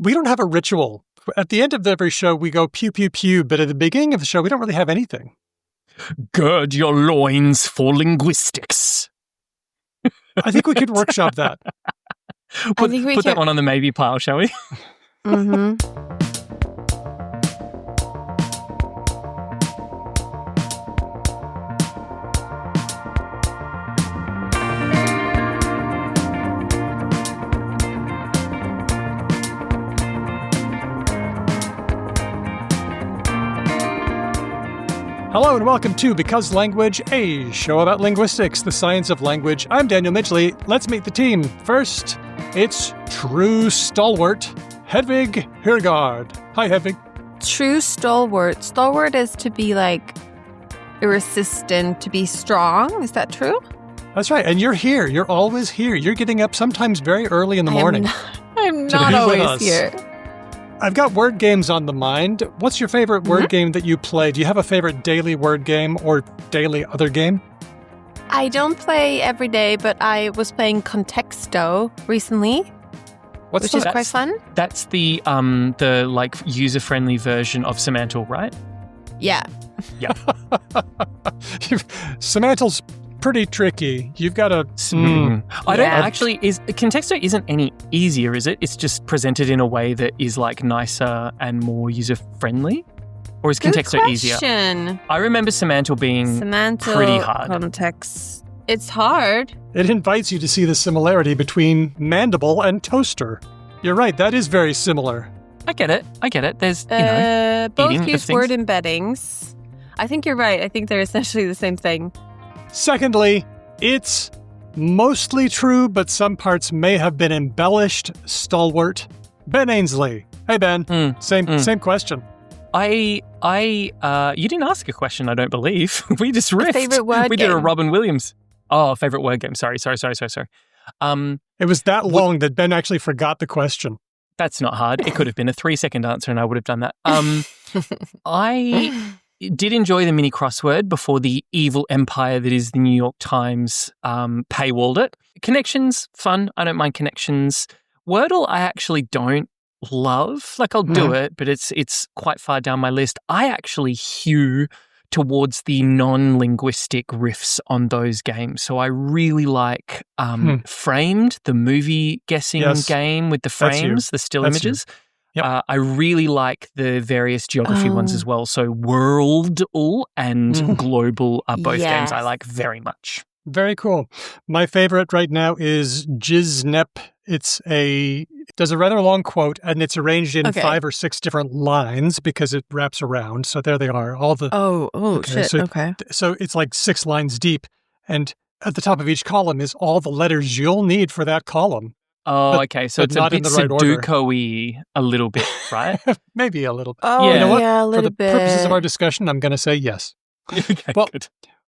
we don't have a ritual. At the end of every show, we go pew, pew, pew. But at the beginning of the show, we don't really have anything. Gird your loins for linguistics. I think we could workshop that. Put that one on the maybe pile, shall we? Mm-hmm. Hello and welcome to Because Language, a show about linguistics, the science of language. I'm Daniel Midgley. Let's meet the team. First, it's true stalwart, Hedvig Hurgard. Hi, Hedvig. True stalwart. Stalwart is to be like resistant, to be strong. Is that true? That's right. And you're here. You're always here. You're getting up sometimes very early in the morning. I'm not always here. I've got word games on the mind. What's your favorite word game that you play? Do you have a favorite daily word game or daily other game? I don't play every day, but I was playing Contexto recently, which is quite fun. That's the like user-friendly version of Semantle, right? Yeah. Yeah. Semantle's pretty tricky. You've got to... I don't actually... Contexto isn't any easier, is it? It's just presented in a way that is like nicer and more user-friendly? Or is Contexto easier? I remember Semantle being pretty hard. Context. It's hard. It invites you to see the similarity between mandible and toaster. You're right, that is very similar. I get it. There's, both use word embeddings. I think you're right. I think they're essentially the same thing. Secondly, it's mostly true, but some parts may have been embellished. Stalwart, Ben Ainsley. Hey, Ben. Same question. You didn't ask a question, I don't believe. We just riffed. Favorite word We game. did a Robin Williams. Oh, favorite word game. Sorry. It was that long that Ben actually forgot the question. That's not hard. It could have been a 3-second answer and I would have done that. I did enjoy the mini crossword before the evil empire that is the New York Times paywalled it. Connections, fun. I don't mind connections. Wordle, I actually don't love. Like, I'll do it, but it's quite far down my list. I actually hew towards the non-linguistic riffs on those games. So I really like Framed, the movie guessing game with the frames, the still images. Yep. I really like the various geography ones as well. So Worldle and Global are both games I like very much. Very cool. My favorite right now is Jiznep. It does a rather long quote, and it's arranged in 5 or 6 different lines because it wraps around. So there they are. All the So it's like 6 lines deep, and at the top of each column is all the letters you'll need for that column. Oh, okay. So it's a bit Sudoku-y a little bit, right? Maybe a little bit. Oh, you know what? a little bit. For the purposes of our discussion, I'm going to say yes. Okay, well, good.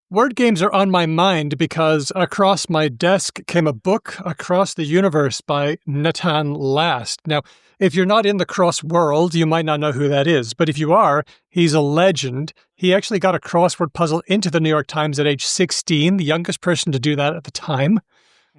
Word games are on my mind because across my desk came a book, Across the Universe by Natan Last. Now, if you're not in the cross world, you might not know who that is. But if you are, he's a legend. He actually got a crossword puzzle into the New York Times at age 16, the youngest person to do that at the time.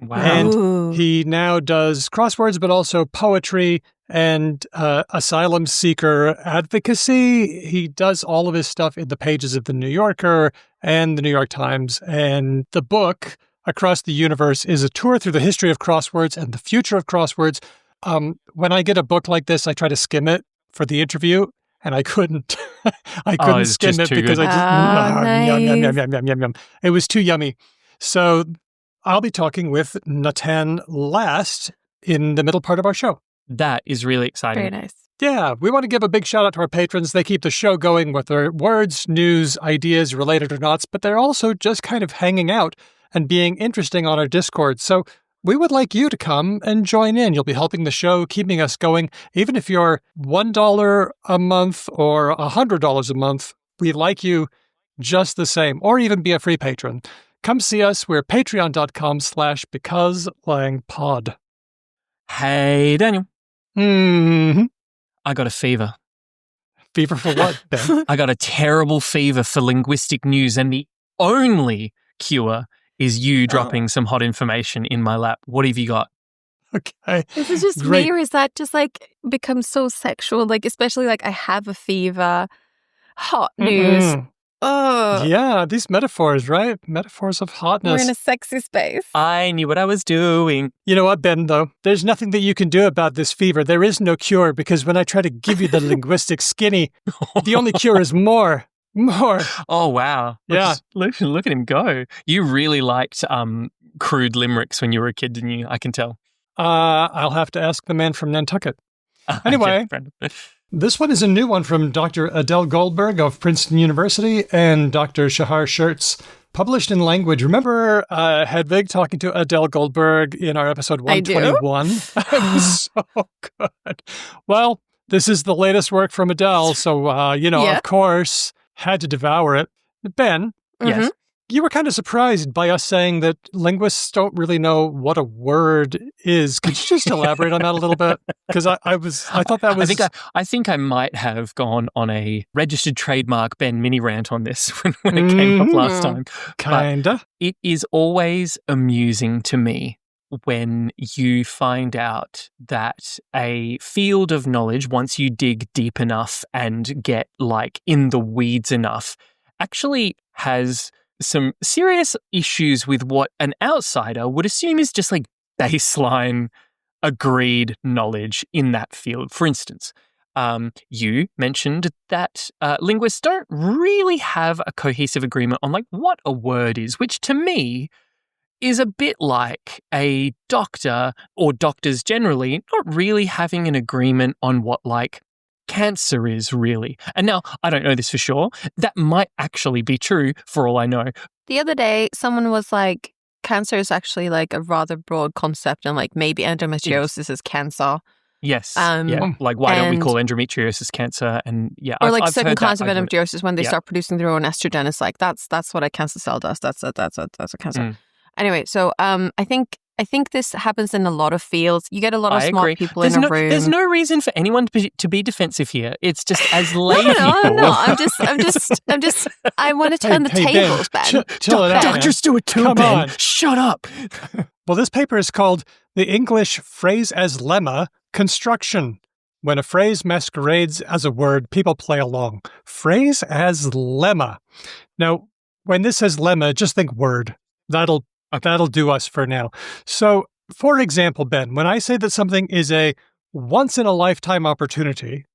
Wow. And he now does crosswords, but also poetry and asylum seeker advocacy. He does all of his stuff in the pages of The New Yorker and The New York Times. And the book, Across the Universe, is a tour through the history of crosswords and the future of crosswords. When I get a book like this, I try to skim it for the interview, and I couldn't. I couldn't skim it because nice. It was too yummy. So I'll be talking with Natan Last in the middle part of our show. That is really exciting. Very nice. Yeah, we want to give a big shout out to our patrons. They keep the show going with their words, news, ideas, related or not, but they're also just kind of hanging out and being interesting on our Discord. So we would like you to come and join in. You'll be helping the show, keeping us going. Even if you're $1 a month or $100 a month, we like you just the same, or even be a free patron. Come see us. We're patreon.com/becauselangpod. Hey, Daniel. Mm-hmm. I got a fever. Fever for what, Ben? I got a terrible fever for linguistic news, and the only cure is you dropping some hot information in my lap. What have you got? Okay. Is it just Great. me, or is that just like becomes so sexual? Like, especially like I have a fever, hot news. Yeah, these metaphors, right? Metaphors of hotness. We're in a sexy space. I knew what I was doing. You know what, Ben, though? There's nothing that you can do about this fever. There is no cure, because when I try to give you the linguistic skinny, the only cure is more. More. Oh, wow. Yeah. Look at him go. You really liked crude limericks when you were a kid, didn't you? I can tell. I'll have to ask the man from Nantucket. Anyway, this one is a new one from Dr. Adele Goldberg of Princeton University and Dr. Shahar Schertz, published in Language. Remember Hedvig talking to Adele Goldberg in our episode 121? It was so good. Well, this is the latest work from Adele, so, of course, had to devour it. Ben? Yes? You were kind of surprised by us saying that linguists don't really know what a word is. Could you just elaborate on that a little bit? Because I thought that was... I think I might have gone on a registered trademark Ben mini rant on this when it came up last time. Kinda. But it is always amusing to me when you find out that a field of knowledge, once you dig deep enough and get like in the weeds enough, actually has some serious issues with what an outsider would assume is just like baseline agreed knowledge in that field. For instance, you mentioned that linguists don't really have a cohesive agreement on like what a word is, which to me is a bit like a doctor or doctors generally not really having an agreement on what like cancer is really. And now, I don't know this for sure. That might actually be true for all I know. The other day, someone was like, cancer is actually like a rather broad concept, and like maybe endometriosis is cancer. Yes. Like, why don't we call endometriosis cancer? And or like certain kinds of endometriosis, when they start producing their own estrogen, it's like, that's what a cancer cell does. That's a cancer. Anyway, so I think this happens in a lot of fields. You get a lot of smart people in a room. There's no reason for anyone to be defensive here. It's just as lay people. No. I'm just. I want to turn the tables, Ben. Chill it out, Doctors do it too, Come Ben. on. Shut up. Well, this paper is called The English Phrase as Lemma Construction. When a phrase masquerades as a word, people play along. Phrase as lemma. Now, when this says lemma, just think word. That'll do us for now. So, for example, Ben, when I say that something is a once-in-a-lifetime opportunity,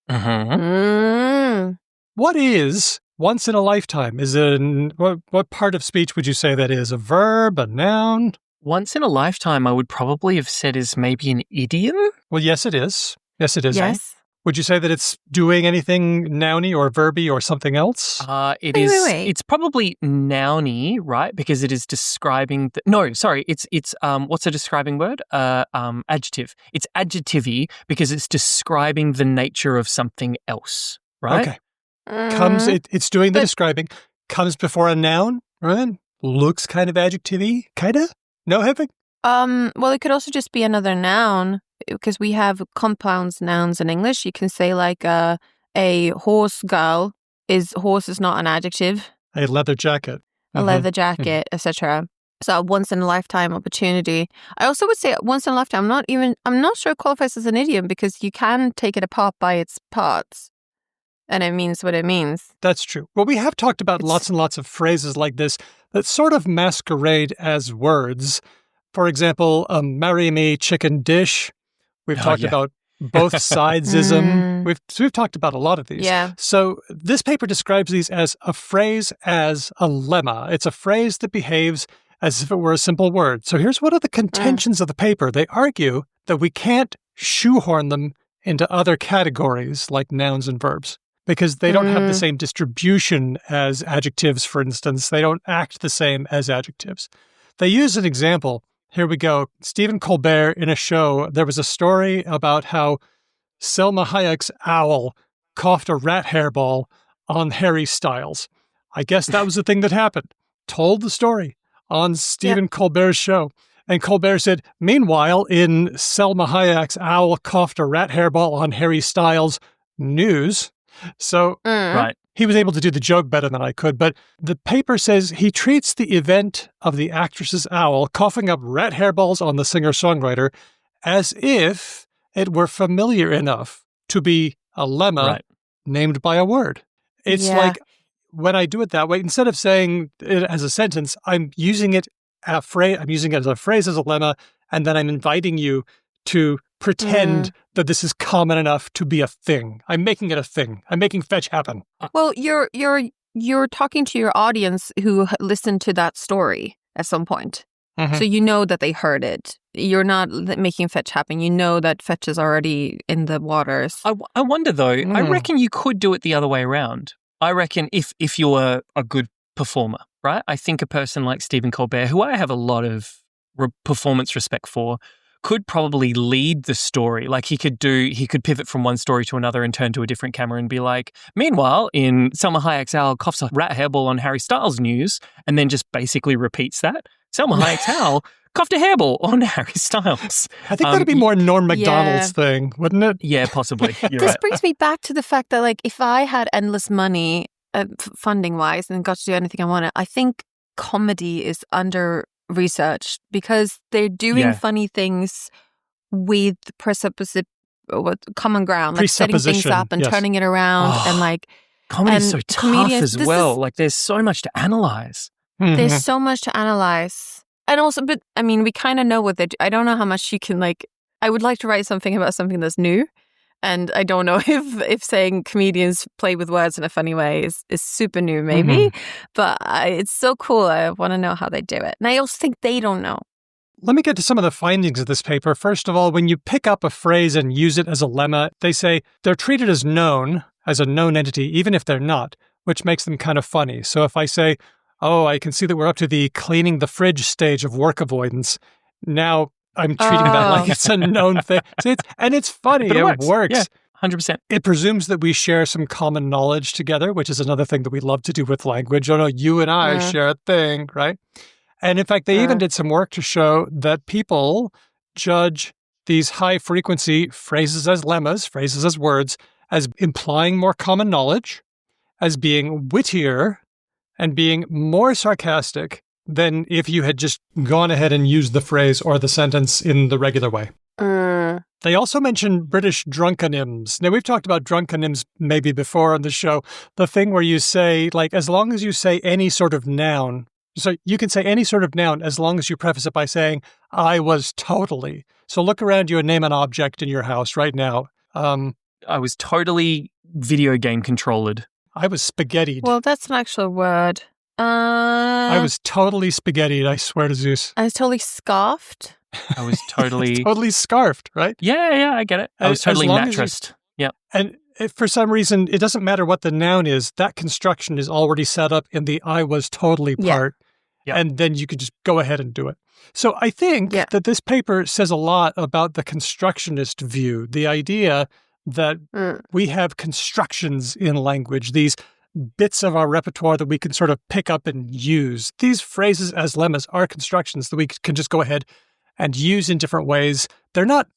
what is once in a lifetime? Is it what part of speech would you say that is? A verb, a noun? Once in a lifetime, I would probably have said is maybe an idiom. Well, yes, it is. Yes, it is. Yes. Would you say that it's doing anything nouny or verby or something else? It is. It's probably nouny, right? Because it is describing. It's what's a describing word? Adjective. It's adjective-y because it's describing the nature of something else, right? Okay. It's doing the describing. Comes before a noun, right? Looks kind of adjective-y, kinda. No, Hedvig? Well, it could also just be another noun, because we have compound nouns in English. You can say like a horse girl horse is not an adjective. A leather jacket. A leather jacket, etc. So a once in a lifetime opportunity. I also would say once in a lifetime. I'm not sure it qualifies as an idiom, because you can take it apart by its parts, and it means what it means. That's true. Well, we have talked about lots and lots of phrases like this that sort of masquerade as words. For example, marry me chicken dish. We've talked about both sidesism. We've talked about a lot of these. Yeah. So this paper describes these as a phrase as a lemma. It's a phrase that behaves as if it were a simple word. So here's one of the contentions of the paper. They argue that we can't shoehorn them into other categories like nouns and verbs, because they don't have the same distribution as adjectives, for instance. They don't act the same as adjectives. They use an example. Here we go. Stephen Colbert, in a show, there was a story about how Selma Hayek's owl coughed a rat hairball on Harry Styles. I guess that was the thing that happened. Told the story on Stephen Colbert's show. And Colbert said, meanwhile, in Selma Hayek's owl coughed a rat hairball on Harry Styles news. So he was able to do the joke better than I could, but the paper says he treats the event of the actress's owl coughing up rat hairballs on the singer-songwriter as if it were familiar enough to be a lemma named by a word. It's like when I do it that way, instead of saying it as a sentence, I'm using it I'm using it as a phrase, as a lemma, and then I'm inviting you to pretend that this is common enough to be a thing. I'm making it a thing. I'm making fetch happen. Well, you're talking to your audience who listened to that story at some point. So you know that they heard it. You're not making fetch happen. You know that fetch is already in the waters. I wonder, though, I reckon you could do it the other way around. I reckon if you're a good performer, right? I think a person like Stephen Colbert, who I have a lot of performance respect for, could probably lead the story. Like he could pivot from one story to another and turn to a different camera and be like, meanwhile, in Selma Hayek's Owl coughs a rat hairball on Harry Styles news, and then just basically repeats that. Selma Hayek's Owl coughed a hairball on Harry Styles. I think that'd be more Norm Macdonald's thing, wouldn't it? Yeah, possibly. This brings me back to the fact that, like, if I had endless money, funding-wise, and got to do anything I wanted, I think comedy is under-researched because they're doing funny things with common ground, like setting things up and turning it around, and like comedy is so tough as well. Like, there's so much to analyze. There's so much to analyze. And also, but I mean, we kind of know what they do. I don't know how much you can, like, I would like to write something about something that's new. And I don't know if saying comedians play with words in a funny way is super new, maybe. But it's so cool. I want to know how they do it. And I also think they don't know. Let me get to some of the findings of this paper. First of all, when you pick up a phrase and use it as a lemma, they say they're treated as known, as a known entity, even if they're not, which makes them kind of funny. So if I say, oh, I can see that we're up to the cleaning the fridge stage of work avoidance. Now I'm treating that like it's a known thing. So it's funny. But it works. Yeah, 100%. It presumes that we share some common knowledge together, which is another thing that we love to do with language. Oh, no, you and I share a thing, right? And in fact, they even did some work to show that people judge these high-frequency phrases as lemmas, phrases as words, as implying more common knowledge, as being wittier, and being more sarcastic than if you had just gone ahead and used the phrase or the sentence in the regular way. They also mentioned British drunkonyms. Now, we've talked about drunkonyms maybe before on the show. The thing where you say, like, as long as you say any sort of noun, so you can say any sort of noun as long as you preface it by saying, I was totally. So look around you and name an object in your house right now. I was totally video game controlled. I was spaghettied. Well, that's an actual word. I was totally spaghettied, I swear to Zeus. I was totally scoffed. I was totally... totally scarfed, right? Yeah, I get it. I was totally mattressed. Yeah. And if for some reason, it doesn't matter what the noun is, that construction is already set up in the I was totally part. Yeah. And then you could just go ahead and do it. So I think that this paper says a lot about the constructionist view, the idea that we have constructions in language, these bits of our repertoire that we can sort of pick up and use. These phrases as lemmas are constructions that we can just go ahead and use in different ways. They're not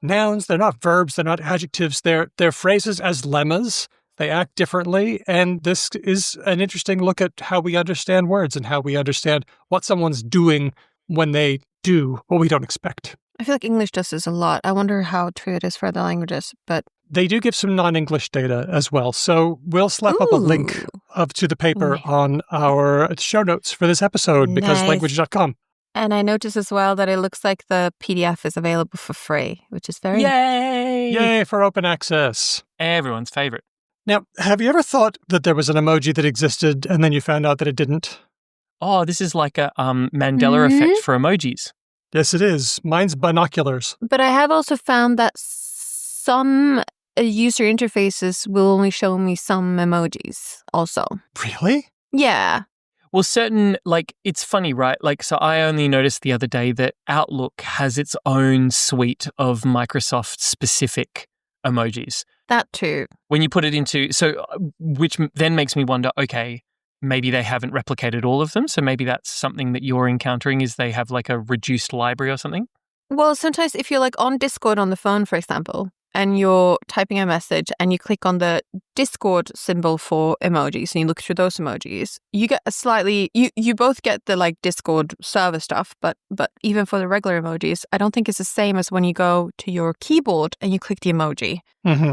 nouns, they're not verbs, they're not adjectives, they're phrases as lemmas. They act differently, and this is an interesting look at how we understand words and how we understand what someone's doing when they do what we don't expect. I feel like English does this a lot. I wonder how true it is for other languages, but... They do give some non-English data as well, so we'll slap up a link to the paper on our show notes for this episode, because language.com. And I noticed as well that it looks like the PDF is available for free, which is very... Yay for open access. Everyone's favorite. Now, have you ever thought that there was an emoji that existed and then you found out that it didn't? Oh, this is like a Mandela effect for emojis. Yes, it is. Mine's binoculars. But I have also found that some user interfaces will only show me some emojis also. Really? Yeah. Well, it's funny, right? Like, so I only noticed the other day that Outlook has its own suite of Microsoft-specific emojis. That too. When you put it into, which then makes me wonder, okay, maybe they haven't replicated all of them. So maybe that's something that you're encountering, is they have like a reduced library or something. Well, sometimes if you're like on Discord on the phone, for example, and you're typing a message and you click on the Discord symbol for emojis and you look through those emojis, you get a slightly, you both get the like Discord server stuff, but even for the regular emojis, I don't think it's the same as when you go to your keyboard and you click the emoji. Mm-hmm.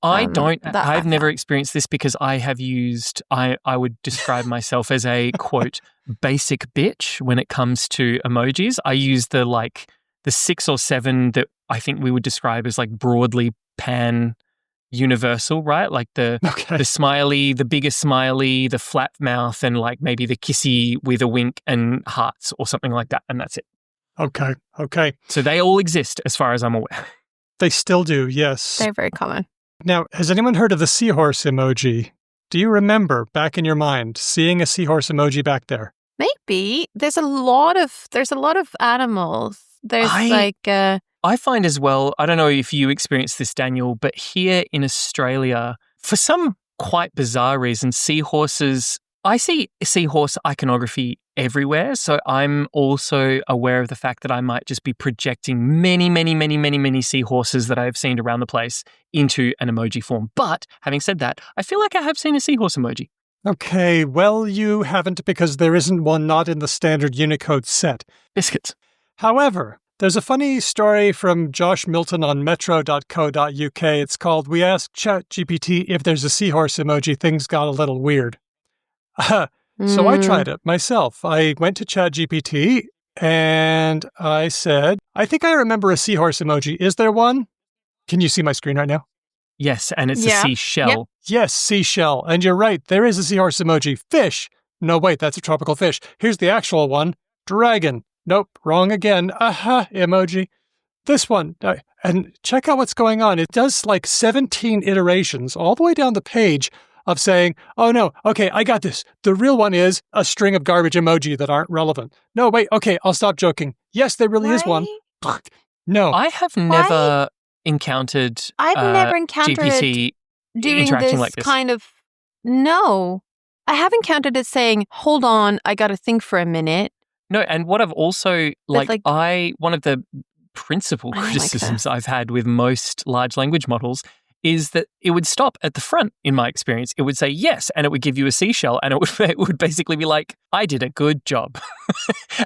I've never experienced this because I would describe myself as a, quote, basic bitch when it comes to emojis. I use the 6 or 7 that I think we would describe as like broadly pan universal, right? Like the smiley, the biggest smiley, the flat mouth, and like maybe the kissy with a wink and hearts or something like that. And that's it. Okay. So they all exist as far as I'm aware. They still do, yes. They're very common. Now, has anyone heard of the seahorse emoji? Do you remember back in your mind seeing a seahorse emoji back there? Maybe. There's a lot of animals. There's I find as well, I don't know if you experienced this, Daniel, but here in Australia, for some quite bizarre reason, I see seahorse iconography everywhere. So I'm also aware of the fact that I might just be projecting many seahorses that I have seen around the place into an emoji form. But having said that, I feel like I have seen a seahorse emoji. Okay, well, you haven't because there isn't one not in the standard Unicode set. Biscuits. However, there's a funny story from Josh Milton on metro.co.uk. It's called, "We asked ChatGPT if there's a seahorse emoji. Things got a little weird." So I tried it myself. I went to ChatGPT and I said, "I think I remember a seahorse emoji. Is there one?" Can you see my screen right now? Yes, and it's a seashell. Yep. Yes, seashell. And you're right, there is a seahorse emoji. Fish. No, wait, that's a tropical fish. Here's the actual one. Dragon. Nope, wrong again. Aha, emoji. This one. And check out what's going on. It does like 17 iterations all the way down the page of saying, oh no, okay, I got this. The real one is a string of garbage emoji that aren't relevant. No, wait, okay, I'll stop joking. Yes, there really is one. No. I have never encountered I've never encountered GPT doing interacting this like this. kind of... No. I have encountered it saying, hold on, I got to think for a minute. No, and what I've also, one of the principal I don't like criticisms I've had with most large language models is that it would stop at the front, in my experience. It would say yes, and it would give you a seashell, and it would basically be like, I did a good job.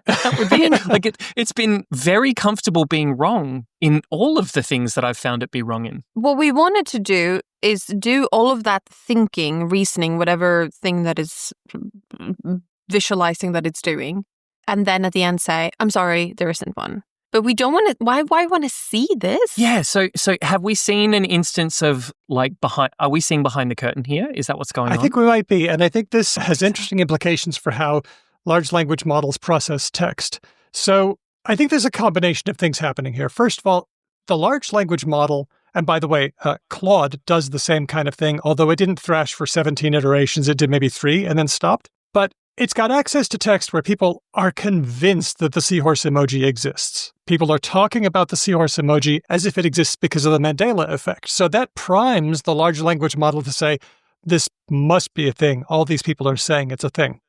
That would be it. Like it's been very comfortable being wrong in all of the things that I've found it be wrong in. What we wanted to do is do all of that thinking, reasoning, whatever thing that is visualizing that it's doing, and then at the end say, I'm sorry, there isn't one. But we don't want to, why want to see this? Yeah, so have we seen an instance of are we seeing behind the curtain here? Is that what's going on? I think we might be, and I think this has interesting implications for how large language models process text. So I think there's a combination of things happening here. First of all, the large language model, and by the way, Claude does the same kind of thing, although it didn't thrash for 17 iterations, it did maybe 3 and then stopped. But it's got access to text where people are convinced that the seahorse emoji exists. People are talking about the seahorse emoji as if it exists because of the Mandela effect. So that primes the large language model to say, this must be a thing. All these people are saying it's a thing.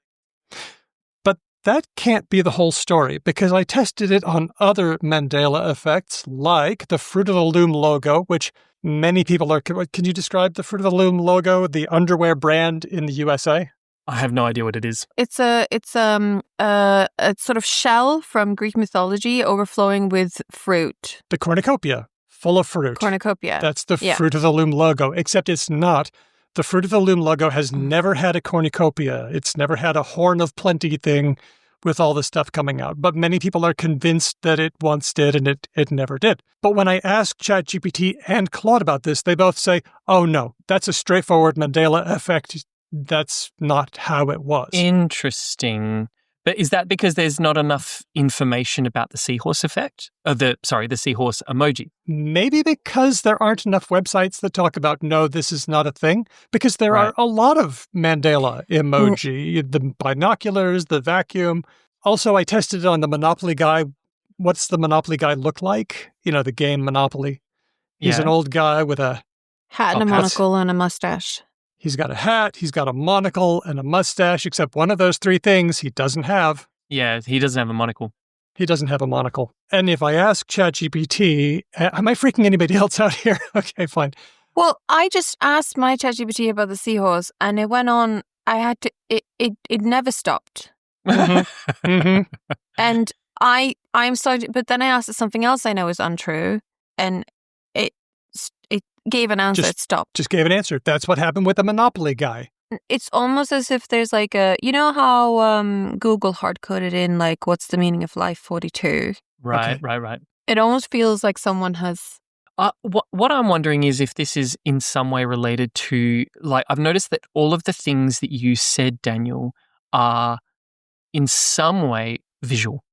But that can't be the whole story, because I tested it on other Mandela effects, like the Fruit of the Loom logo, which many people are... Can you describe the Fruit of the Loom logo, the underwear brand in the USA? I have no idea what it is. It's a sort of shell from Greek mythology overflowing with fruit. The cornucopia, full of fruit. Cornucopia. That's the Fruit of the Loom logo, except it's not. The Fruit of the Loom logo has never had a cornucopia. It's never had a Horn of Plenty thing with all the stuff coming out. But many people are convinced that it once did, and it never did. But when I ask ChatGPT and Claude about this, they both say, oh no, that's a straightforward Mandela effect. That's not how it was. Interesting. But is that because there's not enough information about the seahorse effect? The seahorse emoji? Maybe because there aren't enough websites that talk about, no, this is not a thing. Because there are a lot of Mandela emoji, the binoculars, the vacuum. Also, I tested it on the Monopoly guy. What's the Monopoly guy look like? You know, the game Monopoly. He's an old guy with a hat and a monocle and a mustache. He's got a hat, he's got a monocle, and a mustache, except one of those 3 things he doesn't have. Yeah, he doesn't have a monocle. He doesn't have a monocle. And if I ask ChatGPT, am I freaking anybody else out here? Okay, fine. Well, I just asked my ChatGPT about the seahorse, and it went on. I had to. It never stopped. Mm-hmm. Mm-hmm. And I'm sorry, but then I asked it something else I know is untrue, and it gave an answer. It stopped. Just gave an answer. That's what happened with the Monopoly guy. It's almost as if there's like you know how Google hard-coded in like, what's the meaning of life 42? Right, Okay. right. It almost feels like someone has... What I'm wondering is if this is in some way related to, like, I've noticed that all of the things that you said, Daniel, are in some way visual.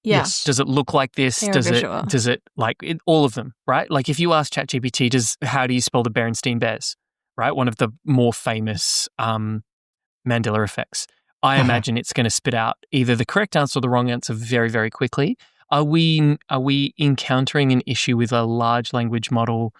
Yeah. Yes. Does it look like this? They are Does visual. it like it, all of them, right? Like if you ask ChatGPT, how do you spell the Berenstain Bears, right? One of the more famous Mandela effects. I imagine it's going to spit out either the correct answer or the wrong answer very, very quickly. Are we encountering an issue with a large language model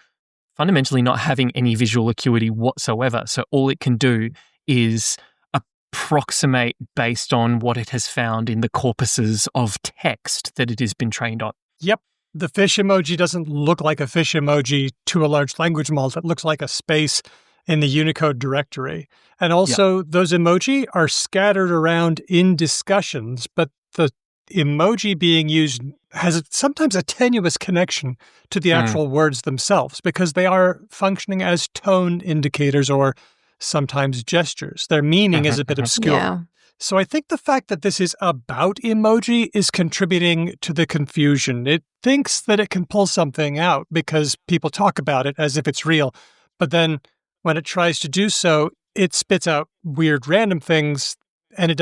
fundamentally not having any visual acuity whatsoever? So all it can do is approximate based on what it has found in the corpuses of text that it has been trained on. Yep. The fish emoji doesn't look like a fish emoji to a large language model. It looks like a space in the Unicode directory. And also, those emoji are scattered around in discussions, but the emoji being used has sometimes a tenuous connection to the actual words themselves because they are functioning as tone indicators or sometimes gestures. Their meaning is a bit obscure. Yeah. So I think the fact that this is about emoji is contributing to the confusion. It thinks that it can pull something out because people talk about it as if it's real. But then when it tries to do so, it spits out weird random things and it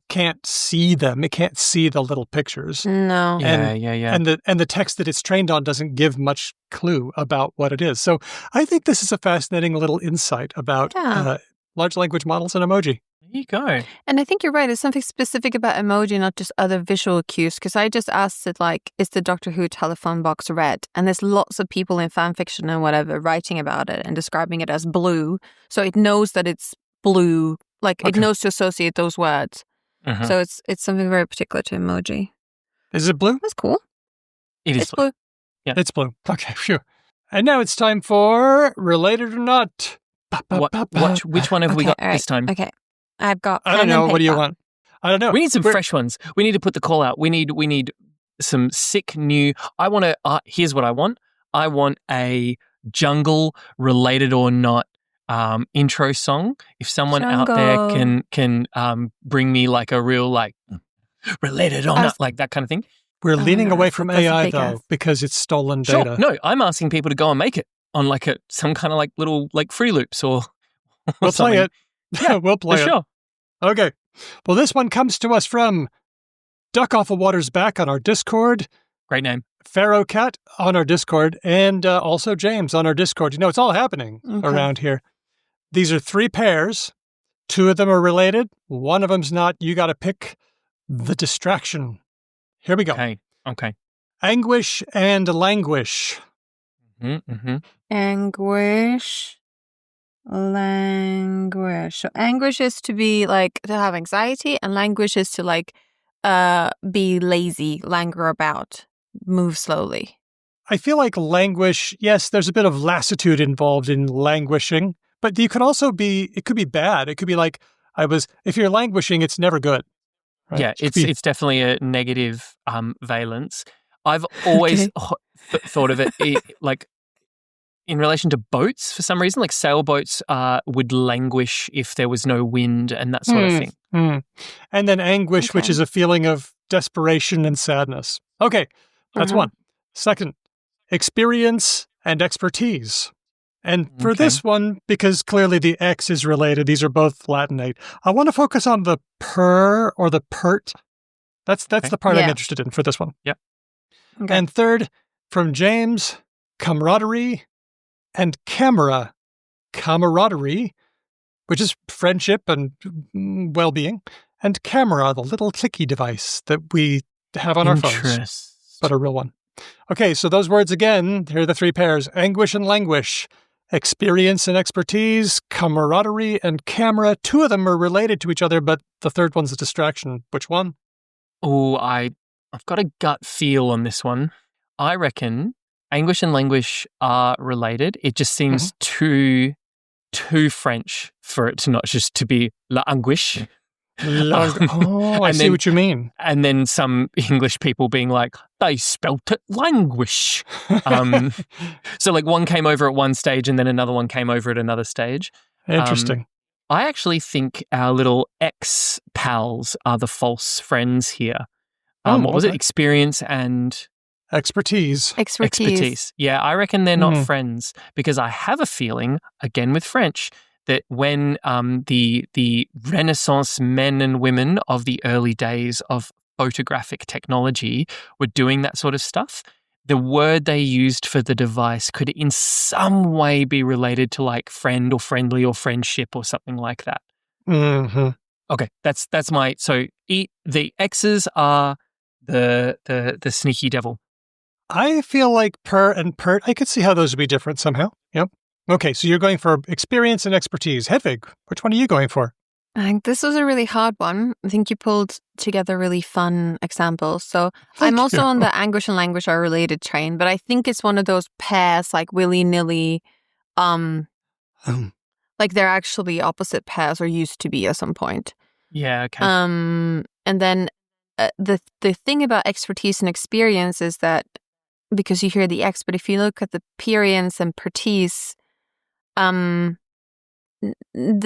can't see them. It can't see the little pictures. No. Yeah. And the text that it's trained on doesn't give much clue about what it is. So I think this is a fascinating little insight about large language models and emoji. There you go. And I think you're right. It's something specific about emoji, not just other visual cues. Because I just asked it, like, is the Doctor Who telephone box red? And there's lots of people in fan fiction and whatever writing about it and describing it as blue. So it knows that it's blue. Like, it knows to associate those words. So it's something very particular to emoji. Is it blue? That's cool. It's blue. Yeah. It's blue. Okay, phew. And now it's time for Related or Not. Which one have we got this time? Okay. I've got I don't know. What do you want? I don't know. We need some fresh ones. We need to put the call out. We need some sick new. I want to. Here's what I want. I want a jungle Related or Not intro song. If someone out there can bring me like a real like Related or Not, like that kind of thing. We're leaning away from AI though because it's stolen data. Sure. No, I'm asking people to go and make it on like some kind of like little like free loops or we'll something. play it. Yeah, we'll play it. Sure. Okay. Well, this one comes to us from Duck Off of Water's Back on our Discord. Great name. Pharaoh Cat on our Discord, and also James on our Discord. You know, it's all happening around here. These are 3 pairs. 2 of them are related. 1 of them's not. You got to pick the distraction. Here we go. Okay. Anguish and languish. Anguish. Languish. So anguish is to be like to have anxiety, and languish is to like be lazy, languor about, move slowly. I feel like languish, yes, there's a bit of lassitude involved in languishing, but you could also it could be bad. It could be like if you're languishing, it's never good. Right? Yeah, it's definitely a negative valence. I've always thought of it like in relation to boats for some reason, like sailboats would languish if there was no wind and that sort of thing. And then anguish, which is a feeling of desperation and sadness. Okay, that's 1. Second, experience and expertise. And for this one, because clearly the X is related, these are both Latinate, I want to focus on the per or the pert. That's the part I'm interested in for this one. Yep. Okay. And third, from James, camaraderie and camaraderie, which is friendship and well-being, and camera, the little clicky device that we have on our phones, but a real one. Okay, so those words again, here are the 3 pairs: anguish and languish, experience and expertise, camaraderie and camera. 2 of them are related to each other, but the third one's a distraction. Which one? Oh, I've got a gut feel on this one. I reckon anguish and languish are related. It just seems too French for it to not just to be la anguish. I see what you mean. And then some English people being like, they spelt it languish. So like one came over at one stage and then another one came over at another stage. Interesting. I actually think our little ex-pals are the false friends here. What was it? Experience and... Expertise. Yeah, I reckon they're not friends because I have a feeling, again with French, that when the Renaissance men and women of the early days of photographic technology were doing that sort of stuff, the word they used for the device could in some way be related to like friend or friendly or friendship or something like that. Mm-hmm. Okay, that's my... So the X's are the sneaky devil. I feel like per and pert, I could see how those would be different somehow. Yep. Okay, so you're going for experience and expertise. Hedvig, which one are you going for? I think this was a really hard one. I think you pulled together really fun examples. So I'm also on the anguish and languish are related train, but I think it's one of those pairs like willy-nilly, like they're actually opposite pairs or used to be at some point. Yeah, okay. And then the thing about expertise and experience is that because you hear the X, but if you look at the perience and pertise, the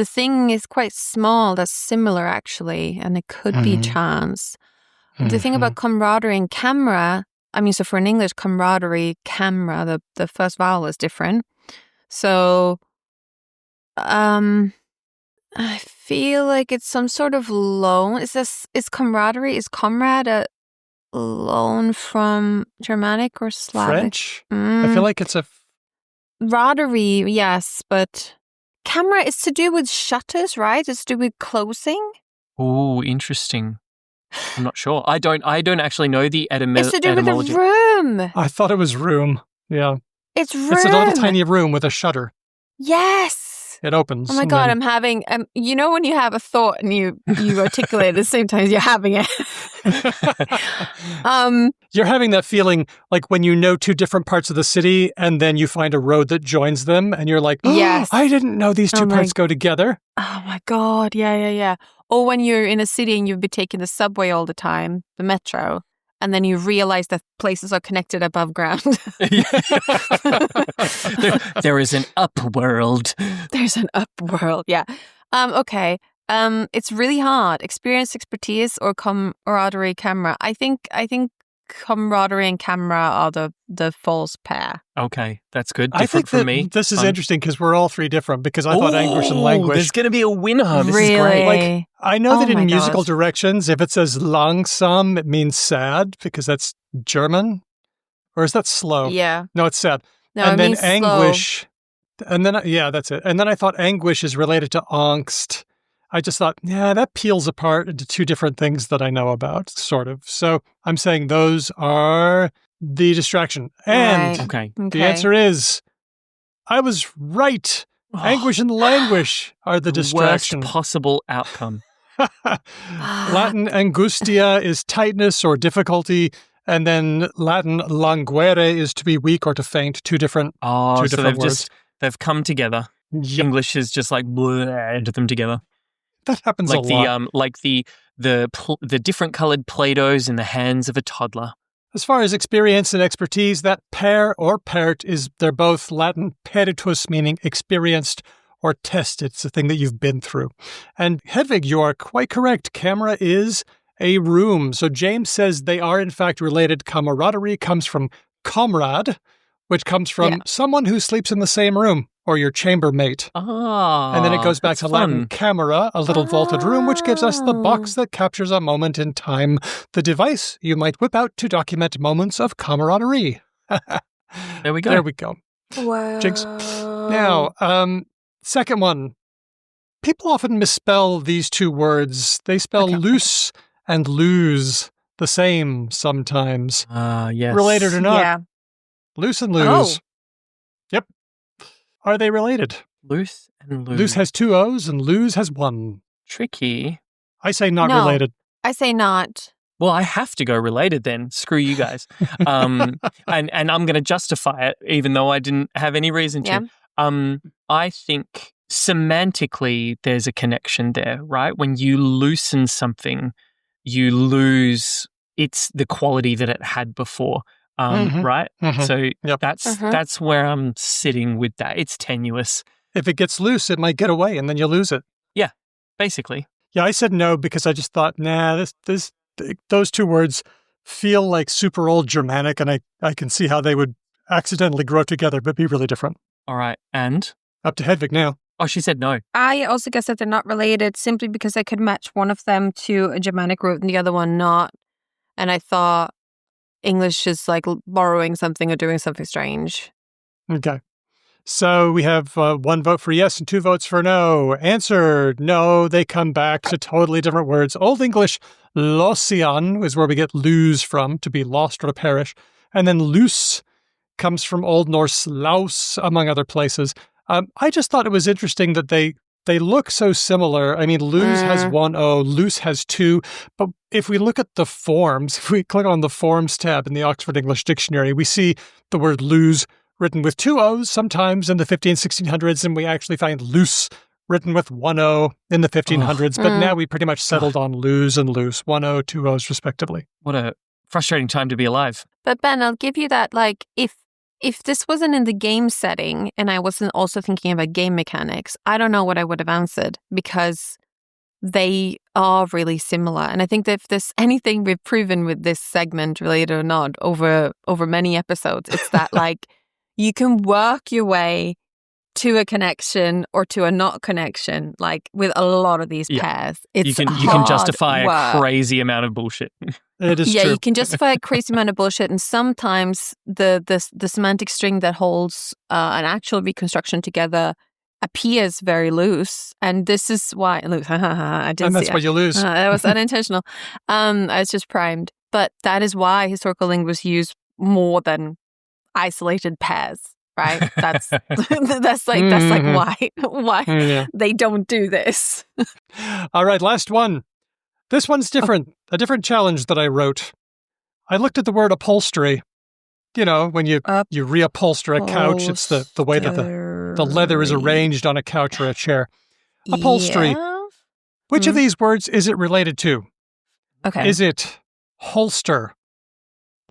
thing is quite small that's similar actually, and it could be chance. The thing about camaraderie and camera, I mean, so for an English camaraderie, camera, the first vowel is different. So I feel like it's some sort of loan. Is camaraderie, is comrade a loan from Germanic or Slavic? French? I feel like it's a... Raderie, yes, but camera is to do with shutters, right? It's to do with closing. Oh, interesting. I'm not sure. I don't actually know the It's to do etymology. with a room. I thought it was room. Yeah. It's room. It's a little tiny room with a shutter. Yes. It opens. Oh my God, I'm having, you know when you have a thought and you articulate it at the same time as you're having it? You're having that feeling like when you know two different parts of the city and then you find a road that joins them and you're like, yes, I didn't know these two parts go together. Oh my God, yeah. Or when you're in a city and you've been taking the subway all the time, the metro, and then you realize that places are connected above ground. There is an upworld. There's an upworld, yeah. Okay. It's really hard. Experience, expertise, or camaraderie, camera. I think camaraderie and camera are the false pair. Okay, that's good. I think for me. This is interesting because we're all three different because I thought anguish and languish. There's going to be a winner. This really? is great. Like, I know that in musical God. directions, if it says langsam, it means sad because that's German. Or is that slow? Yeah. No, it's sad. No, and it then means anguish. slow. And then, yeah, that's it. And then I thought anguish is related to angst. I just thought, yeah, that peels apart into two different things that I know about, sort of. So I'm saying those are the distraction. And the answer is, I was right. Anguish and languish are the distraction. Worst possible outcome. Latin angustia is tightness or difficulty, and then Latin languere is to be weak or to faint. Two different words. They've come together. Yep. English is just like blended them together. That happens like a lot. Like the different colored Play-Dohs in the hands of a toddler. As far as experience and expertise, that pair or pert they're both Latin peritus, meaning experienced or tested. It's a thing that you've been through. And Hedvig, you are quite correct. Camera is a room. So James says they are in fact related. Camaraderie comes from comrade, which comes from someone who sleeps in the same room, or your chambermate. And then it goes back to Latin camera, a little vaulted room, which gives us the box that captures a moment in time, the device you might whip out to document moments of camaraderie. There we go. There we go. Wow. Jinx. Now, second one. People often misspell these two words. They spell loose and lose the same sometimes. Yes. Related or not. Yeah. Loose and lose. Oh. Yep. Are they related? Loose and lose. Loose has two O's and lose has one. Tricky. I say not No. related. I say not. Well, I have to go related then. Screw you guys. And I'm going to justify it, even though I didn't have any reason to. Yeah. I think semantically there's a connection there, right? When you loosen something, you lose the quality that it had before, right? Mm-hmm. So Yep. that's where I'm sitting with that. It's tenuous. If it gets loose, it might get away, and then you lose it. Yeah, basically. Yeah, I said no because I just thought, those two words feel like super old Germanic, and I can see how they would accidentally grow together, but be really different. All right, and? Up to Hedvig now. Oh, she said no. I also guess that they're not related simply because I could match one of them to a Germanic root and the other one not. And I thought English is like borrowing something or doing something strange. Okay. So we have 1 vote for yes and 2 votes for no. Answer, no, they come back to totally different words. Old English, losian is where we get lose from, to be lost or to perish. And then loose comes from Old Norse laus, among other places. I just thought it was interesting that they look so similar. I mean, lose has 1 O, loose has 2. But if we look at the forms, if we click on the forms tab in the Oxford English Dictionary, we see the word lose written with 2 O's sometimes in the 1600s, and we actually find loose written with 1 O in the 1500s. But now we pretty much settled on lose and loose, 1 O, 2 O's respectively. What a frustrating time to be alive. But Ben, I'll give you that, like, if this wasn't in the game setting and I wasn't also thinking about game mechanics, I don't know what I would have answered because they are really similar. And I think that if there's anything we've proven with this segment, related or not, over many episodes, it's that like you can work your way to a connection or to a not connection, like with a lot of these pairs. You can justify a crazy amount of bullshit. It is true. true. You can justify a crazy amount of bullshit, and sometimes the semantic string that holds an actual reconstruction together appears very loose, and this is why loose. I didn't. And that's why you lose. That was unintentional. I was just primed, but that is why historical linguists use more than isolated pairs. Right? That's why they don't do this. All right, last one. This one's different. A different challenge that I wrote. I looked at the word upholstery. You know, when you reupholster a couch, it's the way that the leather is arranged on a couch or a chair. Upholstery. Yeah. Which of these words is it related to? Okay. Is it holster,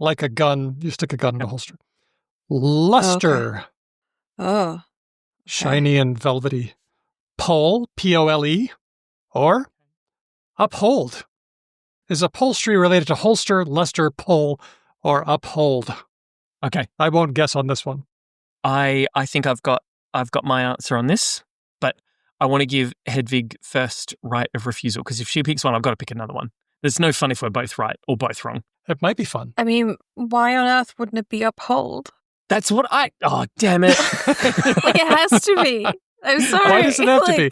like a gun? You stick a gun in a holster. Luster. Okay. Oh. Okay. Shiny and velvety. Pole, P-O-L-E. Or uphold. Is upholstery related to holster, luster, pole, or uphold? Okay. I won't guess on this one. I think I've got my answer on this, but I want to give Hedvig first right of refusal, because if she picks one, I've got to pick another one. There's no fun if we're both right or both wrong. It might be fun. I mean, why on earth wouldn't it be uphold? That's what oh, damn it. Like, it has to be. I'm sorry. Why does it have to be?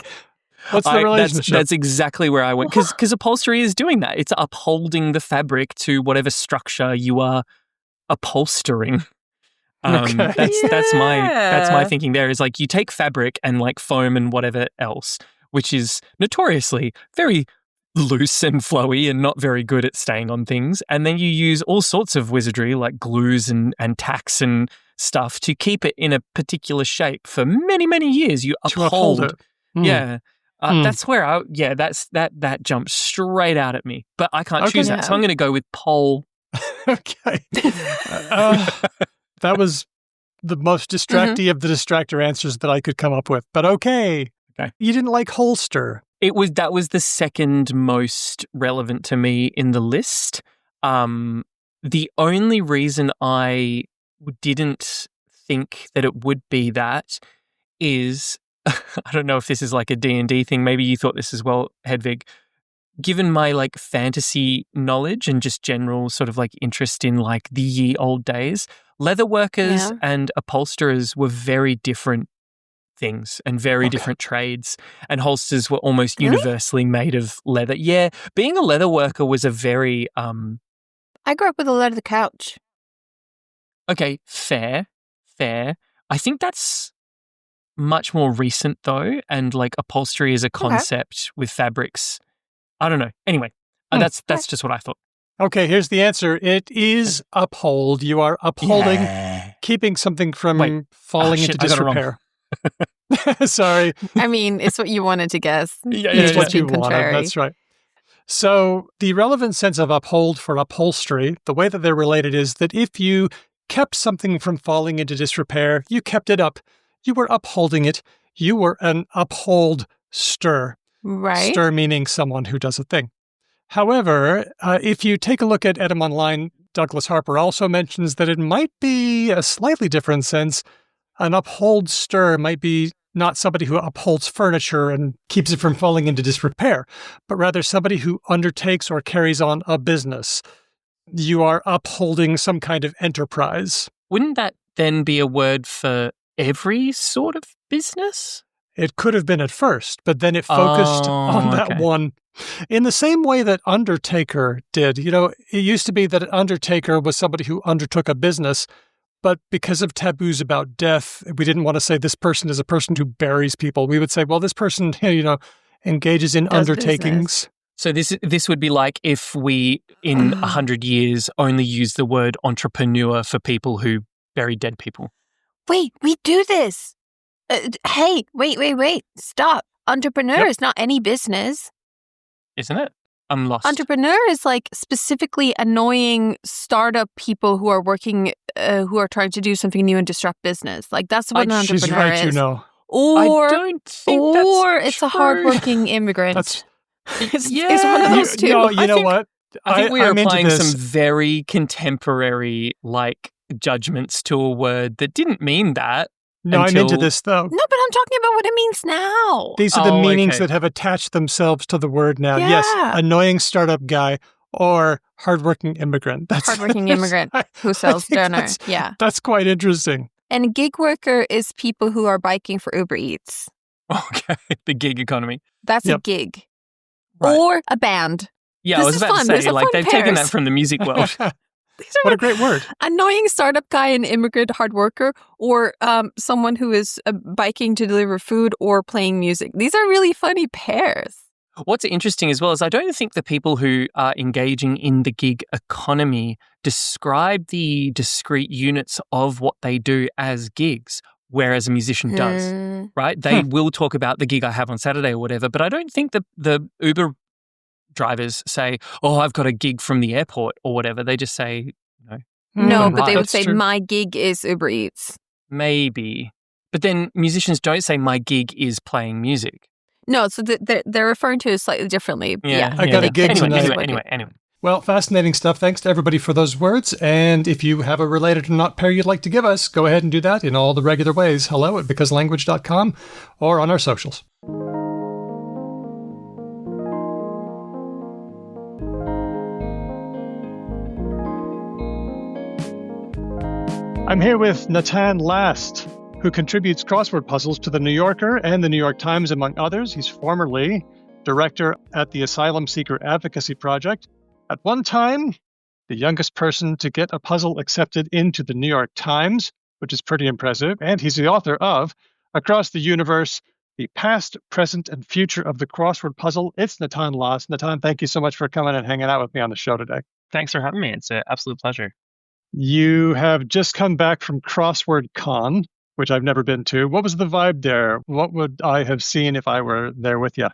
What's the relationship? That's exactly where I went. Because upholstery is doing that. It's upholding the fabric to whatever structure you are upholstering. Okay. That's my thinking there, is like you take fabric and like foam and whatever else, which is notoriously very loose and flowy and not very good at staying on things. And then you use all sorts of wizardry like glues and tacks and stuff to keep it in a particular shape for many, many years. You uphold it. Yeah. That's where that jumps straight out at me. But I can't choose that. So I'm going to go with pole. Okay. That was the most distracty of the distractor answers that I could come up with. But okay. You didn't like holster. That was the second most relevant to me in the list. The only reason I didn't think that it would be that is, I don't know if this is like a D&D thing. Maybe you thought this as well, Hedvig. Given my like fantasy knowledge and just general sort of like interest in like the ye old days, leather workers and upholsterers were very different things and very different trades, and holsters were almost universally made of leather. Yeah, being a leather worker was a very I grew up with a leather couch. Okay, fair. I think that's much more recent though, and like upholstery is a concept with fabrics. I don't know. Anyway, that's just what I thought. Okay, here's the answer. It is uphold. You are upholding, Yeah. keeping something from Wait. falling Shit, into I got it wrong. disrepair. Sorry, I mean, it's what you wanted to guess. Yeah, He's it's just what you being wanted. contrary. That's right. So the relevant sense of uphold for upholstery, the way that they're related is that if you kept something from falling into disrepair, you kept it up. You were upholding it. You were an upholdster. Right? Stir meaning someone who does a thing. However, if you take a look at Edom Online, Douglas Harper also mentions that it might be a slightly different sense. An upholdster might be not somebody who upholds furniture and keeps it from falling into disrepair, but rather somebody who undertakes or carries on a business. You are upholding some kind of enterprise. Wouldn't that then be a word for every sort of business? It could have been at first, but then it focused on that okay. one. In the same way that undertaker did. You know, it used to be that an undertaker was somebody who undertook a business, but because of taboos about death, we didn't want to say this person is a person who buries people. We would say, well, this person, engages in Does undertakings. So this would be like if we, in 100 years, only use the word entrepreneur for people who bury dead people. Wait, we do this. Hey, wait. Stop. Entrepreneur Yep. is not any business. Isn't it? I'm lost. Entrepreneur is like specifically annoying startup people who are working, who are trying to do something new and disrupt business. Like that's what an entrepreneur She's right, is. you know. Or, I don't think that's it's true. a hardworking immigrant. That's It's one of those two. You know what? I think we are I'm into applying this. some very contemporary, judgments to a word that didn't mean that. No, I'm into this, though. No, but I'm talking about what it means now. These are the meanings okay. that have attached themselves to the word now. Yeah. Yes, annoying startup guy or hardworking immigrant. That's Hardworking immigrant who sells think dinner. Yeah. That's quite interesting. And gig worker is people who are biking for Uber Eats. Okay, the gig economy. That's a Yep. gig. Right. Or a band. Yeah, This I was is about fun. to There's say, a fun they've taken pairs. that from the music world. These are What a great word. annoying startup guy and immigrant hard worker, or someone who is biking to deliver food or playing music. These are really funny pairs. What's interesting as well is I don't think the people who are engaging in the gig economy describe the discrete units of what they do as gigs, whereas a musician does, right? They will talk about the gig I have on Saturday or whatever, but I don't think the Uber drivers say, oh, I've got a gig from the airport or whatever. They just say, No, Mm, but they would that's say, true. my gig is Uber Eats. maybe. But then musicians don't say my gig is playing music. No, so they're referring to it slightly differently. I got a gig tonight. Anyway. Well, fascinating stuff. Thanks to everybody for those words. And if you have a related or not pair you'd like to give us, go ahead and do that in all the regular ways. Hello at becauselanguage.com or on our socials. I'm here with Natan Last, who contributes crossword puzzles to The New Yorker and The New York Times, among others. He's formerly director at the Asylum Seeker Advocacy Project. At one time, the youngest person to get a puzzle accepted into The New York Times, which is pretty impressive. And he's the author of Across the Universe, The Past, Present, and Future of the Crossword Puzzle. It's Natan Last. Natan, thank you so much for coming and hanging out with me on the show today. Thanks for having me. It's an absolute pleasure. You have just come back from Crossword Con, which I've never been to. What was the vibe there? What would I have seen if I were there with you?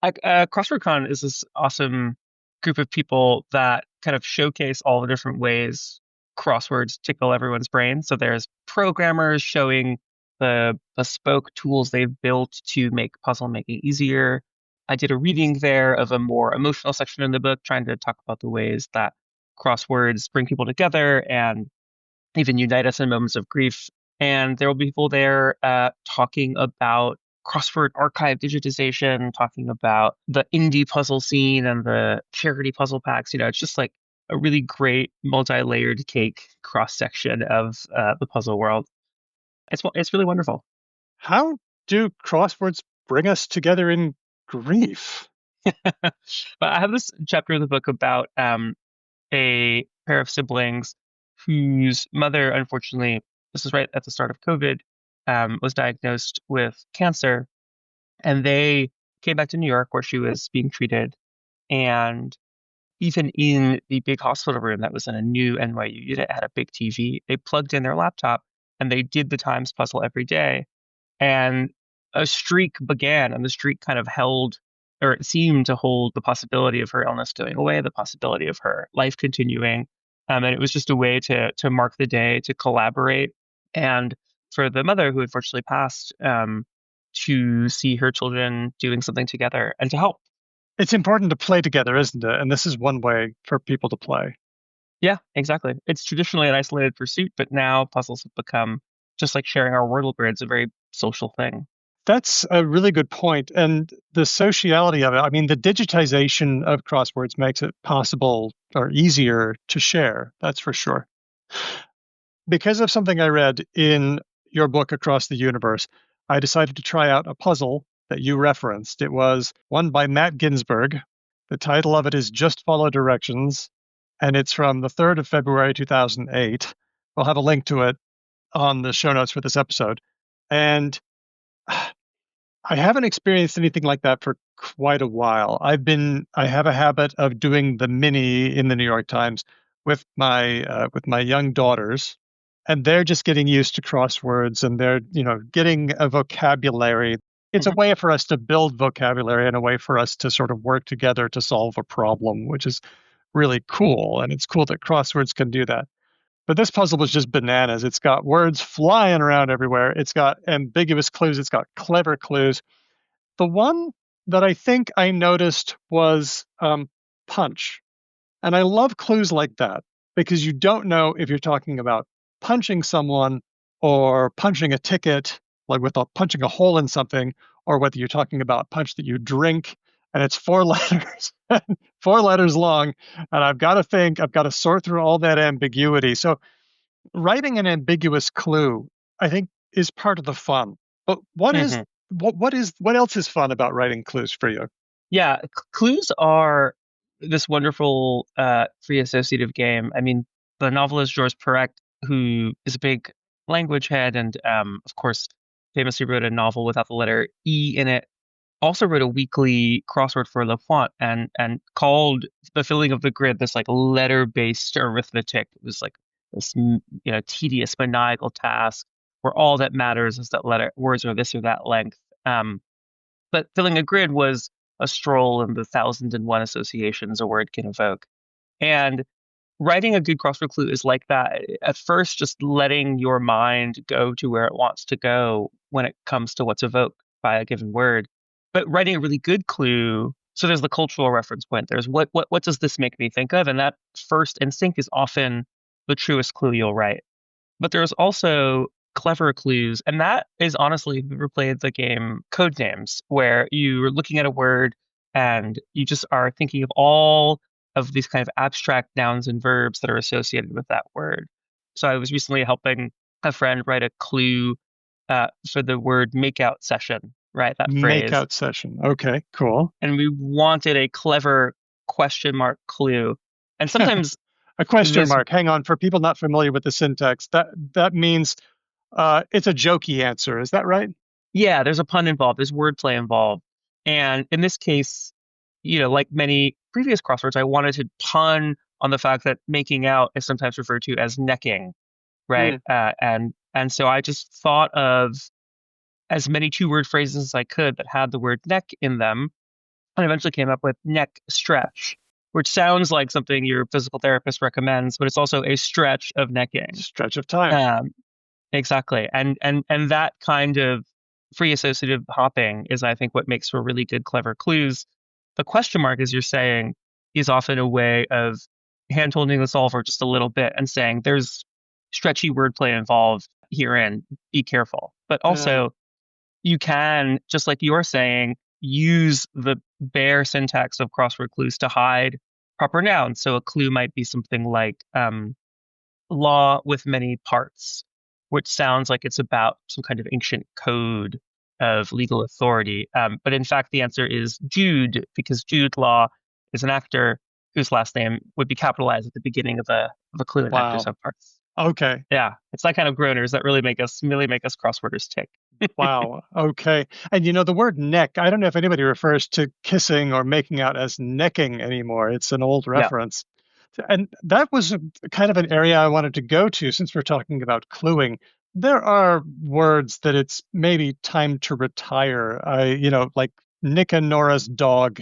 Crossword Con is this awesome group of people that kind of showcase all the different ways crosswords tickle everyone's brain. So there's programmers showing the bespoke tools they've built to make puzzle making easier. I did a reading there of a more emotional section in the book, trying to talk about the ways that crosswords bring people together and even unite us in moments of grief. And there will be people there talking about crossword archive digitization, talking about the indie puzzle scene and the charity puzzle packs. It's just like a really great multi-layered cake cross-section of the puzzle world. It's really wonderful. How do crosswords bring us together in grief? But I have this chapter of the book about a pair of siblings whose mother, unfortunately, this is right at the start of COVID, was diagnosed with cancer. And they came back to New York where she was being treated. And even in the big hospital room that was in a new NYU unit, had a big TV. They plugged in their laptop and they did the Times puzzle every day. And a streak began, and the streak kind of held, or it seemed to hold, the possibility of her illness going away, the possibility of her life continuing. And it was just a way to mark the day, to collaborate, and for the mother who unfortunately passed, to see her children doing something together and to help. It's important to play together, isn't it? And this is one way for people to play. Yeah, exactly. It's traditionally an isolated pursuit, but now puzzles have become, just like sharing our Wordle grids, a very social thing. That's a really good point. And the sociality of it, I mean, the digitization of crosswords makes it possible or easier to share. That's for sure. Because of something I read in your book, Across the Universe, I decided to try out a puzzle that you referenced. It was one by Matt Ginsberg. The title of it is Just Follow Directions, and it's from the 3rd of February, 2008. We'll have a link to it on the show notes for this episode. And I haven't experienced anything like that for quite a while. I have a habit of doing the mini in the New York Times with my young daughters, and they're just getting used to crosswords, and they're getting a vocabulary. It's a way for us to build vocabulary and a way for us to sort of work together to solve a problem, which is really cool. And it's cool that crosswords can do that. But this puzzle was just bananas. It's got words flying around everywhere. It's got ambiguous clues. It's got clever clues. The one that I think I noticed was punch. And I love clues like that because you don't know if you're talking about punching someone or punching a ticket, like punching a hole in something, or whether you're talking about punch that you drink. And it's 4 letters, 4 letters long. And I've got to sort through all that ambiguity. So writing an ambiguous clue, I think, is part of the fun. But what else is fun about writing clues for you? Yeah, clues are this wonderful free associative game. I mean, the novelist Georges Perec, who is a big language head and, of course, famously wrote a novel without the letter E in it, also wrote a weekly crossword for Le Point and called the filling of the grid this like letter-based arithmetic. It was like this tedious, maniacal task where all that matters is that words are this or that length. But filling a grid was a stroll in the 1,001 associations a word can evoke. And writing a good crossword clue is like that. At first, just letting your mind go to where it wants to go when it comes to what's evoked by a given word. But writing a really good clue, so there's the cultural reference point. There's what does this make me think of? And that first instinct is often the truest clue you'll write. But there's also clever clues, and that is honestly, if you've ever played the game Codenames, where you're looking at a word and you just are thinking of all of these kind of abstract nouns and verbs that are associated with that word. So I was recently helping a friend write a clue for the word makeout session, right? That phrase. Makeout session. Okay, cool. And we wanted a clever question mark clue. And sometimes a question mark. Hang on, for people not familiar with the syntax, that means it's a jokey answer. Is that right? Yeah, there's a pun involved. There's wordplay involved. And in this case, like many previous crosswords, I wanted to pun on the fact that making out is sometimes referred to as necking, right? And so I just thought of as many 2-word phrases as I could that had the word neck in them, and eventually came up with neck stretch, which sounds like something your physical therapist recommends, but it's also a stretch of necking. Stretch of time. Exactly. And that kind of free associative hopping is, I think, what makes for really good, clever clues. The question mark, as you're saying, is often a way of hand-holding the solver just a little bit and saying there's stretchy wordplay involved herein. Be careful. But also, you can, just like you're saying, use the bare syntax of crossword clues to hide proper nouns. So a clue might be something like law with many parts, which sounds like it's about some kind of ancient code of legal authority. But in fact, the answer is Jude, because Jude Law is an actor whose last name would be capitalized at the beginning of a clue in actors have parts. Okay. Yeah, it's that kind of groaners that really make us crossworders tick. Wow. Okay. And the word neck, I don't know if anybody refers to kissing or making out as necking anymore. It's an old Yeah. reference. And that was kind of an area I wanted to go to since we're talking about cluing. There are words that it's maybe time to retire. Like Nick and Nora's dog,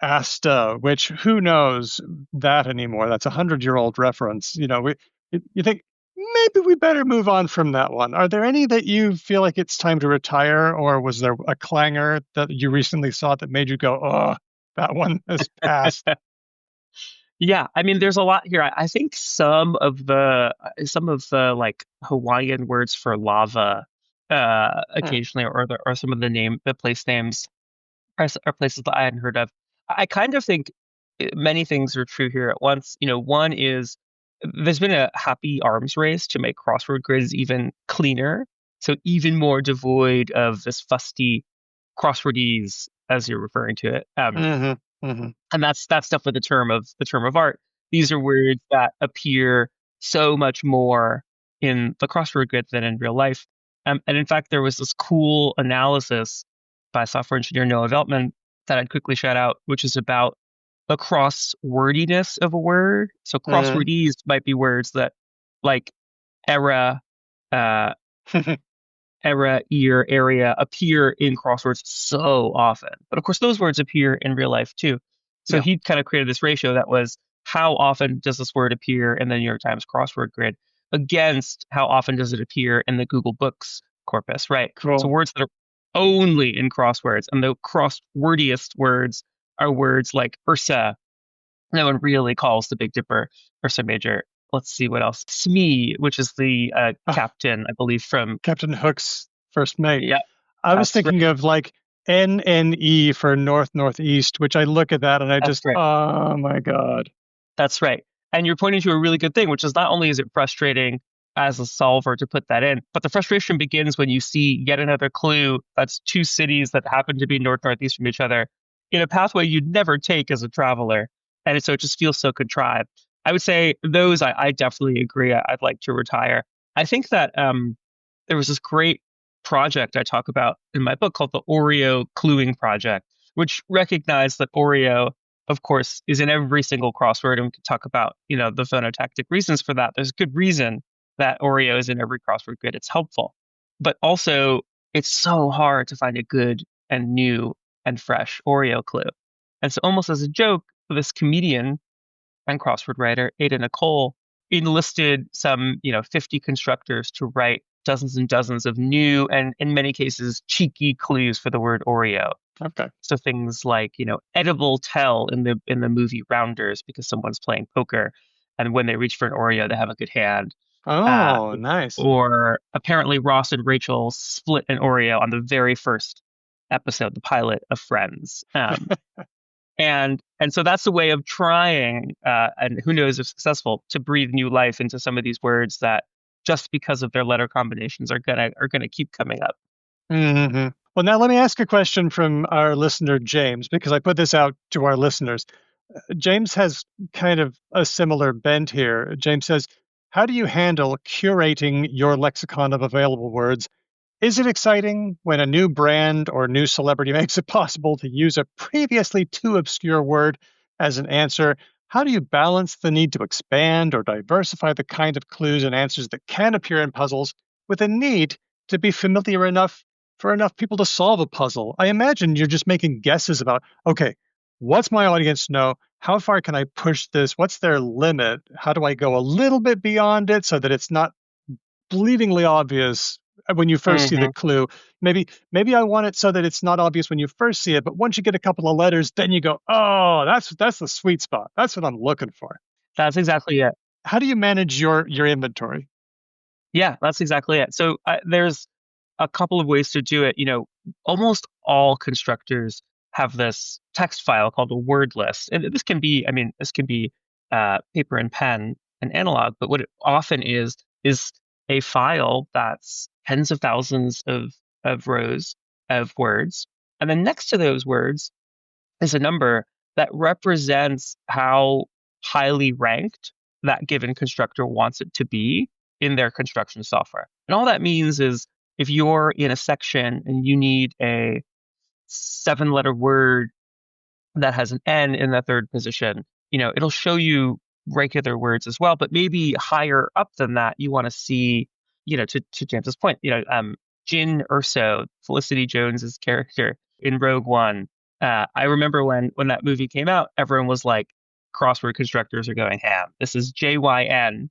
Asta, which who knows that anymore? That's 100-year-old reference. You think maybe we better move on from that one. Are there any that you feel like it's time to retire, or was there a clanger that you recently saw that made you go, "Oh, that one has passed"? Yeah, I mean, there's a lot here. I think some of the like Hawaiian words for lava, Hmm. occasionally, or some of the place names are places that I hadn't heard of. I kind of think many things are true here at once. One is there's been a happy arms race to make crossword grids even cleaner, so even more devoid of this fusty crosswordese, as you're referring to it. Hmm. Hmm. And that's definitely the term of art. These are words that appear so much more in the crossword grid than in real life. And in fact, there was this cool analysis by software engineer Noah Veltman that I'd quickly shout out, which is about the crosswordiness of a word. So Hmm. crosswordese might be words that like era, uh, ear, area appear in crosswords so often. But of course, those words appear in real life too. So Yeah. he kind of created this ratio that was how often does this word appear in the New York Times crossword grid against how often does it appear in the Google Books corpus, right? So Cool. words that are only in crosswords, and the crosswordiest words are words like Ursa. No one really calls the Big Dipper Ursa Major. Let's see what else. Smee, which is the Ah, captain, I believe, from, Captain Hook's first mate. yeah, I was that's thinking right. of like NNE for North Northeast, which I look at that and I That's just, right. oh my God. That's right. And you're pointing to a really good thing, which is not only is it frustrating as a solver to put that in, but the frustration begins when you see yet another clue that's two cities that happen to be north northeast from each other in a pathway you'd never take as a traveler. And so it just feels so contrived. I would say those I definitely agree. I'd like to retire. I think that there was this great project I talk about in my book called the Oreo Cluing Project, which recognized that Oreo, of course, is in every single crossword, and we can talk about, the phonotactic reasons for that. There's good reason that Oreo is in every crossword grid. It's helpful, but also it's so hard to find a good and new and fresh Oreo clue. And so, almost as a joke, this comedian and crossword writer Ada Nicole enlisted some, 50 constructors to write dozens and dozens of new and, in many cases, cheeky clues for the word Oreo. Okay. So things like, edible tell in the movie Rounders because someone's playing poker, and when they reach for an Oreo, they have a good hand. Uh, Oh, nice. or apparently Ross and Rachel split an Oreo on the very first episode, the pilot of Friends. And so that's a way of trying, and who knows if successful, to breathe new life into some of these words that just because of their letter combinations are gonna keep coming up. Hmm. Well, now let me ask a question from our listener, James, because I put this out to our listeners. James has kind of a similar bent here. James says, how do you handle curating your lexicon of available words? Is it exciting when a new brand or new celebrity makes it possible to use a previously too obscure word as an answer? How do you balance the need to expand or diversify the kind of clues and answers that can appear in puzzles with a need to be familiar enough for enough people to solve a puzzle? I imagine you're just making guesses about, okay, what's my audience know? How far can I push this? What's their limit? How do I go a little bit beyond it so that it's not bleedingly obvious when you first see the Hmm. clue? Maybe I want it so that it's not obvious when you first see it, but once you get a couple of letters, then you go, "Oh, that's the sweet spot. That's what I'm looking for." That's exactly it. How do you manage your inventory? Yeah, that's exactly it. So there's a couple of ways to do it. Almost all constructors have this text file called a word list, and this can be paper and pen and analog. But what it often is a file that's tens of thousands of rows of words, and then next to those words is a number that represents how highly ranked that given constructor wants it to be in their construction software. And all that means is if you're in a section and you need a 7-letter word that has an N in the third position, it'll show you regular words as well, but maybe higher up than that, you want to see, to James's point, Jin Urso, Felicity Jones's character in Rogue One. I remember when that movie came out, everyone was like, crossword constructors are going ham. This is JYN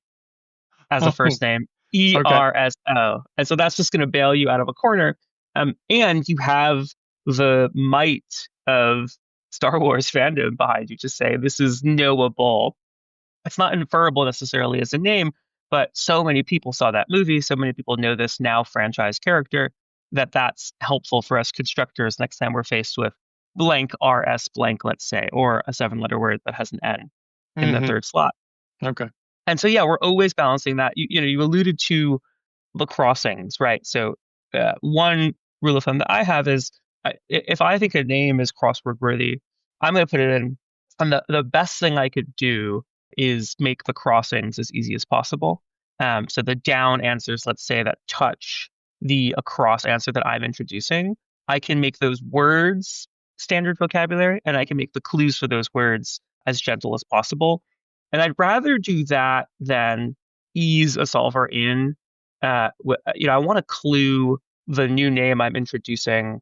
as a first name, Okay. ERSO. And so that's just going to bail you out of a corner. And you have the might of Star Wars fandom behind you to say this is knowable. It's not inferable necessarily as a name, but so many people saw that movie, so many people know this now franchise character, that's helpful for us constructors next time we're faced with blank RS blank, let's say, or a 7-letter word that has an N in the third slot. Okay. And so, yeah, we're always balancing that. You alluded to the crossings, right? So one rule of thumb that I have is if I think a name is crossword worthy, I'm going to put it in. And the best thing I could do is make the crossings as easy as possible. So the down answers, let's say, that touch the across answer that I'm introducing, I can make those words standard vocabulary, and I can make the clues for those words as gentle as possible. And I'd rather do that than ease a solver in. I want to clue the new name I'm introducing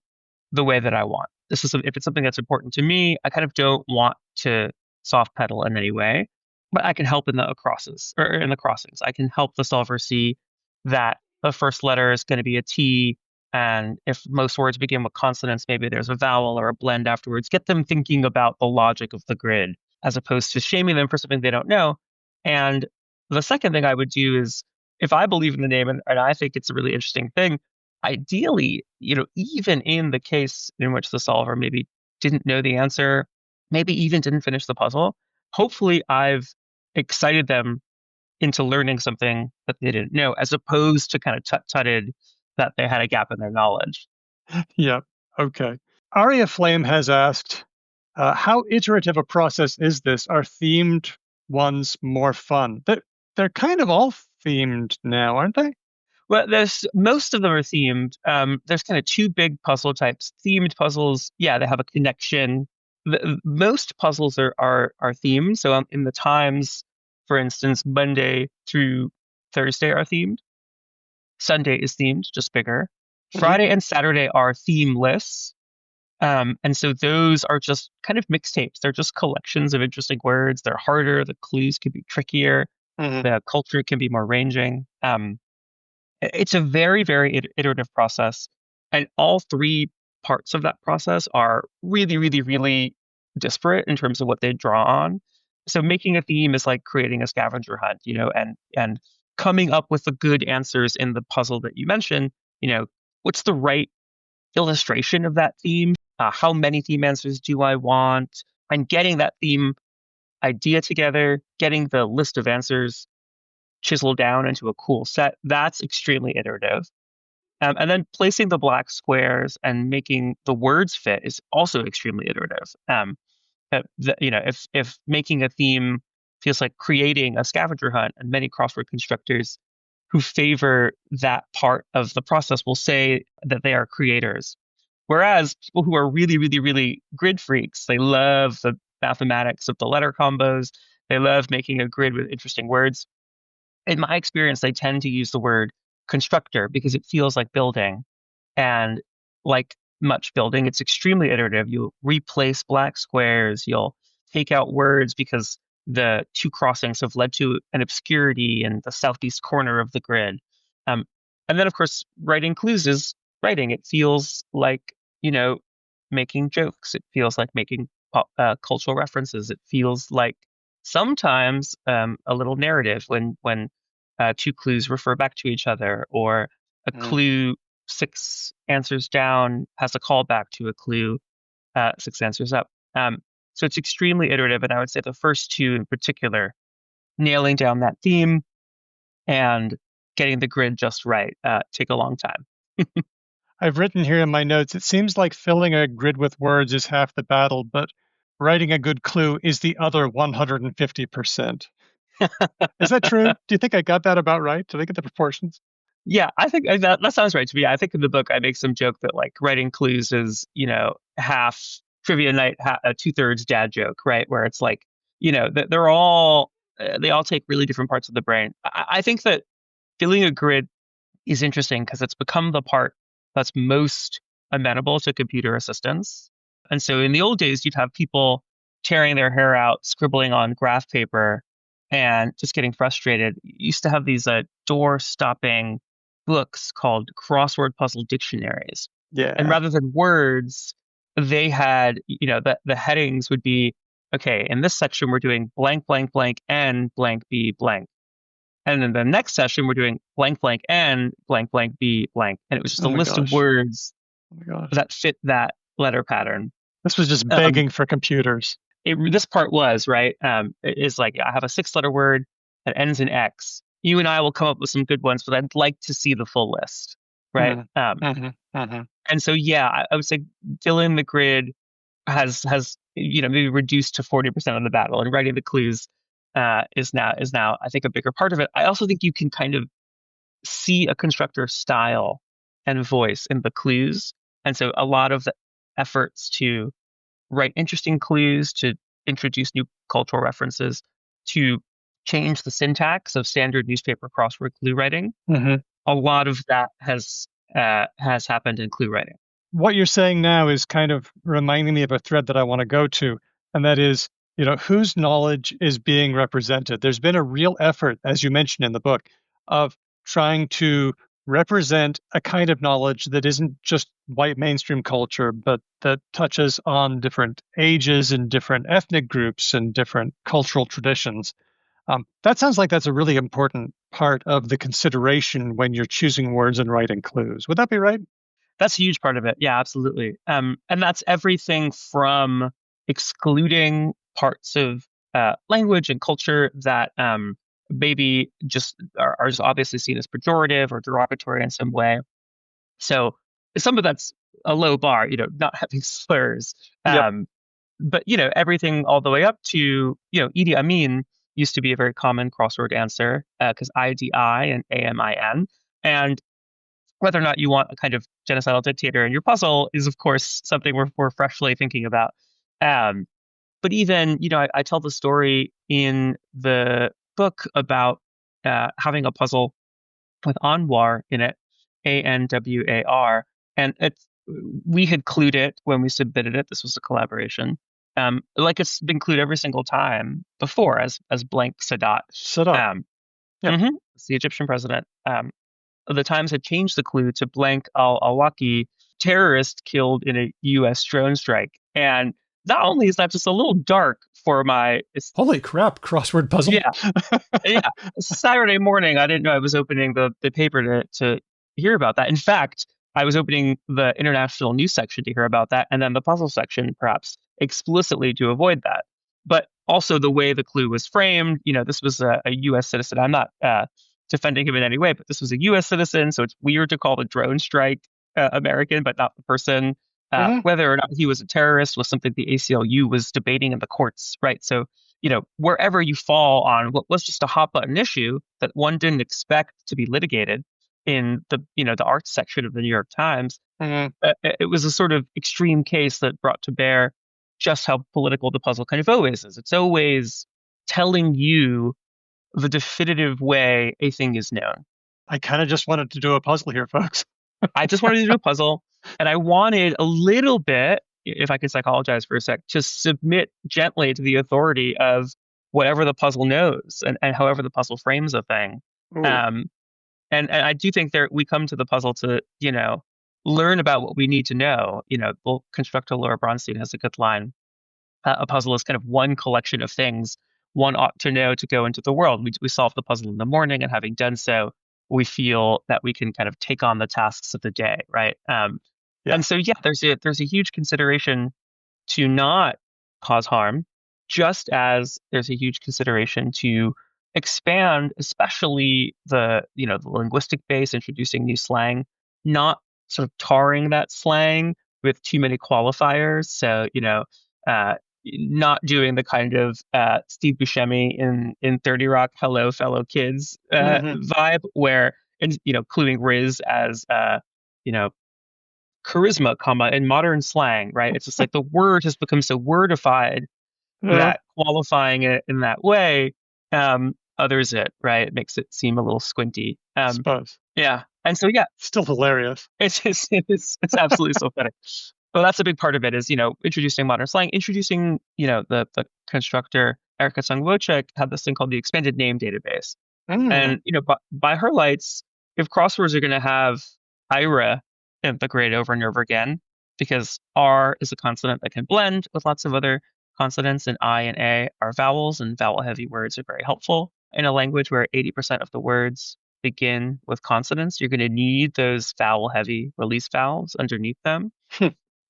the way that I want. If it's something that's important to me, I kind of don't want to soft pedal in any way, but I can help in the acrosses or in the crossings. I can help the solver see that the first letter is going to be a T. And if most words begin with consonants, maybe there's a vowel or a blend afterwards. Get them thinking about the logic of the grid as opposed to shaming them for something they don't know. And the second thing I would do is, if I believe in the name and I think it's a really interesting thing, ideally, even in the case in which the solver maybe didn't know the answer, maybe even didn't finish the puzzle, hopefully I've excited them into learning something that they didn't know, as opposed to kind of tut-tutted that they had a gap in their knowledge. Yeah. Okay. Aria Flame has asked, how iterative a process is this? Are themed ones more fun? They're kind of all themed now, aren't they? Well, most of them are themed. There's kind of two big puzzle types. Themed puzzles, yeah, they have a connection. Most puzzles are themed. So in the Times, for instance, Monday through Thursday are themed. Sunday is themed, just bigger. Friday and Saturday are themeless. And so those are just kind of mixtapes. They're just collections of interesting words. They're harder. The clues can be trickier. The culture can be more ranging. It's a very, very iterative process. And all three parts of that process are really, really, really disparate in terms of what they draw on. So making a theme is like creating a scavenger hunt, and coming up with the good answers in the puzzle that you mentioned. What's the right illustration of that theme? How many theme answers do I want? And getting that theme idea together, getting the list of answers chiseled down into a cool set, that's extremely iterative. And then placing the black squares and making the words fit is also extremely iterative. If making a theme feels like creating a scavenger hunt, and many crossword constructors who favor that part of the process will say that they are creators. Whereas people who are really, really, really grid freaks, they love the mathematics of the letter combos. They love making a grid with interesting words. In my experience, they tend to use the word constructor because it feels like building. And like much building, it's extremely iterative. You'll replace black squares. You'll take out words because the two crossings have led to an obscurity in the southeast corner of the grid. And then, of course, writing clues is writing. It feels like, making jokes. It feels like making cultural references. It feels like sometimes a little narrative when two clues refer back to each other, or a clue 6 answers down has a callback to a clue 6 answers up. So it's extremely iterative, and I would say the first two in particular, nailing down that theme and getting the grid just right, take a long time. I've written here in my notes, it seems like filling a grid with words is half the battle, but writing a good clue is the other 150%. Is that true? Do you think I got that about right? Did I get the proportions? Yeah, I think that sounds right to me. I think in the book I make some joke that like writing clues is, half trivia night, two-thirds dad joke, right? Where it's like, that they all take really different parts of the brain. I think that filling a grid is interesting because it's become the part that's most amenable to computer assistance. And so in the old days, you'd have people tearing their hair out, scribbling on graph paper, and just getting frustrated. You used to have these door-stopping books called crossword puzzle dictionaries. Yeah. And rather than words, they had, the headings would be, okay, in this section, we're doing blank, blank, blank, and blank, B, blank. And then the next session, we're doing blank, blank, and blank, blank, B, blank. And it was just a list of words that fit that letter pattern. This was just begging for computers. This part was, right? Is like, I have a 6-letter word that ends in X. You and I will come up with some good ones, but I'd like to see the full list, right? And so, yeah, I would say filling the grid has maybe reduced to 40% of the battle, and writing the clues is now I think a bigger part of it. I also think you can kind of see a constructor's style and voice in the clues, and so a lot of the efforts to write interesting clues, to introduce new cultural references, to change the syntax of standard newspaper crossword clue writing. A lot of that has happened in clue writing. What you're saying now is kind of reminding me of a thread that I want to go to, and that is, whose knowledge is being represented. There's been a real effort, as you mentioned in the book, of trying to represent a kind of knowledge that isn't just white mainstream culture, but that touches on different ages and different ethnic groups and different cultural traditions. That sounds like that's a really important part of the consideration when you're choosing words and writing clues. Would that be right? That's a huge part of it. Yeah, absolutely. And that's everything from excluding parts of language and culture that maybe just are just obviously seen as pejorative or derogatory in some way. So some of that's a low bar, not having slurs. But, everything all the way up to, Idi Amin used to be a very common crossword answer because IDI and AMIN. And whether or not you want a kind of genocidal dictator in your puzzle is, of course, something we're freshly thinking about. But even, I tell the story in the book about having a puzzle with Anwar in it, ANWAR, and we had clued it when we submitted it. This was a collaboration. Like it's been clued every single time before as blank Sadat. Sadat. It's the Egyptian president. The Times had changed the clue to blank al-Awlaki, terrorist killed in a U.S. drone strike. And not only is that just a little dark for my... Holy crap, crossword puzzle. Yeah. Saturday morning, I didn't know I was opening the paper to hear about that. In fact, I was opening the international news section to hear about that, and then the puzzle section, perhaps explicitly to avoid that. But also the way the clue was framed, this was a U.S. citizen. I'm not defending him in any way, but this was a U.S. citizen, so it's weird to call the drone strike American, but not the person. Whether or not he was a terrorist was something the ACLU was debating in the courts, right? So, wherever you fall on what was just a hot button issue that one didn't expect to be litigated in the arts section of the New York Times, it was a sort of extreme case that brought to bear just how political the puzzle kind of always is. It's always telling you the definitive way a thing is known. I kind of just wanted to do a puzzle here, folks. I just wanted to do a puzzle, and I wanted a little bit, if I could psychologize for a sec, to submit gently to the authority of whatever the puzzle knows and however the puzzle frames a thing. And I do think we come to the puzzle to, learn about what we need to know. The constructor Laura Bronstein has a good line. A puzzle is kind of one collection of things one ought to know to go into the world. We solve the puzzle in the morning, and having done so, we feel that we can kind of take on the tasks of the day, right? And so, there's a huge consideration to not cause harm, just as there's a huge consideration to expand, especially the linguistic base, introducing new slang, not sort of tarring that slang with too many qualifiers. So, not doing the kind of Steve Buscemi in 30 Rock, hello fellow kids vibe, where and cluing Riz as charisma, comma, in modern slang, right? It's just like the word has become so wordified that qualifying it in that way others it, right? It makes it seem a little squinty. Suppose. Yeah. And so, yeah, Still hilarious. it's absolutely so funny. Well, that's a big part of it is, introducing modern slang, introducing, the constructor, Erica Sung-Wojcik, had this thing called the expanded name database. And, by her lights, if crosswords are going to have IRA in the grid over and over again, because R is a consonant that can blend with lots of other consonants, and I and A are vowels, and vowel-heavy words are very helpful. In a language where 80% of the words begin with consonants, you're going to need those vowel-heavy release vowels underneath them.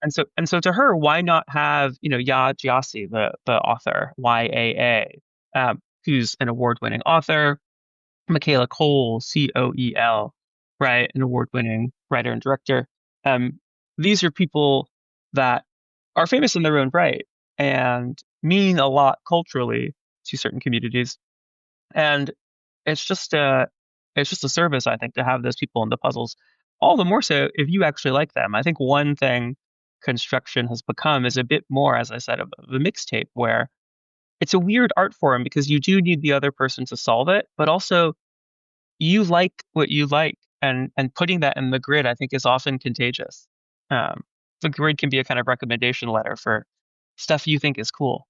And so to her, why not have, Ya Gyasi, the author, YAA, who's an award-winning author, Michaela Cole, COEL, right, an award-winning writer and director. These are people that are famous in their own right and mean a lot culturally to certain communities. And it's just a service, I think, to have those people in the puzzles. All the more so if you actually like them. I think one thing construction has become is a bit more, as I said, of a mixtape, where it's a weird art form because you do need the other person to solve it, but also you like what you like, and putting that in the grid, I think, is often contagious. The grid can be a kind of recommendation letter for stuff you think is cool.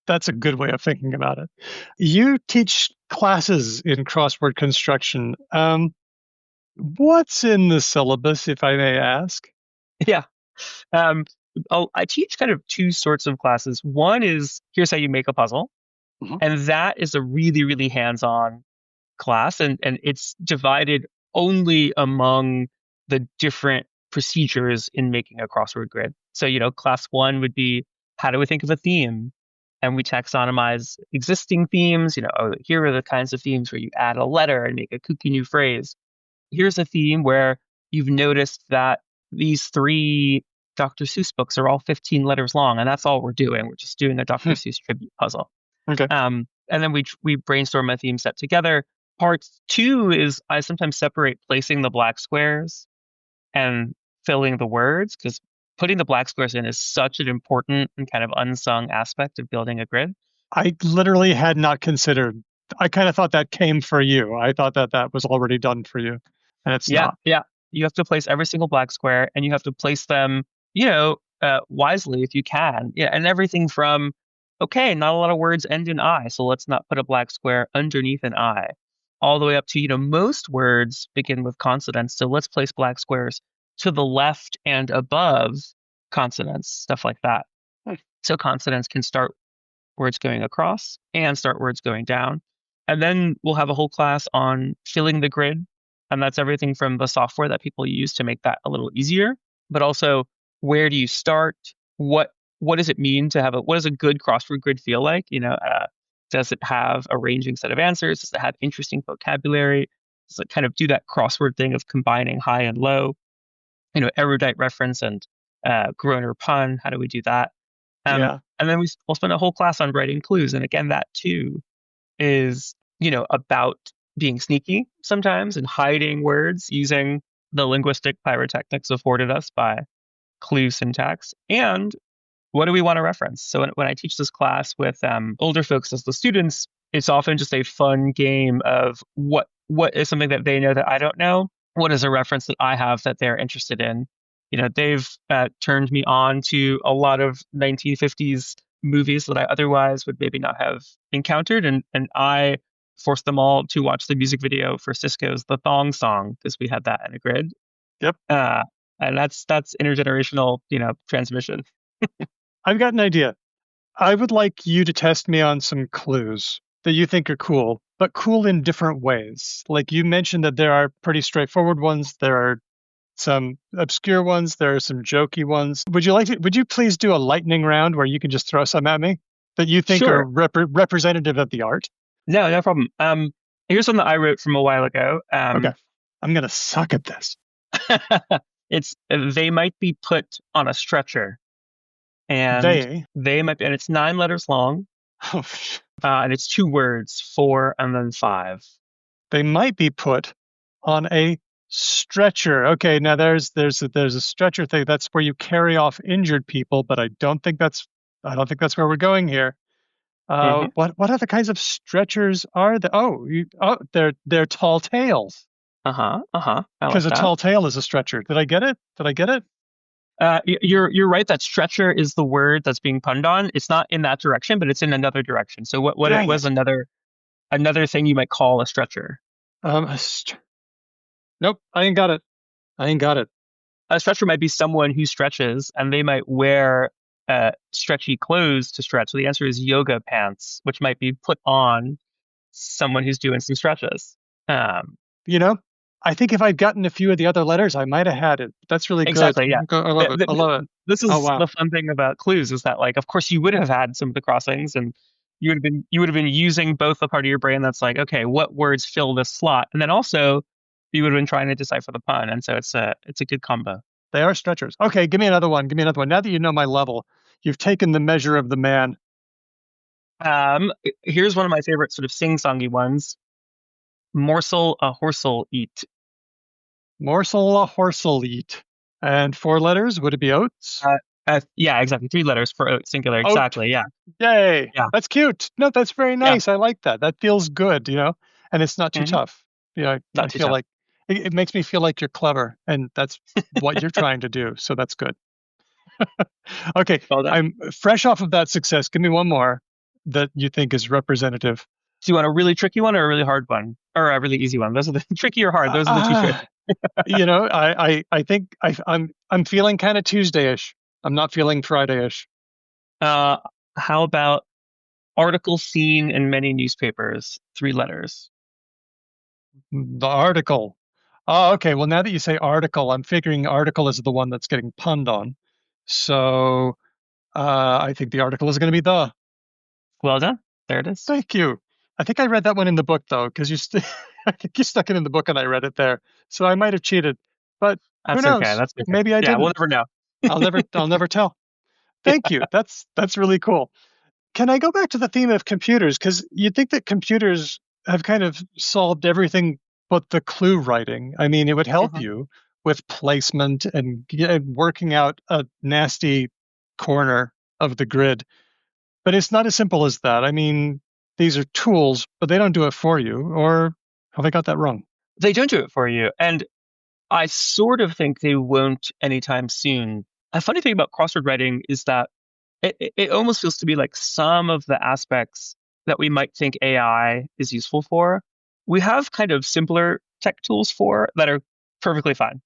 That's a good way of thinking about it. You teach classes in crossword construction. What's in the syllabus, if I may ask? Yeah. I teach kind of two sorts of classes. One is, here's how you make a puzzle. Mhm. And that is a really, really hands-on class. And it's divided only among the different procedures in making a crossword grid. So, class one would be, how do we think of a theme? And we taxonomize existing themes. Here are the kinds of themes where you add a letter and make a kooky new phrase. Here's a theme where you've noticed that these 3 Dr. Seuss books are all 15 letters long, and that's all we're doing. We're just doing a Dr. Seuss tribute puzzle. Okay. And then we brainstorm a theme set together. Part 2 is I sometimes separate placing the black squares and filling the words, because putting the black squares in is such an important and kind of unsung aspect of building a grid. I literally had not considered. I kind of thought that came for you. I thought that was already done for you, and it's not. Yeah. You have to place every single black square, and you have to place them, wisely if you can. Yeah, and everything from, okay, not a lot of words end in I, so let's not put a black square underneath an I, all the way up to, most words begin with consonants, so let's place black squares to the left and above consonants, stuff like that. So consonants can start words going across and start words going down. And then we'll have a whole class on filling the grid. And that's everything from the software that people use to make that a little easier, but also, where do you start? What does it mean to have what does a good crossword grid feel like? Does it have a ranging set of answers? Does it have interesting vocabulary? Does it kind of do that crossword thing of combining high and low? Erudite reference and Groner pun. How do we do that? Yeah. And then we'll spend a whole class on writing clues. And again, that too is, about being sneaky sometimes and hiding words using the linguistic pyrotechnics afforded us by clue syntax. And what do we want to reference? So when I teach this class with older folks as the students, it's often just a fun game of what is something that they know that I don't know? What is a reference that I have that they're interested in? They've turned me on to a lot of 1950s movies that I otherwise would maybe not have encountered. And I forced them all to watch the music video for Cisco's The Thong Song, because we had that in a grid. Yep. And that's intergenerational, transmission. I've got an idea. I would like you to test me on some clues that you think are cool, but cool in different ways. Like you mentioned that there are pretty straightforward ones. There are some obscure ones. There are some jokey ones. Would you please do a lightning round where you can just throw some at me that you think Sure. are representative of the art? No problem. Here's one that I wrote from a while ago. Okay. I'm going to suck at this. It's, they might be put on a stretcher. And they might be, and it's 9 letters long. Oh, and it's 2 words, 4 and then 5. They might be put on a stretcher. Okay, now there's a stretcher thing. That's where you carry off injured people, but I don't think that's where we're going here. Hmm. What other kinds of stretchers are there? They're tall tales. I Because like a that. tall tale is a stretcher. Did I get it? Did I get it? You're right that stretcher is the word that's being punned on. It's not in that direction, but it's in another direction. So what it Dang was it. another thing you might call a stretcher. Um, nope, I ain't got it. I ain't got it. A stretcher might be someone who stretches, and they might wear stretchy clothes to stretch. So the answer is yoga pants, which might be put on someone who's doing some stretches. Um, You know, I think if I'd gotten a few of the other letters, I might have had it. That's really good. exactly, yeah. I love it. I love it. This Oh is wow. the fun thing about clues is that, like, of course, you would have had some of the crossings, and you would have been using both the part of your brain that's like, okay, what words fill this slot, and then also you would have been trying to decipher the pun, and so it's a good combo. They are stretchers. Okay, give me another one. Give me another one. Now that you know my level, you've taken the measure of the man. Here's one of my favorite sort of sing-songy ones: morsel a horse'll eat. Morsel a horse'll eat. And 4 letters, would it be oats? Yeah, exactly. 3 letters for oat, singular. Oat. Exactly. Yeah. Yay. Yeah. That's cute. No, that's very Yeah. nice. I like that. That feels good, and it's not too Hmm. tough. I Not too feel tough. like it makes me feel like you're clever, and that's what you're trying to do. So that's good. Okay, Well done. I'm fresh off of that success. Give me one more that you think is representative. Do you want a really tricky one or a really hard one, or a really easy one? Those are the tricky or hard. Those are the two choices. I think I'm feeling kind of Tuesday-ish. I'm not feeling Friday-ish. How about article seen in many newspapers? 3 letters. The article. Oh, okay. Well, now that you say article, I'm figuring article is the one that's getting punned on. So I think the article is going to be the. Well done. There it is. Thank you. I think I read that one in the book though, because I think you stuck it in the book and I read it there. So I might have cheated, but who That's okay. knows? That's okay. Maybe I Yeah, we'll didn't. never know. I'll never tell. Thank you. That's really cool. Can I go back to the theme of computers? Because you'd think that computers have kind of solved everything but the clue writing. I mean, it would help Mhm. you with placement and working out a nasty corner of the grid. But it's not as simple as that. I mean, these are tools, but they don't do it for you. Or have I got that wrong? They don't do it for you. And I sort of think they won't anytime soon. A funny thing about crossword writing is that it almost feels to be like some of the aspects that we might think AI is useful for, we have kind of simpler tech tools for that are perfectly fine.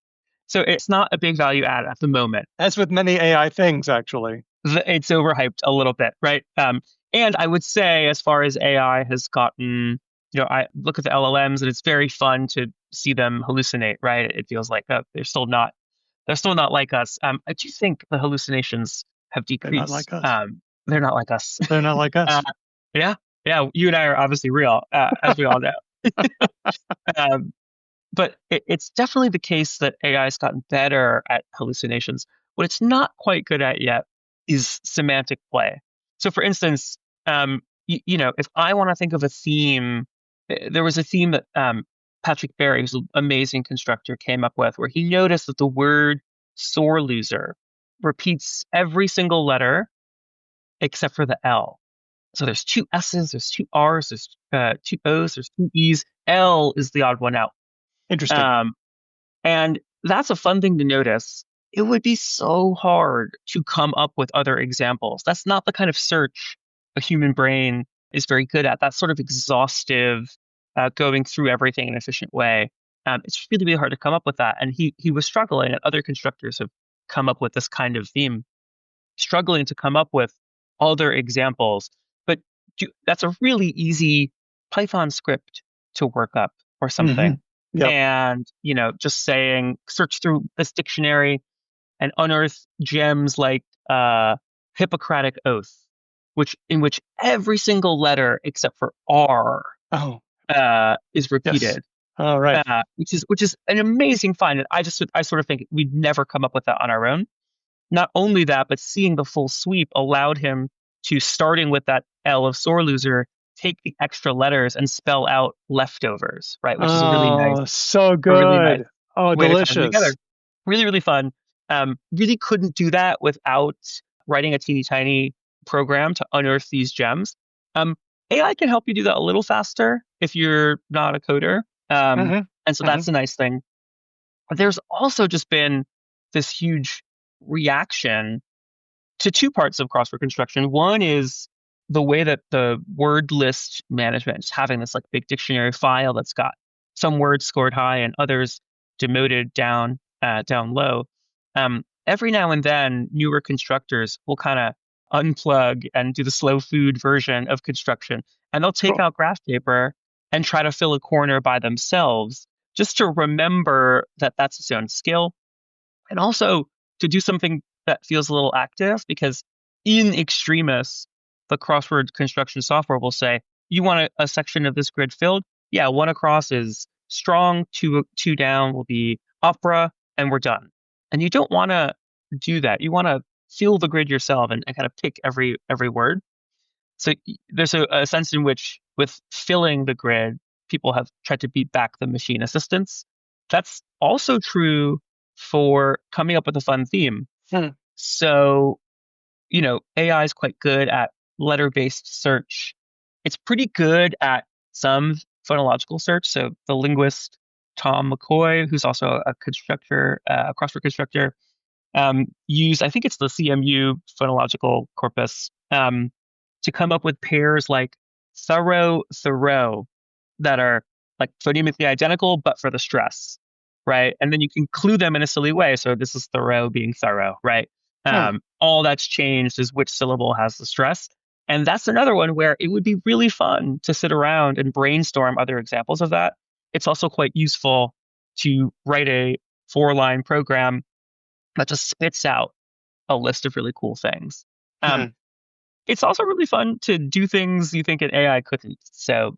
So it's not a big value add at the moment. As with many AI things, actually. It's overhyped a little bit, right? And I would say, as far as AI has gotten, I look at the LLMs and it's very fun to see them hallucinate, right? It feels like they're still not like us. I do think the hallucinations have They're not decreased. like us. They're not like us. They're not like us. Yeah, yeah. You and I are obviously real, as we all know. um, but it's definitely the case that AI has gotten better at hallucinations. What it's not quite good at yet is semantic play. So, for instance, if I want to think of a theme, there was a theme that Patrick Barry, who's an amazing constructor, came up with, where he noticed that the word "sore loser" repeats every single letter except for the L. So there's 2 S's, there's 2 R's, there's 2 O's, there's 2 E's. L is the odd one out. Interesting. And that's a fun thing to notice. It would be so hard to come up with other examples. That's not the kind of search a human brain is very good at. That sort of exhaustive, going through everything in an efficient way. It's really, really hard to come up with that. And he was struggling, and other constructors have come up with this kind of theme, struggling to come up with other examples. But that's a really easy Python script to work up or something. Mhm. Yep. And, just saying, search through this dictionary and unearth gems like Hippocratic Oath, in which every single letter except for R Oh, is repeated. all right. Which is an amazing find. And I sort of think we'd never come up with that on our own. Not only that, but seeing the full sweep allowed him to, starting with that L of sore loser, take the extra letters and spell out leftovers, right? Which is Oh, so a really nice good. Oh, way to tie them together. delicious. Really, really fun. Really couldn't do that without writing a teeny tiny program to unearth these gems. AI can help you do that a little faster if you're not a coder. hmm And so hmm that's a nice thing. But there's also just been this huge reaction to two parts of crossword construction. One is the way that the word list management is having this like big dictionary file that's got some words scored high and others demoted down low. Every now and then, newer constructors will kind of unplug and do the slow food version of construction, and they'll take Cool. out graph paper and try to fill a corner by themselves, just to remember that that's its own skill, and also to do something that feels a little active, because in extremis, the crossword construction software will say, you want a section of this grid filled? Yeah, one across is strong, two down will be opera, and we're done. And you don't want to do that. You want to fill the grid yourself and kind of pick every word. So there's a sense in which, with filling the grid, people have tried to beat back the machine assistants. That's also true for coming up with a fun theme. Hmm. So, AI is quite good at letter-based search. It's pretty good at some phonological search. So the linguist Tom McCoy, who's also a constructor, a crossword constructor, used, I think it's the CMU phonological corpus, to come up with pairs like thorough, that are like phonemically identical, but for the stress, right? And then you can clue them in a silly way. So this is thorough being thorough, right? Hmm. All that's changed is which syllable has the stress. And that's another one where it would be really fun to sit around and brainstorm other examples of that. It's also quite useful to write a 4-line program that just spits out a list of really cool things. Hmm. It's also really fun to do things you think an AI couldn't. So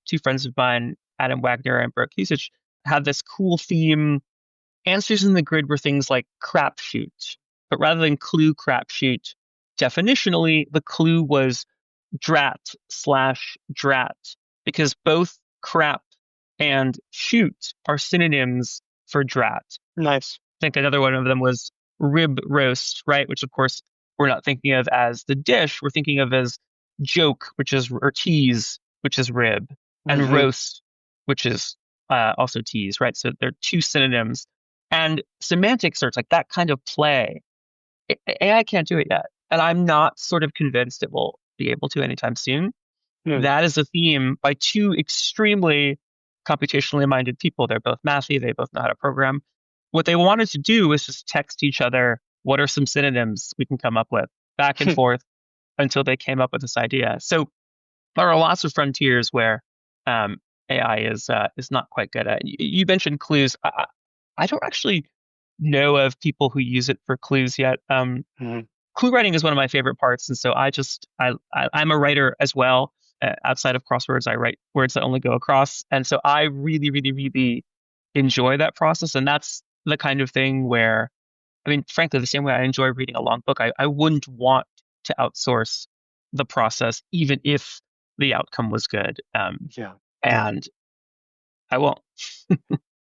two friends of mine, Adam Wagner and Brooke Usage, had this cool theme. Answers in the grid were things like crapshoot, but rather than clue crapshoot, definitionally, the clue was drat/drat, because both crap and shoot are synonyms for drat. Nice. I think another one of them was rib roast, right? Which, of course, we're not thinking of as the dish. We're thinking of as joke, or tease, which is rib, and Mhm. roast, which is also tease, right? So they're two synonyms. And semantic search, like that kind of play, AI can't do it yet. And I'm not sort of convinced it will be able to anytime soon. Hmm. That is a theme by two extremely computationally minded people. They're both mathy, they both know how to program. What they wanted to do was just text each other, what are some synonyms we can come up with, back and forth, until they came up with this idea. So there are lots of frontiers where AI is not quite good at. You mentioned clues. I don't actually know of people who use it for clues yet. Mhm. Clue writing is one of my favorite parts, and so I'm a writer as well. Outside of crosswords, I write words that only go across, and so I really, really, really enjoy that process. And that's the kind of thing where, I mean, frankly, the same way I enjoy reading a long book, I wouldn't want to outsource the process, even if the outcome was good. Yeah. And I won't.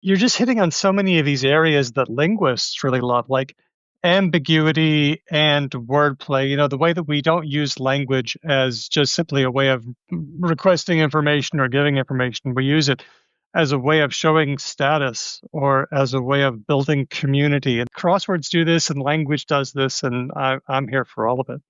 You're just hitting on so many of these areas that linguists really love, like ambiguity and wordplay. The way that we don't use language as just simply a way of requesting information or giving information. We use it as a way of showing status or as a way of building community. And crosswords do this and language does this, and I'm here for all of it.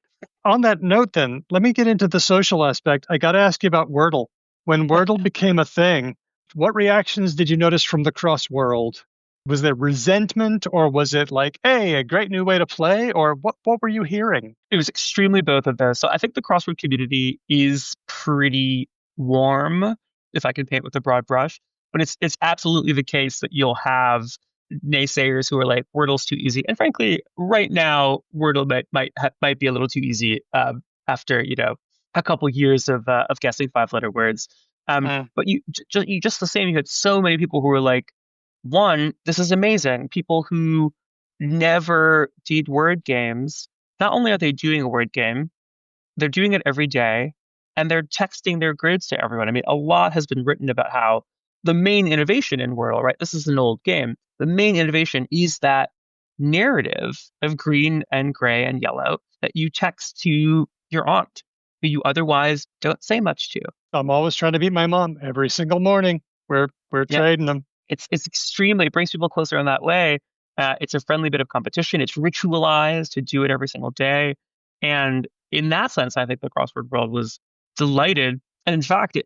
On that note, then, let me get into the social aspect. I got to ask you about Wordle. When Wordle became a thing, what reactions did you notice from the cross world? Was there resentment, or was it like, hey, a great new way to play? Or what were you hearing? It was extremely both of those. So I think the crossword community is pretty warm, if I can paint with a broad brush. But it's absolutely the case that you'll have naysayers who are like, Wordle's too easy. And frankly, right now, Wordle might be a little too easy after a couple years of guessing 5-letter words. But you just the same, you had so many people who were like, one, this is amazing. People who never did word games, not only are they doing a word game, they're doing it every day. and they're texting their grids to everyone. I mean, a lot has been written about how the main innovation in Wordle, right? This is an old game. The main innovation is that narrative of green and gray and yellow that you text to your aunt, who you otherwise don't say much to. I'm always trying to beat my mom every single morning. We're trading them. It's extremely, it brings people closer in that way. It's a friendly bit of competition. It's ritualized to do it every single day. And in that sense, I think the crossword world was delighted. And in fact,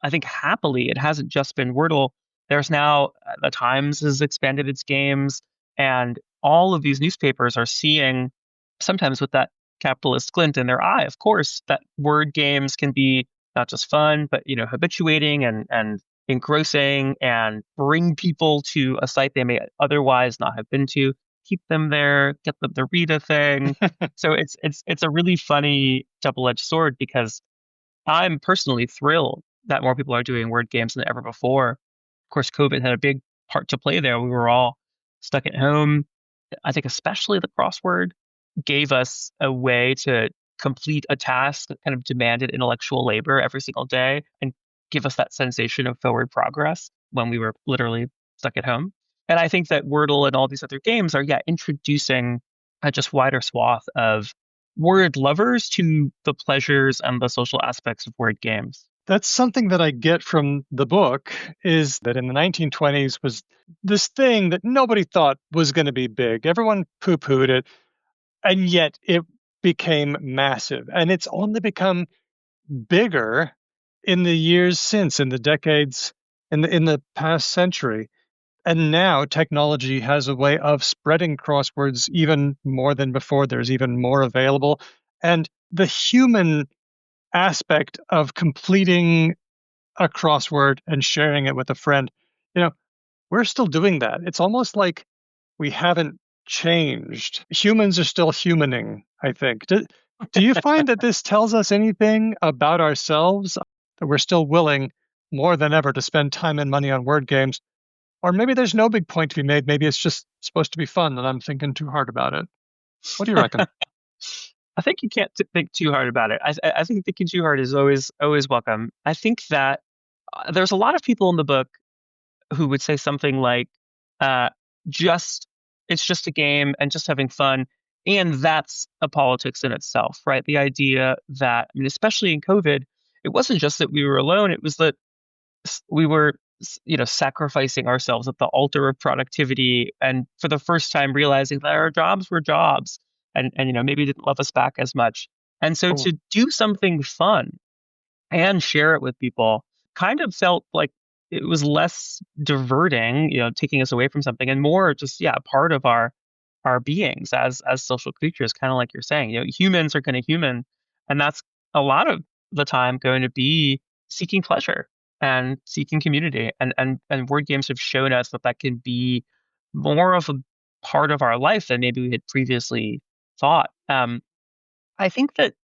I think happily, it hasn't just been Wordle. There's now, the Times has expanded its games, and all of these newspapers are seeing, sometimes with that capitalist glint in their eye, of course, that word games can be not just fun, but, habituating and engrossing and bring people to a site they may otherwise not have been to, keep them there, get them to read a thing. So it's a really funny double-edged sword, because I'm personally thrilled that more people are doing word games than ever before. Of course, COVID had a big part to play there. We were all stuck at home. I think especially the crossword gave us a way to complete a task that kind of demanded intellectual labor every single day and give us that sensation of forward progress when we were literally stuck at home. And I think that Wordle and all these other games are, introducing a just wider swath of word lovers to the pleasures and the social aspects of word games. That's something that I get from the book, is that in the 1920s was this thing that nobody thought was going to be big. Everyone poo-pooed it, and yet it became massive. And it's only become bigger in the years since, in the decades, in the past century. And now technology has a way of spreading crosswords even more than before. There's even more available. And the human aspect of completing a crossword and sharing it with a friend, we're still doing that. It's almost like we haven't changed. Humans are still humaning, I think. Do you find that this tells us anything about ourselves, that we're still willing more than ever to spend time and money on word games? Or maybe there's no big point to be made. Maybe it's just supposed to be fun and I'm thinking too hard about it. What do you reckon? I think you can't think too hard about it. I think thinking too hard is always welcome. I think that there's a lot of people in the book who would say something like, it's just a game and just having fun. And that's a politics in itself, right? The idea that, especially in COVID, it wasn't just that we were alone. It was that we were, sacrificing ourselves at the altar of productivity, and for the first time realizing that our jobs were jobs, and maybe didn't love us back as much. And so to do something fun and share it with people kind of felt like it was less diverting, taking us away from something, and more just, part of our beings as social creatures, kind of like you're saying. Humans are going to human, and that's a lot of the time going to be seeking pleasure and seeking community. And word games have shown us that can be more of a part of our life than maybe we had previously thought. I think that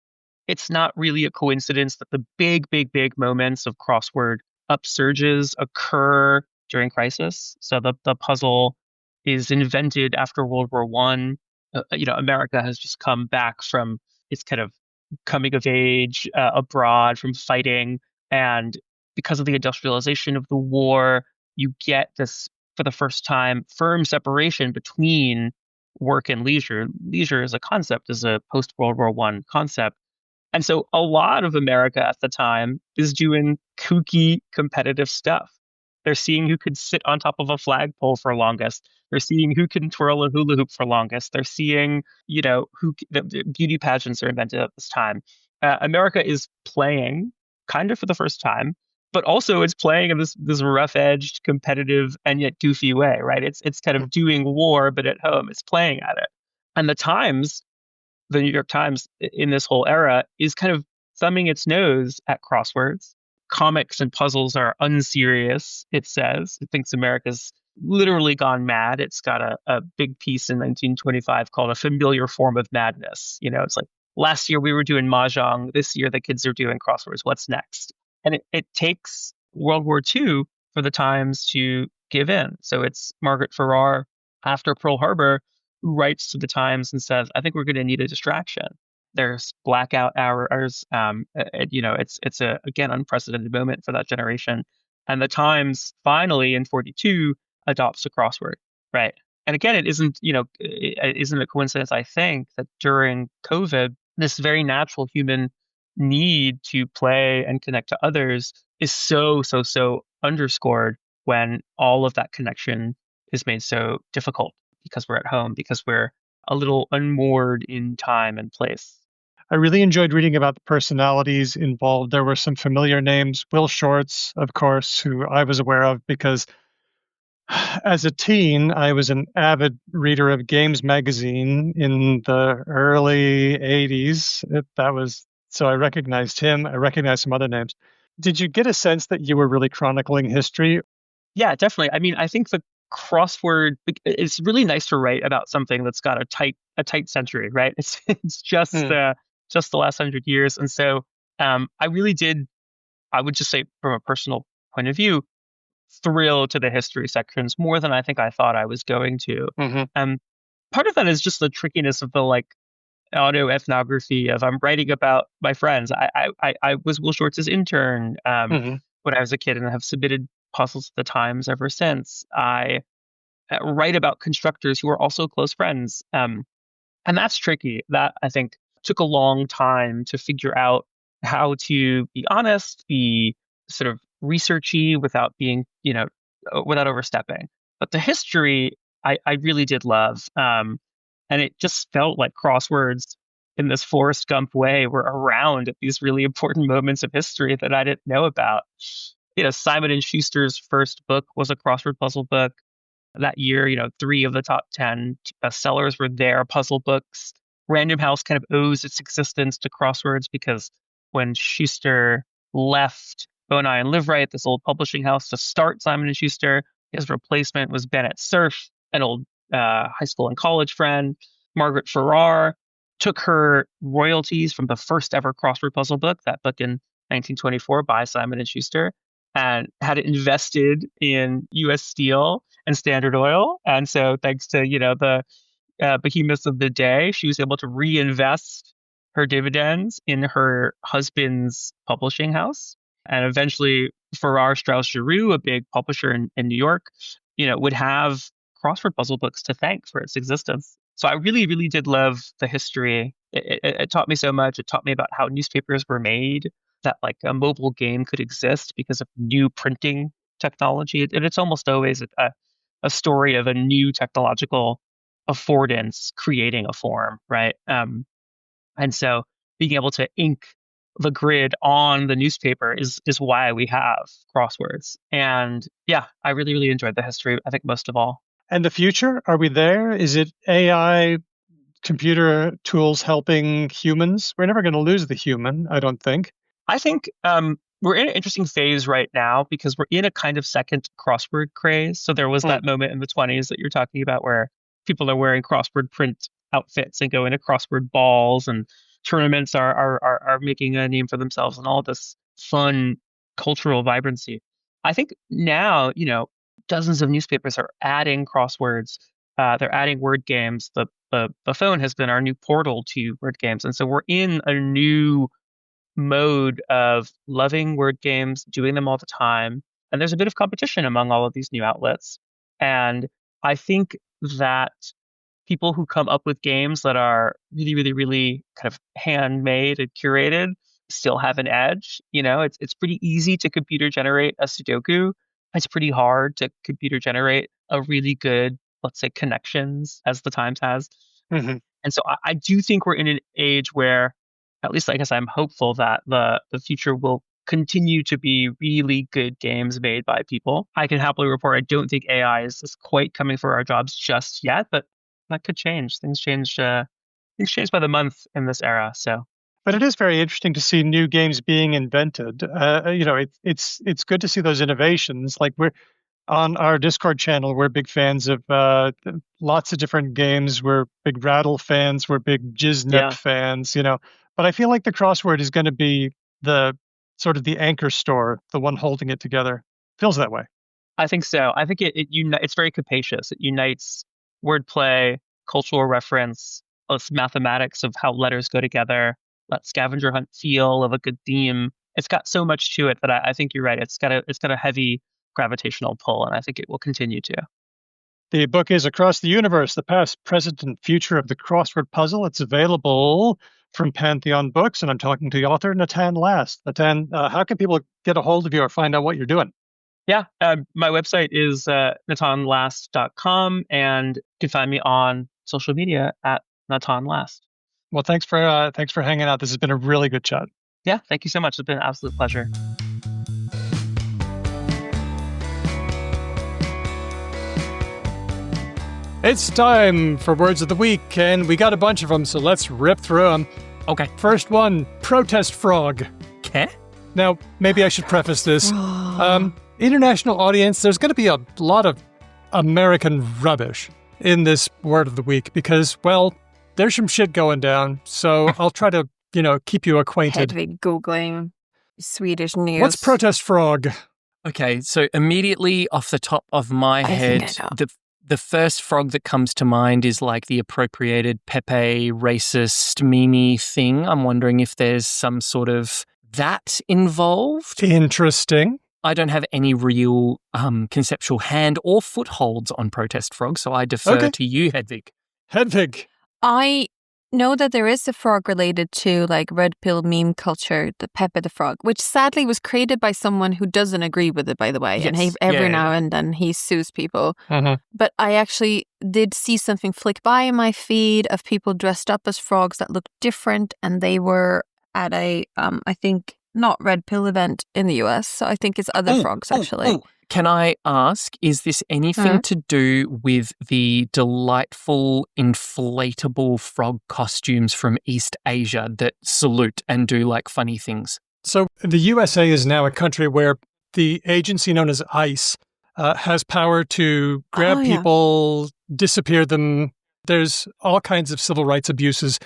it's not really a coincidence that the big, big, big moments of crossword upsurges occur during crisis. So the puzzle is invented after World War I. America has just come back from its kind of coming of age abroad from fighting, and because of the industrialization of the war, you get this, for the first time, firm separation between work and leisure. Leisure as a concept is a post-World War I concept. And so a lot of America at the time is doing kooky competitive stuff. They're seeing who could sit on top of a flagpole for longest. They're seeing who can twirl a hula hoop for longest. They're seeing, the beauty pageants are invented at this time. America is playing kind of for the first time, but also it's playing in this rough-edged, competitive, and yet goofy way, right? It's kind of doing war, but at home. It's playing at it. And the New York Times in this whole era is kind of thumbing its nose at crosswords. Comics and puzzles are unserious, it says. It thinks America's literally gone mad. It's got a big piece in 1925 called A Familiar Form of Madness. It's like, last year we were doing mahjong. This year the kids are doing crosswords. What's next? And it takes World War II for the Times to give in. So it's Margaret Farrar, after Pearl Harbor, who writes to the Times and says, I think we're going to need a distraction. There's blackout hours. It's a again unprecedented moment for that generation. And the Times finally in 42 adopts a crossword, right? And again, it isn't a coincidence, I think, that during COVID, this very natural human need to play and connect to others is so underscored when all of that connection is made so difficult because we're at home, because we're a little unmoored in time and place. I really enjoyed reading about the personalities involved. There were some familiar names. Will Shortz, of course, who I was aware of because as a teen, I was an avid reader of Games magazine in the early 80s. So I recognized him. I recognized some other names. Did you get a sense that you were really chronicling history? Yeah, definitely. I mean, I think the crossword, it's really nice to write about something that's got a tight century, right? It's Hmm. just the last 100 years. And so I really did, I would just say from a personal point of view, thrill to the history sections more than I think I thought I was going to. Hmm. Um, Part of that is just the trickiness of the like autoethnography of I'm writing about my friends. I was Will Shortz's intern Hmm. when I was a kid, and I have submitted puzzles to the Times ever since. I write about constructors who are also close friends, and that's tricky. That I think took a long time to figure out how to be honest, be sort of researchy without being, without overstepping. But the history I really did love. And it just felt like crosswords in this Forrest Gump way were around at these really important moments of history that I didn't know about. Simon and Schuster's first book was a crossword puzzle book. That year, 3 of the top 10 bestsellers were their puzzle books. Random House kind of owes its existence to crosswords because when Schuster left Bonai and Liveright, this old publishing house, to start Simon and Schuster, his replacement was Bennett Cerf, an old high school and college friend. Margaret Farrar took her royalties from the first ever crossword puzzle book, that book in 1924 by Simon and Schuster, and had it invested in U.S. Steel and Standard Oil. And so, thanks to the behemoths of the day, she was able to reinvest her dividends in her husband's publishing house. And eventually, Farrar Straus Giroux, a big publisher in New York, would have crossword puzzle books to thank for its existence. So I really, really did love the history. It taught me so much. It taught me about how newspapers were made, that like a mobile game could exist because of new printing technology. And it's almost always a story of a new technological affordance creating a form, right? And so being able to ink the grid on the newspaper is why we have crosswords. And yeah, I really, really enjoyed the history, I think most of all. And the future? Are we there? Is it AI, computer tools helping humans? We're never going to lose the human, I don't think. I think we're in an interesting phase right now because we're in a kind of second crossword craze. So there was Hmm. that moment in the 20s that you're talking about where people are wearing crossword print outfits and going to crossword balls, and tournaments are making a name for themselves, and all this fun cultural vibrancy. I think now, dozens of newspapers are adding crosswords. They're adding word games. The phone has been our new portal to word games. And so we're in a new mode of loving word games, doing them all the time. And there's a bit of competition among all of these new outlets. And I think that people who come up with games that are really, really, really kind of handmade and curated still have an edge. It's pretty easy to computer generate a Sudoku. It's pretty hard to computer generate a really good, let's say, connections, as the Times has. Hmm. And so I do think we're in an age where, at least I guess I'm hopeful that the future will continue to be really good games made by people. I can happily report I don't think AI is quite coming for our jobs just yet, but that could change. Things change by the month in this era. So But it is very interesting to see new games being invented. It's good to see those innovations. Like we're on our Discord channel, we're big fans of lots of different games. We're big Rattle fans. We're big Jiznip yeah, fans. But I feel like the crossword is going to be the sort of the anchor store, the one holding it together. Feels that way. I think so. I think it's very capacious. It unites wordplay, cultural reference, this mathematics of how letters go together, that scavenger hunt feel of a good theme. It's got so much to it that I think you're right. It's got a heavy gravitational pull, and I think it will continue to. The book is Across the Universe, the Past, Present, and Future of the Crossword Puzzle. It's available from Pantheon Books, and I'm talking to the author, Natan Last. Natan, how can people get a hold of you or find out what you're doing? Yeah, my website is natanlast.com, and you can find me on social media at Natan Last. Well, thanks for hanging out. This has been a really good chat. Yeah, thank you so much. It's been an absolute pleasure. It's time for Words of the Week, and we got a bunch of them, so let's rip through them. Okay. First one, protest frog. Okay. Now, maybe I should preface this. International audience, there's going to be a lot of American rubbish in this Word of the Week because, well, there's some shit going down, so I'll try to, keep you acquainted. Hedwig Googling Swedish news. What's protest frog? Okay, so immediately off the top of my head, the first frog that comes to mind is like the appropriated Pepe racist meme thing. I'm wondering if there's some sort of that involved. Interesting. I don't have any real conceptual hand or footholds on protest frog, so I defer to you, Hedwig. Hedwig. I know that there is a frog related to like red pill meme culture, the Pepe the Frog, which sadly was created by someone who doesn't agree with it, by the way. Yes. And every now and then he sues people. Uh-huh. But I actually did see something flick by in my feed of people dressed up as frogs that looked different. And they were at a, I think, not red pill event in the US. So I think it's other frogs, actually. Can I ask, is this anything to do with the delightful inflatable frog costumes from East Asia that salute and do like funny things? So the USA is now a country where the agency known as ICE has power to grab people, disappear them. There's all kinds of civil rights abuses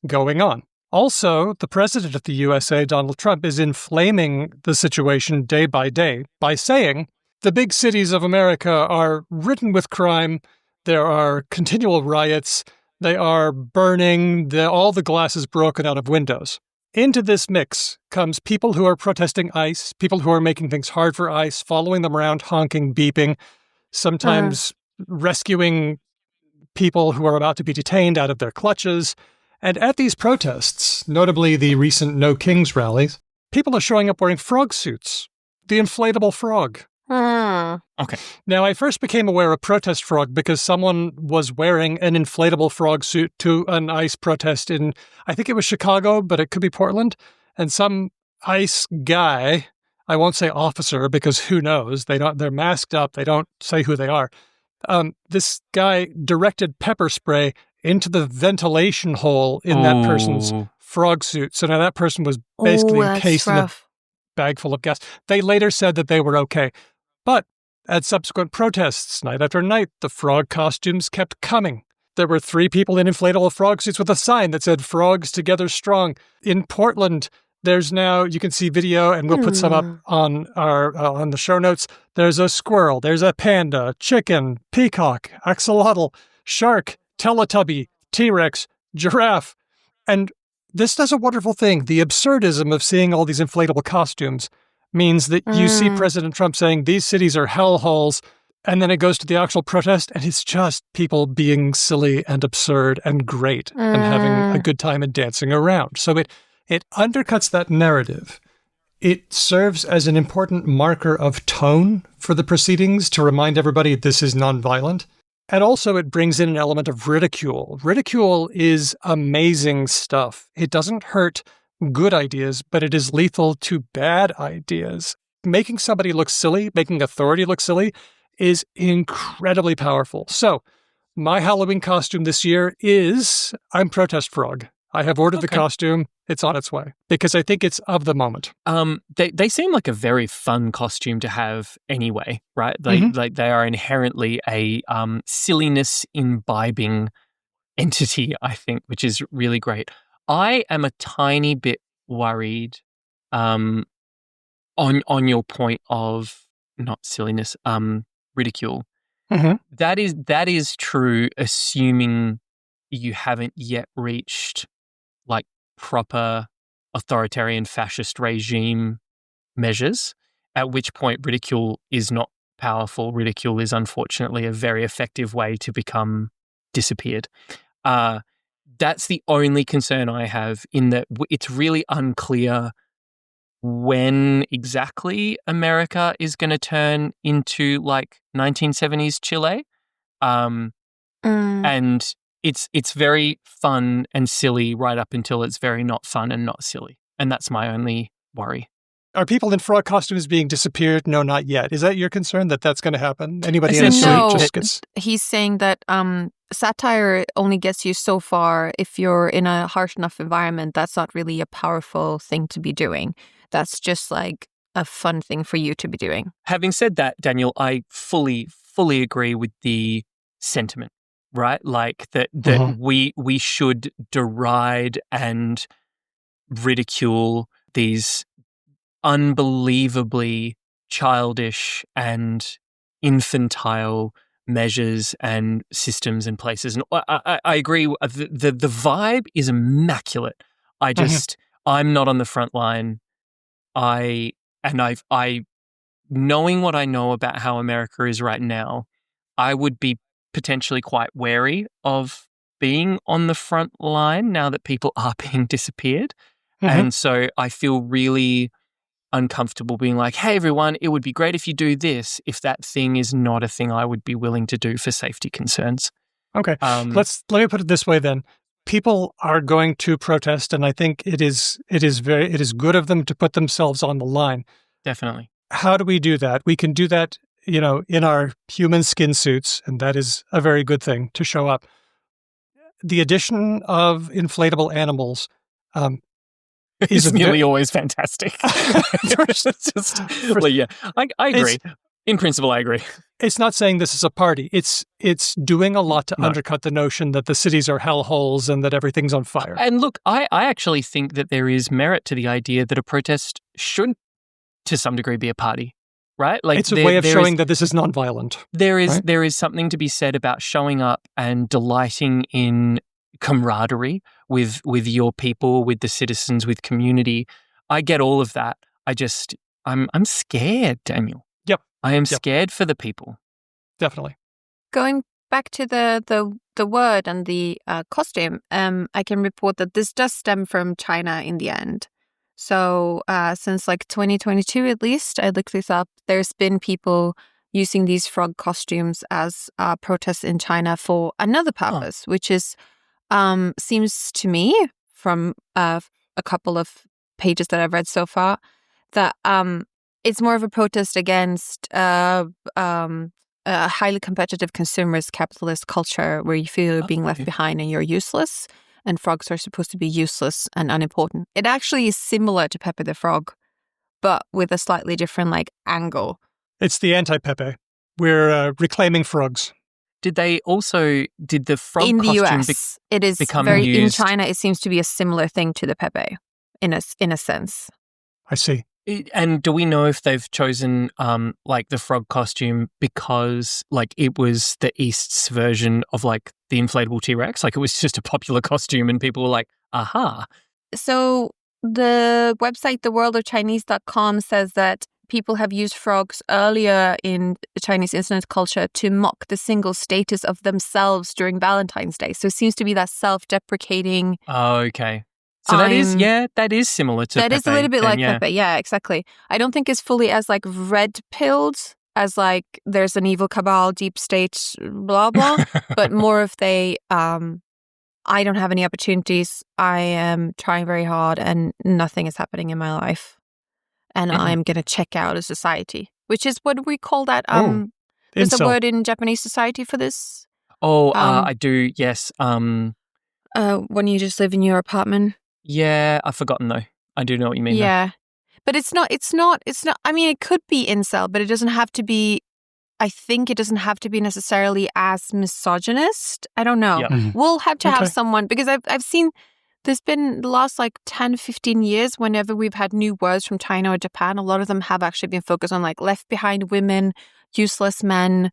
going on. Also, the president of the USA, Donald Trump, is inflaming the situation day by day by saying the big cities of America are ridden with crime. There are continual riots. They are burning. All the glass is broken out of windows. Into this mix comes people who are protesting ICE, people who are making things hard for ICE, following them around, honking, beeping, sometimes rescuing people who are about to be detained out of their clutches. And at these protests, notably the recent No Kings rallies, people are showing up wearing frog suits. The inflatable frog. Okay. Now, I first became aware of protest frog because someone was wearing an inflatable frog suit to an ICE protest in, I think it was Chicago, but it could be Portland. And some ICE guy, I won't say officer because who knows, they're masked up, they don't say who they are. This guy directed pepper spray into the ventilation hole in that person's frog suit. So now that person was basically encased in a bag full of gas. They later said that they were okay. But at subsequent protests, night after night, the frog costumes kept coming. There were 3 people in inflatable frog suits with a sign that said, "Frogs Together Strong." In Portland, there's now, you can see video, and we'll put some up on on the show notes. There's a squirrel, there's a panda, chicken, peacock, axolotl, shark, Teletubby, T-Rex, giraffe. And this does a wonderful thing. The absurdism of seeing all these inflatable costumes means that you see President Trump saying these cities are hellholes, and then it goes to the actual protest, and it's just people being silly and absurd and great and having a good time and dancing around. So it undercuts that narrative. It serves as an important marker of tone for the proceedings to remind everybody this is nonviolent. And also it brings in an element of ridicule. Ridicule is amazing stuff. It doesn't hurt good ideas, but it is lethal to bad ideas. Making somebody look silly, making authority look silly, is incredibly powerful. So, my Halloween costume this year is I'm Protest Frog. I have ordered the costume. It's on its way because I think it's of the moment. They seem like a very fun costume to have anyway, right? Like they are inherently a silliness imbibing entity, I think, which is really great. I am a tiny bit worried on your point of not silliness, ridicule. That is true, assuming you haven't yet reached like proper authoritarian fascist regime measures, at which point ridicule is not powerful. Ridicule is unfortunately a very effective way to become disappeared. That's the only concern I have, in that it's really unclear when exactly America is going to turn into like 1970s Chile. And it's very fun and silly right up until it's very not fun and not silly. And that's my only worry. Are people in frog costumes being disappeared? No, not yet. Is that your concern, that that's going to happen? Anybody in a suit just gets... He's saying that satire only gets you so far. If you're in a harsh enough environment, that's not really a powerful thing to be doing. That's just like a fun thing for you to be doing. Having said that, Daniel, I fully agree with the sentiment, right? Like that we should deride and ridicule these unbelievably childish and infantile measures and systems and places. And I agree. The vibe is immaculate. I'm not on the front line. I knowing what I know about how America is right now, I would be potentially quite wary of being on the front line now that people are being disappeared. And so I feel really uncomfortable being like, hey, everyone, it would be great if you do this, if that thing is not a thing I would be willing to do for safety concerns. Okay. Let me put it this way then. People are going to protest, and I think it is good of them to put themselves on the line. Definitely. How do we do that? We can do that, in our human skin suits, and that is a very good thing to show up. The addition of inflatable animals is nearly always fantastic. Yeah, I agree. In principle, I agree. It's not saying this is a party. It's doing a lot to undercut the notion that the cities are hellholes and that everything's on fire. And look, I actually think that there is merit to the idea that a protest should, to some degree, be a party, right? Like it's a way of showing that this is nonviolent. There is something to be said about showing up and delighting in camaraderie with your people, with the citizens, with community. I get all of that. I'm scared, Daniel. Yep. I am scared for the people. Definitely. Going back to the word and the costume, I can report that this does stem from China in the end. So since like 2022 at least, I looked this up, there's been people using these frog costumes as protests in China for another purpose, which is seems to me from a couple of pages that I've read so far that it's more of a protest against a highly competitive consumerist capitalist culture where you feel you're being left behind and you're useless, and frogs are supposed to be useless and unimportant. It actually is similar to Pepe the Frog, but with a slightly different angle. It's the anti-Pepe. We're reclaiming frogs. Did the frog in the costume US, it is become very used? in China. It seems to be a similar thing to the Pepe, in a sense. I see. And do we know if they've chosen the frog costume because it was the East's version of the inflatable T-Rex? It was just a popular costume and people were like, aha. So the website theworldofchinese.com says that people have used frogs earlier in Chinese internet culture to mock the single status of themselves during Valentine's Day. So it seems to be that self-deprecating. Oh, okay. So that is similar to Pepe. That is a little bit like Pepe. Yeah, exactly. I don't think it's fully as red-pilled as there's an evil cabal, deep state, blah, blah, but more of I don't have any opportunities. I am trying very hard and nothing is happening in my life. And I'm going to check out of society, which is what we call that. There's a word in Japanese society for this. I do, yes. When you just live in your apartment. Yeah, I've forgotten though. I do know what you mean. Yeah. But it's not, I mean, it could be incel, but it doesn't have to be, I think it doesn't have to be necessarily as misogynist. I don't know. Yep. We'll have to have someone, because I've seen, there's been the last 10, 15 years, whenever we've had new words from China or Japan, a lot of them have actually been focused on left behind women, useless men,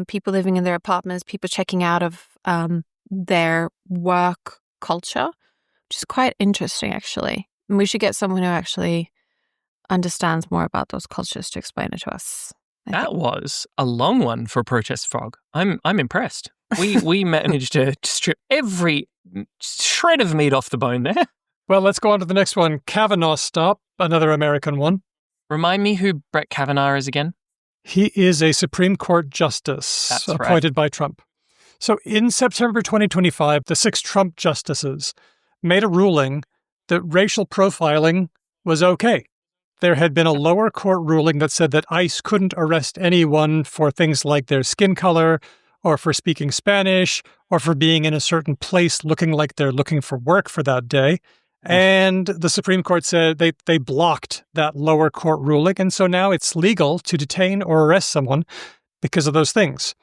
people living in their apartments, people checking out of their work culture, which is quite interesting, actually. And we should get someone who actually understands more about those cultures to explain it to us. That was a long one for Protest Frog. I'm impressed. We managed to strip every shred of meat off the bone there. Well, let's go on to the next one. Kavanaugh stop, another American one. Remind me who Brett Kavanaugh is again? He is a Supreme Court justice That's appointed by Trump. So in September 2025, the 6 Trump justices made a ruling that racial profiling was okay. There had been a lower court ruling that said that ICE couldn't arrest anyone for things like their skin color or for speaking Spanish or for being in a certain place looking like they're looking for work for that day. And the Supreme Court said they blocked that lower court ruling. And so now it's legal to detain or arrest someone because of those things.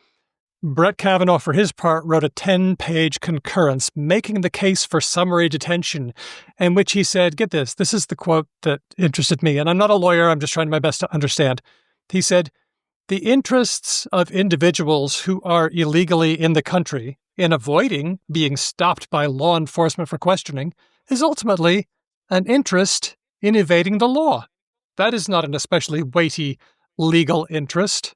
Brett Kavanaugh, for his part, wrote a 10-page concurrence making the case for summary detention, in which he said, get this is the quote that interested me, and I'm not a lawyer, I'm just trying my best to understand. He said, the interests of individuals who are illegally in the country in avoiding being stopped by law enforcement for questioning is ultimately an interest in evading the law. That is not an especially weighty legal interest.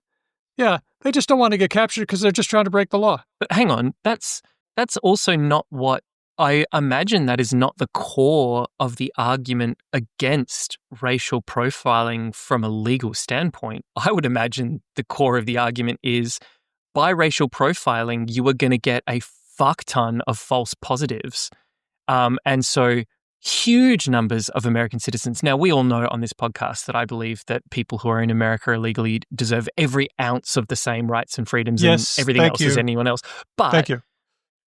Yeah, they just don't want to get captured because they're just trying to break the law. But hang on, that's also not what I imagine. That is not the core of the argument against racial profiling from a legal standpoint. I would imagine the core of the argument is by racial profiling, you are going to get a fuck ton of false positives. And so huge numbers of American citizens. Now, we all know on this podcast that I believe that people who are in America illegally deserve every ounce of the same rights and freedoms and everything else as anyone else. But thank you.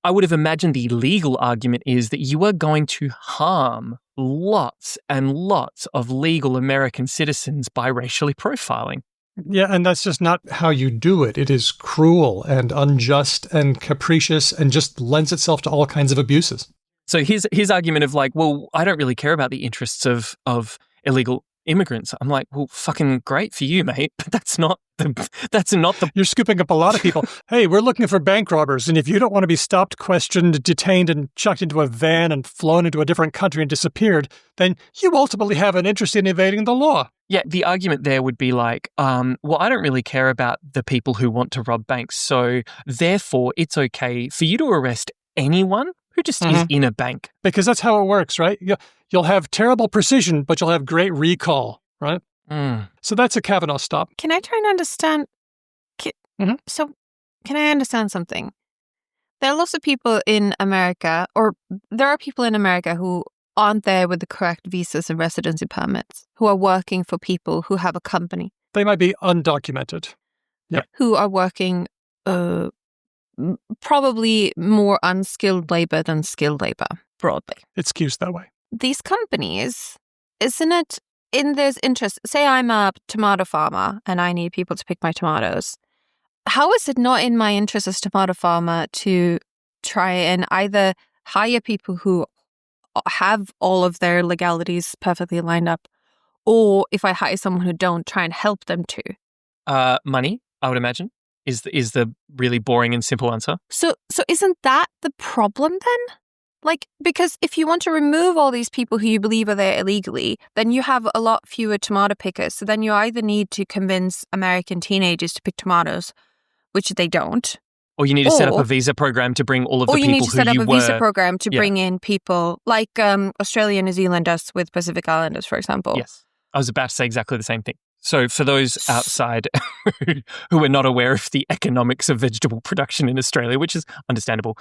I would have imagined the legal argument is that you are going to harm lots and lots of legal American citizens by racially profiling. Yeah, and that's just not how you do it. It is cruel and unjust and capricious and just lends itself to all kinds of abuses. So his argument of like, well, I don't really care about the interests of illegal immigrants. I'm like, well, fucking great for you, mate. But that's not the. You're scooping up a lot of people. Hey, we're looking for bank robbers, and if you don't want to be stopped, questioned, detained, and chucked into a van and flown into a different country and disappeared, then you ultimately have an interest in evading the law. Yeah, the argument there would be like, well, I don't really care about the people who want to rob banks, so therefore it's okay for you to arrest anyone who just is in a bank. Because that's how it works, right? You'll have terrible precision, but you'll have great recall, right? So that's a Kavanaugh stop. Can I try and understand? So can I understand something? There are lots of people in America, or there are people in America who aren't there with the correct visas and residency permits, who are working for people who have a company. They might be undocumented. Yep. Who are working probably more unskilled labor than skilled labor, broadly. It's skewed that way. These companies, isn't it in their interest? Say I'm a tomato farmer and I need people to pick my tomatoes. How is it not in my interest as a tomato farmer to try and either hire people who have all of their legalities perfectly lined up, or if I hire someone who don't, try and help them to? Money, I would imagine, is the really boring and simple answer. So isn't that the problem then? Like, because if you want to remove all these people who you believe are there illegally, then you have a lot fewer tomato pickers. So then you either need to convince American teenagers to pick tomatoes, which they don't. Or you need to set up a visa program to bring all of the people who you were... Or you need to set up a visa program to bring in people like Australia and New Zealand does with Pacific Islanders, for example. Yes. I was about to say exactly the same thing. So for those outside who are not aware of the economics of vegetable production in Australia, which is understandable,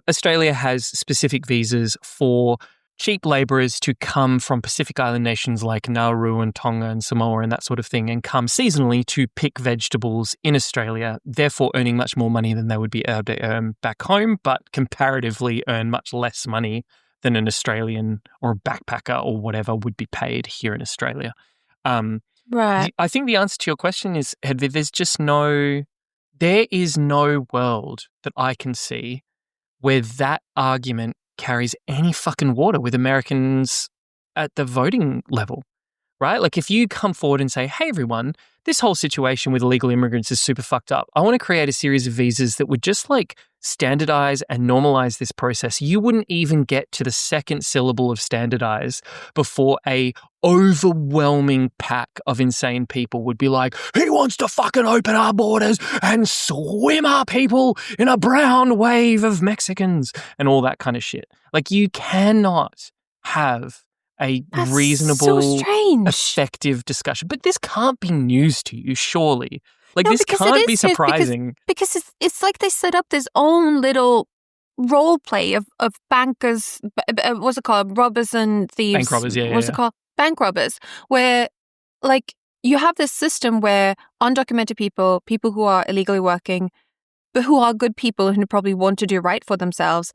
Australia has specific visas for cheap labourers to come from Pacific Island nations like Nauru and Tonga and Samoa and that sort of thing and come seasonally to pick vegetables in Australia, therefore earning much more money than they would be able to earn back home, but comparatively earn much less money than an Australian or a backpacker or whatever would be paid here in Australia. Right. I think the answer to your question is, Hedvig, there is no world that I can see where that argument carries any fucking water with Americans at the voting level. right? Like if you come forward and say, hey, everyone, this whole situation with illegal immigrants is super fucked up. I want to create a series of visas that would just like standardize and normalize this process. You wouldn't even get to the second syllable of standardize before a overwhelming pack of insane people would be like, he wants to fucking open our borders and swim our people in a brown wave of Mexicans and all that kind of shit. Like you cannot have a That's reasonable, so strange. effective discussion. But this can't be news to you, surely. Like No, this because it can't is be news, because- surprising. Because it's like they set up this own little role play of bankers, what's it called? Robbers and thieves. Bank robbers, yeah. What's it called? Bank robbers, where like you have this system where undocumented people who are illegally working, but who are good people and who probably want to do right for themselves,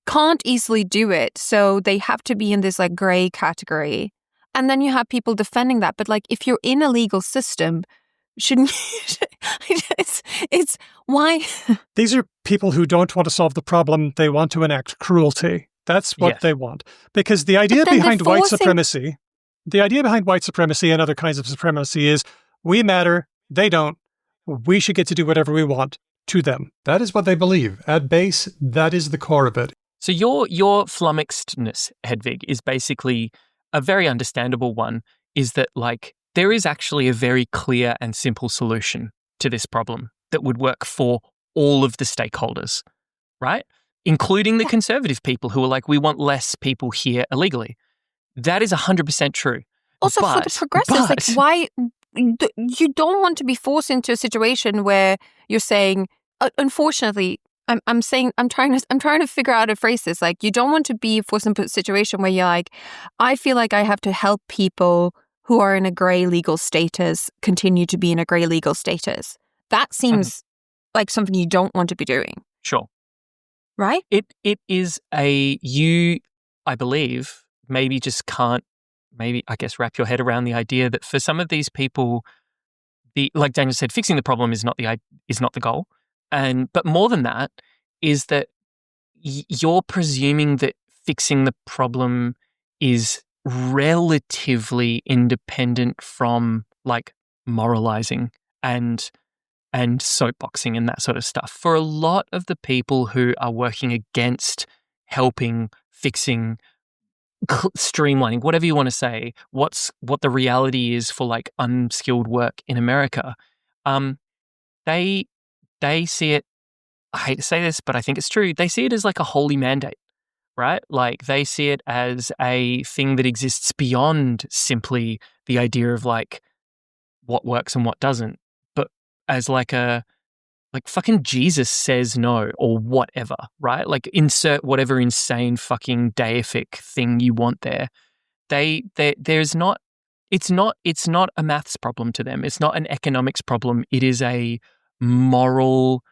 can't easily do it. So they have to be in this like gray category. And then you have people defending that. But like if you're in a legal system, shouldn't you? It's why. These are people who don't want to solve the problem. They want to enact cruelty. That's what Yes. they want. Because the idea then behind they're white forcing- supremacy, and other kinds of supremacy is we matter, they don't. We should get to do whatever we want to them. That is what they believe. At base, that is the core of it. So your flummoxedness, Hedvig, is basically a very understandable one, is that like there is actually a very clear and simple solution to this problem that would work for all of the stakeholders, right? Including the conservative people who are like, we want less people here illegally. That is 100% true. Also, for the progressives, like why you don't want to be forced into a situation where you're saying, unfortunately, I'm trying to figure out how to phrase this. Like, you don't want to be forced into a situation where you're like, I feel like I have to help people who are in a grey legal status continue to be in a grey legal status. That seems like something you don't want to be doing. Sure. Right? It is you, I believe, maybe just can't, I guess, wrap your head around the idea that for some of these people, like Daniel said, fixing the problem is not the goal. But more than that is that you're presuming that fixing the problem is relatively independent from like moralizing and soapboxing and that sort of stuff. For a lot of the people who are working against helping, fixing, streamlining, whatever you want to say, what the reality is for like unskilled work in America, they see it, I hate to say this, but I think it's true, they see it as like a holy mandate, right? Like they see it as a thing that exists beyond simply the idea of like what works and what doesn't, but as like fucking Jesus says no or whatever, right? Like insert whatever insane fucking deific thing you want there. It's not a maths problem to them. It's not an economics problem. It is a moral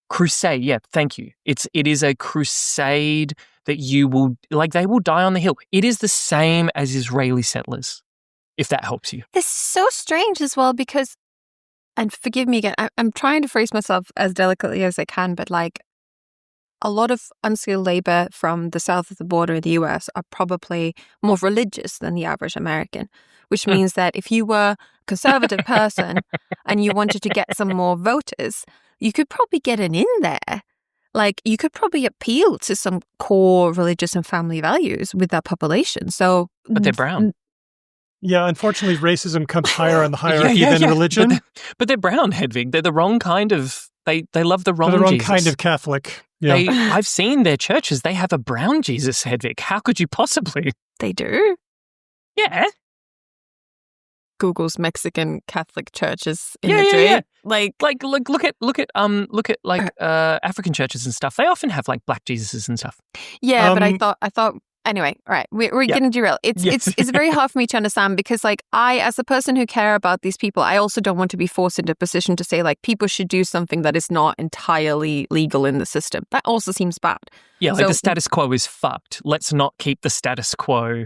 Crusade. Yeah, thank you. It is a crusade that you will, like, they will die on the hill. It is the same as Israeli settlers, if that helps you. It's so strange as well because, and forgive me again, I'm trying to phrase myself as delicately as I can, but like a lot of unskilled labor from the south of the border in the US are probably more religious than the average American, which means that if you were a conservative person and you wanted to get some more voters, you could probably get an in there. Like you could probably appeal to some core religious and family values with that population. So, but they're brown. Yeah, unfortunately, racism comes higher on the hierarchy than religion. But they're brown, Hedvig. They're the wrong kind of. They love the wrong. They're the wrong Jesus. kind of Catholic. Yeah. I've seen their churches. They have a brown Jesus, Hedvig. How could you possibly? They do. Yeah. Google's Mexican Catholic churches Yeah. imagery. Yeah. Like Look at African churches and stuff. They often have like black Jesuses and stuff. yeah, but I thought anyway, all right, we're Yeah. getting derailed. It's very hard for me to understand because like I, as a person who care about these people, I also don't want to be forced into a position to say like people should do something that is not entirely legal in the system. That also seems bad. Yeah, like So- the status quo is fucked. Let's not keep the status quo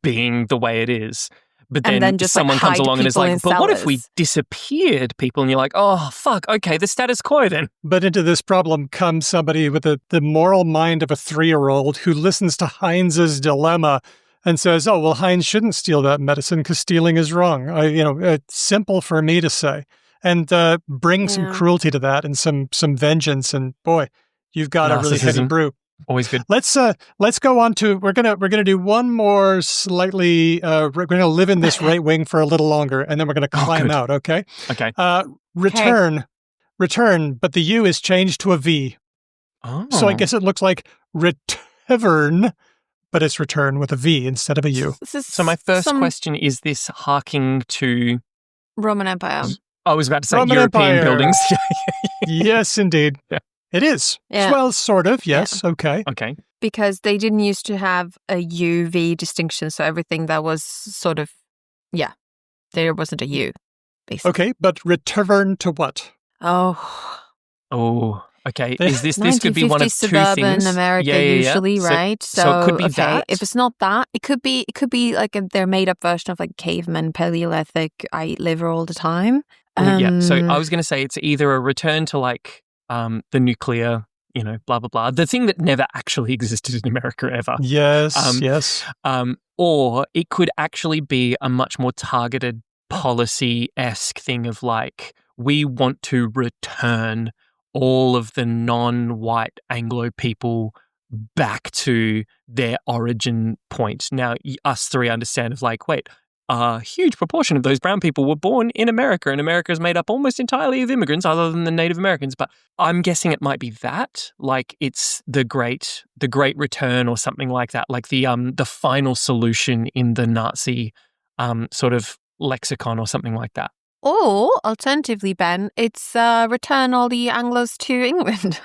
being the way it is. But And then just, like, someone comes hide along and is people like, in but what if we cellars?" disappeared people? And you're like, oh, fuck, okay, the status quo then. But into this problem comes somebody with the moral mind of a 3-year-old who listens to Heinz's dilemma and says, "Oh, well, Heinz shouldn't steal that medicine because stealing is wrong." It's simple for me to say, and bring some cruelty to that and some vengeance. And boy, you've got a really heady brew. Always good. Let's go on to we're gonna do one more slightly. We're gonna live in this right wing for a little longer, and then we're gonna climb out. Okay. Okay. Return, but the U is changed to a V. Oh. So I guess it looks like return, but it's return with a V instead of a U. So my first question, is this harking to Roman Empire? I was about to say Roman European Empire. buildings. Yes, indeed. Yeah. It is. Yeah. Well, sort of. Yes. Yeah. Okay. Okay. Because they didn't used to have a UV distinction, so everything that was sort of, there wasn't a U, basically. Okay, but return to what? Oh, okay. Is this could be one of two suburban things? America usually, right? So it could be that. If it's not that, it could be like their made up version of like caveman, Paleolithic, I eat liver all the time. So I was going to say it's either a return to like the nuclear, blah, blah, blah. The thing that never actually existed in America ever. Yes, yes. Or it could actually be a much more targeted policy-esque thing of like, we want to return all of the non-white Anglo people back to their origin point. Now, us three understand of like, wait, a huge proportion of those brown people were born in America, and America is made up almost entirely of immigrants other than the Native Americans. But I'm guessing it might be that, like it's the great return or something like that, like the final solution in the Nazi sort of lexicon or something like that. Or, alternatively, Ben, it's return all the Anglos to England.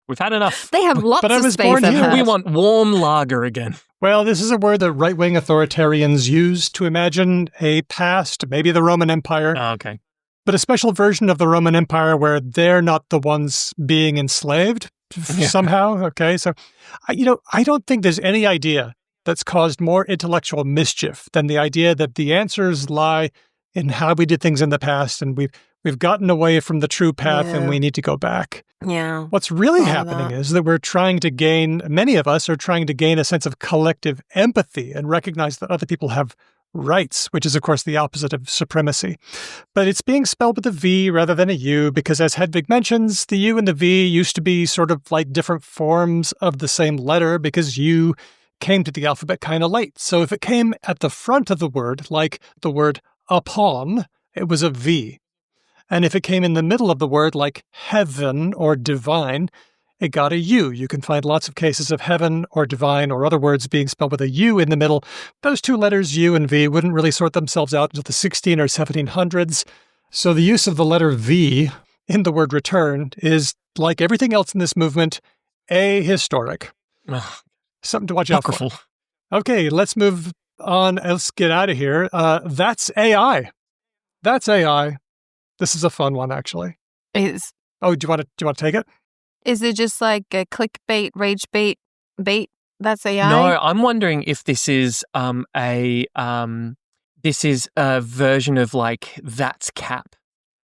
We've had enough. They have lots of space. Born here. We want warm lager again. Well, this is a word that right-wing authoritarians use to imagine a past, maybe the Roman Empire. Oh, okay. But a special version of the Roman Empire where they're not the ones being enslaved somehow. Okay, so, I don't think there's any idea that's caused more intellectual mischief than the idea that the answers lie in how we did things in the past, and we've gotten away from the true path and we need to go back. Yeah. What's really happening is that many of us are trying to gain a sense of collective empathy and recognize that other people have rights, which is, of course, the opposite of supremacy. But it's being spelled with a V rather than a U because, as Hedvig mentions, the U and the V used to be sort of like different forms of the same letter because U came to the alphabet kind of late. So if it came at the front of the word, like the word upon, it was a V. And if it came in the middle of the word, like heaven or divine, it got a U. You can find lots of cases of heaven or divine or other words being spelled with a U in the middle. Those two letters, U and V, wouldn't really sort themselves out until the 16 or 1700s. So the use of the letter V in the word return is, like everything else in this movement, ahistoric. Something to watch out for. Okay, let's move on. Let's get out of here. That's AI. That's AI. This is a fun one, actually. Do you want to take it? Is it just like a clickbait, rage bait? That's AI. No, I'm wondering if this is a version of like that's cap,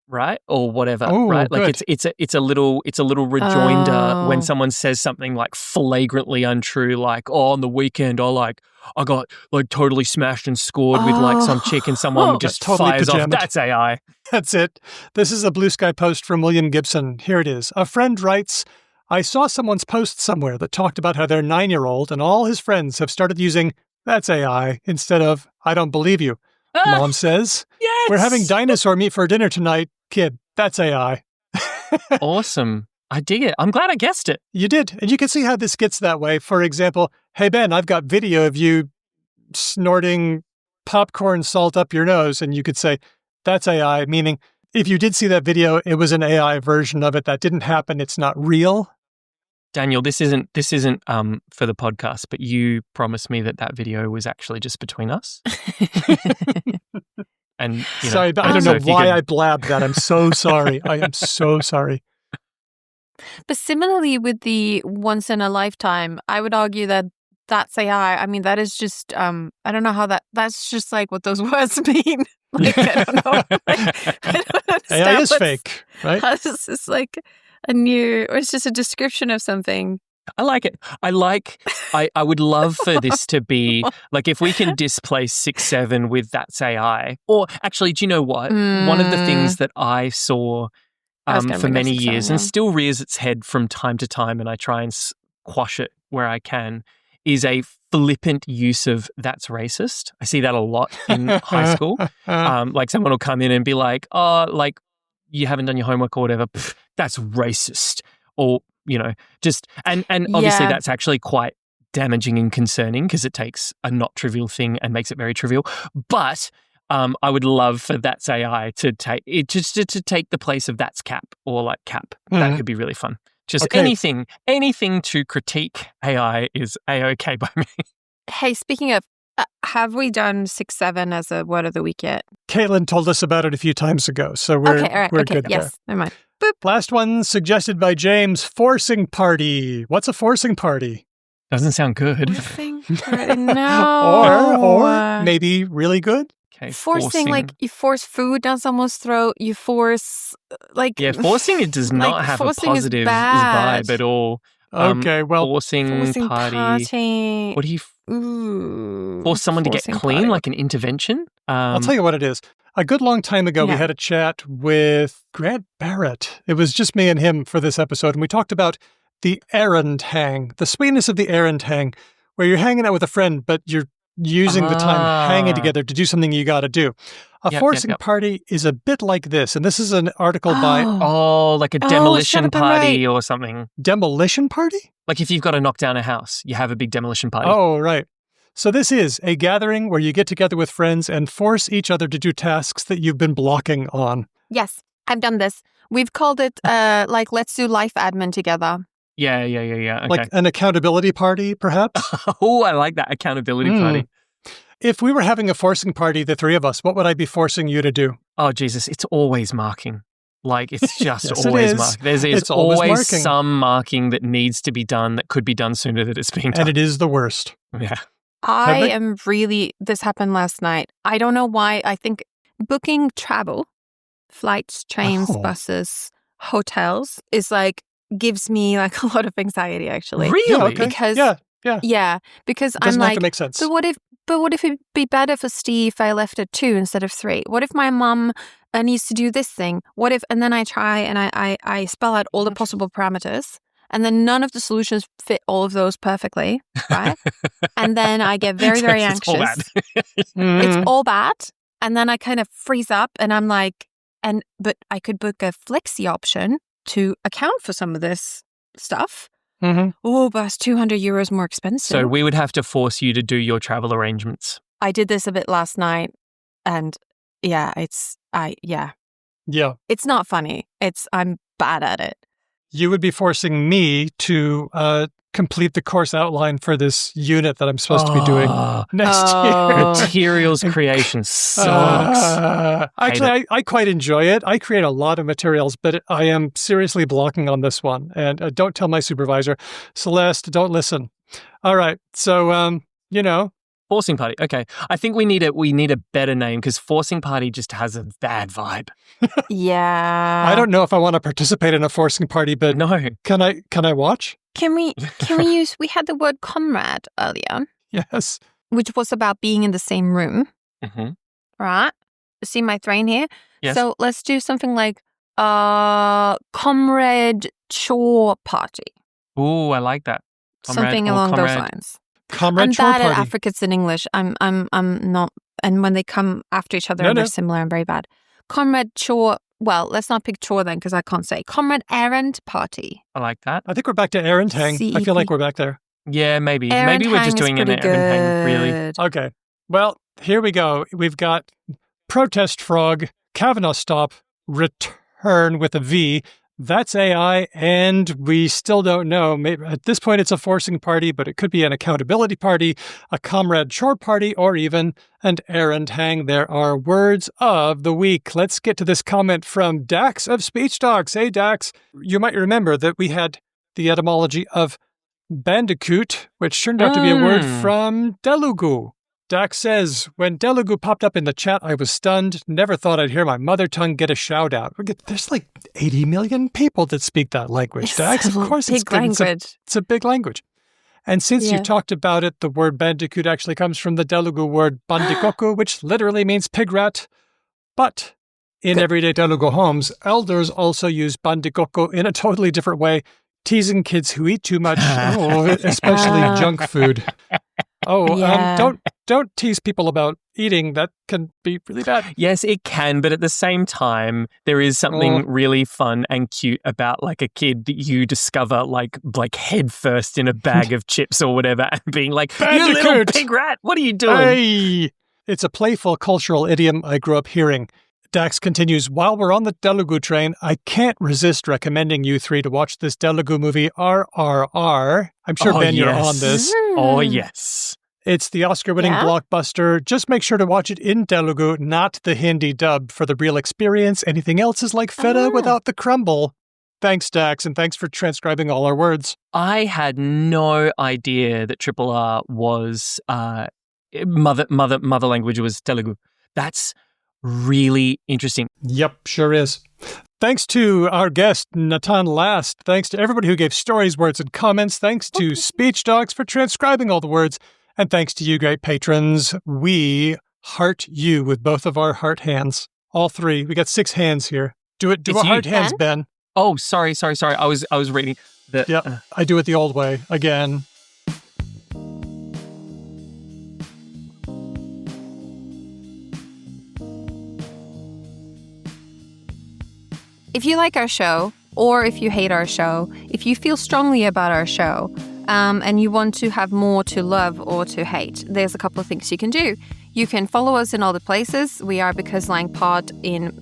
right, or whatever, right? Like good. it's a little rejoinder when someone says something like flagrantly untrue, like on the weekend I got like totally smashed and scored with like some chick and someone just totally fires pajamaed. off. That's AI. That's it. This is a Blue Sky post from William Gibson. Here it is. A friend writes, I saw someone's post somewhere that talked about how their 9-year-old and all his friends have started using that's AI instead of I don't believe you. Mom says, yes! We're having dinosaur meat for dinner tonight. Kid, that's AI. Awesome. I dig it. I'm glad I guessed it. You did. And you can see how this gets that way. For example, hey, Ben, I've got video of you snorting popcorn salt up your nose. And you could say, that's AI, meaning if you did see that video, it was an AI version of it. That didn't happen. It's not real. Daniel, this isn't for the podcast, but you promised me that video was actually just between us. And sorry, I don't know why I blabbed that. I'm so sorry. I am so sorry. But similarly with the once in a lifetime, I would argue that that's AI. I mean, that is just, I don't know how that's just like what those words mean. Like, I don't know. I don't understand. AI is fake, right? This is like a new, or it's just a description of something. I like it. I would love for this to be, like, if we can displace 6, 7 with That's AI. Or actually, do you know what? One of the things that I saw for many years and still rears its head from time to time, and I try and quash it where I can, is a flippant use of "that's racist." I see that a lot in high school. Like someone will come in and be like, "Oh, like you haven't done your homework or whatever. Pff, that's racist," or just and obviously that's actually quite damaging and concerning because it takes a not trivial thing and makes it very trivial. But I would love for That's AI to take it to take the place of That's Cap or like Cap. That could be really fun. Just anything to critique AI is A-OK by me. Hey, speaking of, have we done 6, 7 as a word of the week yet? Caitlin told us about it a few times ago, so we're good there. Yes, never mind. Boop. Last one suggested by James, forcing party. What's a forcing party? Doesn't sound good. No. or maybe really good. Okay, forcing, like you force food down someone's throat. You force, like forcing it does not have a positive vibe at all. Okay, well, forcing party. What do you force someone to get clean, like an intervention? I'll tell you what it is. A good long time ago, we had a chat with Grant Barrett. It was just me and him for this episode, and we talked about the errand hang, the sweetness of the errand hang, where you're hanging out with a friend, but you're using the time hanging together to do something you got to do. A forcing party is a bit like this, and this is an article by... like a demolition party or something. Demolition party? Like if you've got to knock down a house, you have a big demolition party. Oh, right. So this is a gathering where you get together with friends and force each other to do tasks that you've been blocking on. Yes, I've done this. We've called it, like, let's do life admin together. Yeah. Okay. Like an accountability party, perhaps? Oh, I like that, accountability party. If we were having a forcing party, the three of us, what would I be forcing you to do? Oh, Jesus, it's always marking. Like, it's just yes, always marking. There's always marking. some marking that needs to be done that could be done sooner than it's being done. And it is the worst. Yeah. This happened last night. I don't know why. I think booking travel, flights, trains, buses, hotels is like, gives me like a lot of anxiety actually. Really? Yeah, okay. Because because it doesn't I'm have like, to make sense. But what if it'd be better for Steve if I left at 2 instead of 3? What if my mum needs to do this thing? What if, and then I try and I spell out all the possible parameters, and then none of the solutions fit all of those perfectly, right? And then I get very, very anxious. It's all bad. And then I kind of freeze up and I'm like, but I could book a flexi option to account for some of this stuff. Oh, but it's €200 more expensive. So we would have to force you to do your travel arrangements. I did this a bit last night, and it's not funny. I'm bad at it. You would be forcing me to complete the course outline for this unit that I'm supposed to be doing next year. Materials creation sucks. Actually, I quite enjoy it. I create a lot of materials, but I am seriously blocking on this one. And don't tell my supervisor. Celeste, don't listen. All right. So, Forcing party. Okay. I think we need a better name because forcing party just has a bad vibe. Yeah. I don't know if I want to participate in a forcing party, but no. Can I watch? Can we use, we had the word comrade earlier. Yes. Which was about being in the same room. Right? See my brain here? Yes. So let's do something like comrade chore party. Ooh, I like that. Something along those lines. Comrade I'm chore bad party. at affricates in English. I'm not, and when they come after each other and they're similar, I'm very bad. Comrade chore. Well, let's not pick chore then because I can't say. Comrade errand party. I like that. I think we're back to errand hang. I feel like we're back there. Yeah, maybe. Errand maybe we're just doing an errand hang, really. Okay. Well, here we go. We've got protest frog, Kavanaugh stop, return with a V. That's AI, and we still don't know. Maybe at this point, it's a forcing party, but it could be an accountability party, a comrade chore party, or even an errand hang. There are words of the week. Let's get to this comment from Dax of Speech Docs. Hey, Dax, you might remember that we had the etymology of bandicoot, which turned out to be a word from Telugu. Dax says, when Telugu popped up in the chat, I was stunned. Never thought I'd hear my mother tongue get a shout out. There's like 80 million people that speak that language, Dax. Of course it's good. It's a big language. And since you talked about it, the word bandicoot actually comes from the Telugu word bandikoku, which literally means pig rat. But in everyday Telugu homes, elders also use bandikoku in a totally different way, teasing kids who eat too much, especially junk food. Don't tease people about eating. That can be really bad. Yes, it can, but at the same time, there is something really fun and cute about like a kid that you discover like head first in a bag of chips or whatever and being like, you little pig rat, what are you doing? Hey! It's a playful cultural idiom I grew up hearing. Dax continues, while we're on the Telugu train, I can't resist recommending you three to watch this Telugu movie, RRR. I'm sure, Ben, you're on this. Oh, yes. It's the Oscar-winning blockbuster. Just make sure to watch it in Telugu, not the Hindi dub, for the real experience. Anything else is like feta without the crumble. Thanks, Dax, and thanks for transcribing all our words. I had no idea that Triple R was mother language was Telugu. That's really interesting. Yep, sure is. Thanks to our guest, Natan Last. Thanks to everybody who gave stories, words, and comments. Thanks to Speech Dogs for transcribing all the words. And thanks to you, great patrons. We heart you with both of our heart hands. All three. We got 6 hands here. Do our heart hands, Ben. Oh, sorry. I was reading the. Yep, I do it the old way again. If you like our show, or if you hate our show, if you feel strongly about our show, and you want to have more to love or to hate, there's a couple of things you can do. You can follow us in all the places. We are Because Lang Pod in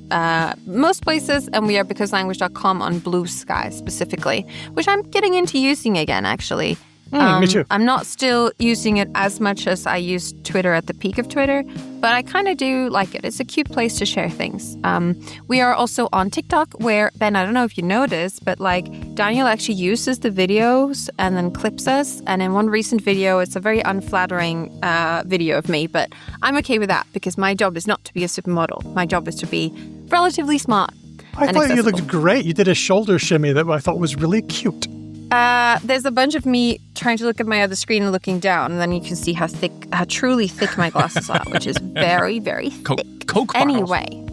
most places, and we are becauselanguage.com on Blue Sky specifically, which I'm getting into using again, actually. Me too. I'm not still using it as much as I used Twitter at the peak of Twitter, but I kind of do like it. It's a cute place to share things. We are also on TikTok where, Ben, I don't know if you know this, but like Daniel actually uses the videos and then clips us. And in one recent video, it's a very unflattering video of me, but I'm okay with that because my job is not to be a supermodel. My job is to be relatively smart. I thought you looked great. You did a shoulder shimmy that I thought was really cute. There's a bunch of me trying to look at my other screen and looking down, and then you can see how truly thick my glasses are, which is very, very thick. Coke Anyway,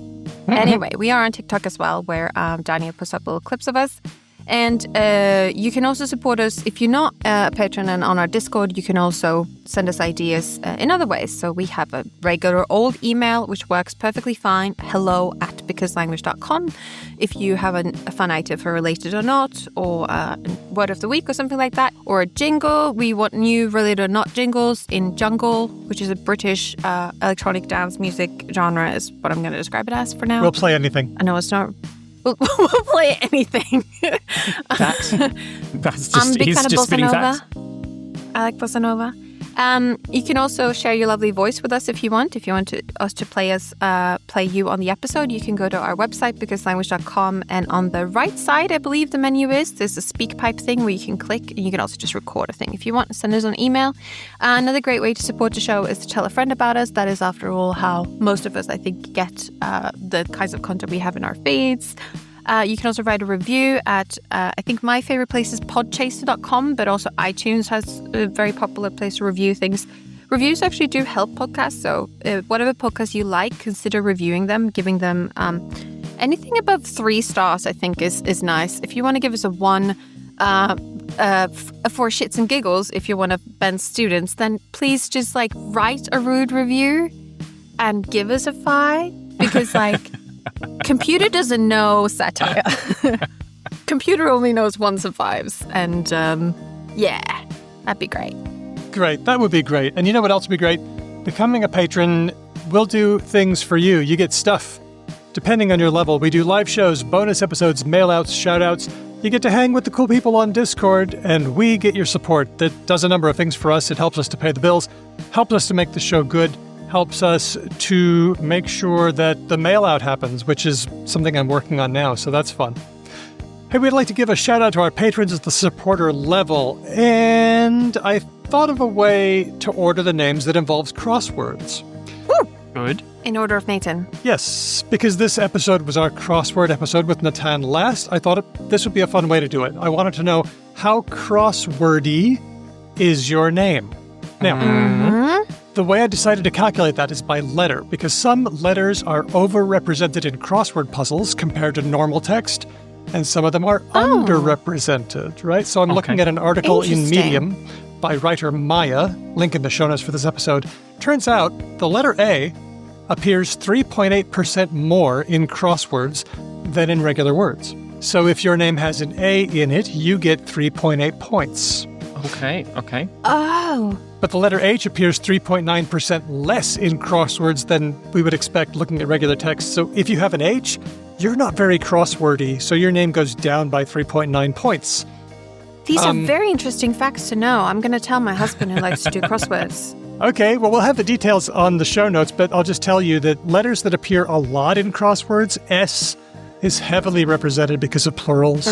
we are on TikTok as well, where Daniel puts up little clips of us. And you can also support us if you're not a patron, and on our Discord, you can also send us ideas in other ways. So we have a regular old email, which works perfectly fine, hello@becauselanguage.com. If you have a fun idea for Related or Not, or Word of the Week or something like that, or a jingle, we want new Related or Not jingles in Jungle, which is a British electronic dance music genre, is what I'm going to describe it as for now. We'll play anything. I know it's not... We'll play anything. That's just, I'm a big fan of just Bossa spitting Nova. facts. I like Bossa Nova. You can also share your lovely voice with us if you want. If you want us to play you on the episode, you can go to our website, becauselanguage.com, and on the right side, I believe the menu there's a speak pipe thing where you can click, and you can also just record a thing. If you want, send us an email. Another great way to support the show is to tell a friend about us. That is, after all, how most of us, I think, get the kinds of content we have in our feeds. You can also write a review at, I think my favorite place is podchaser.com, but also iTunes has a very popular place to review things. Reviews actually do help podcasts, so whatever podcast you like, consider reviewing them, giving them anything above 3 stars, I think is nice. If you want to give us a 1 for shits and giggles, if you're one of Ben's students, then please just like write a rude review and give us a 5, because like... Computer doesn't know satire. Computer only knows 1s and 5s. And that'd be great. Great. That would be great. And you know what else would be great? Becoming a patron will do things for you. You get stuff. Depending on your level, we do live shows, bonus episodes, mail-outs, shout-outs. You get to hang with the cool people on Discord, and we get your support. That does a number of things for us. It helps us to pay the bills, helps us to make the show good, helps us to make sure that the mail-out happens, which is something I'm working on now, so that's fun. Hey, we'd like to give a shout-out to our patrons at the supporter level, and I thought of a way to order the names that involves crosswords. Good. In order of Nathan. Yes, because this episode was our crossword episode with Natan Last, I thought this would be a fun way to do it. I wanted to know how crosswordy is your name. Now, the way I decided to calculate that is by letter, because some letters are overrepresented in crossword puzzles compared to normal text, and some of them are underrepresented, right? So I'm looking at an article in Medium by writer Maya, link in the show notes for this episode. Turns out the letter A appears 3.8% more in crosswords than in regular words. So if your name has an A in it, you get 3.8 points. Okay. Oh. But the letter H appears 3.9% less in crosswords than we would expect looking at regular text. So if you have an H, you're not very crosswordy, so your name goes down by 3.9 points. These are very interesting facts to know. I'm going to tell my husband who likes to do crosswords. Okay, well, we'll have the details on the show notes, but I'll just tell you that letters that appear a lot in crosswords, S is heavily represented because of plurals.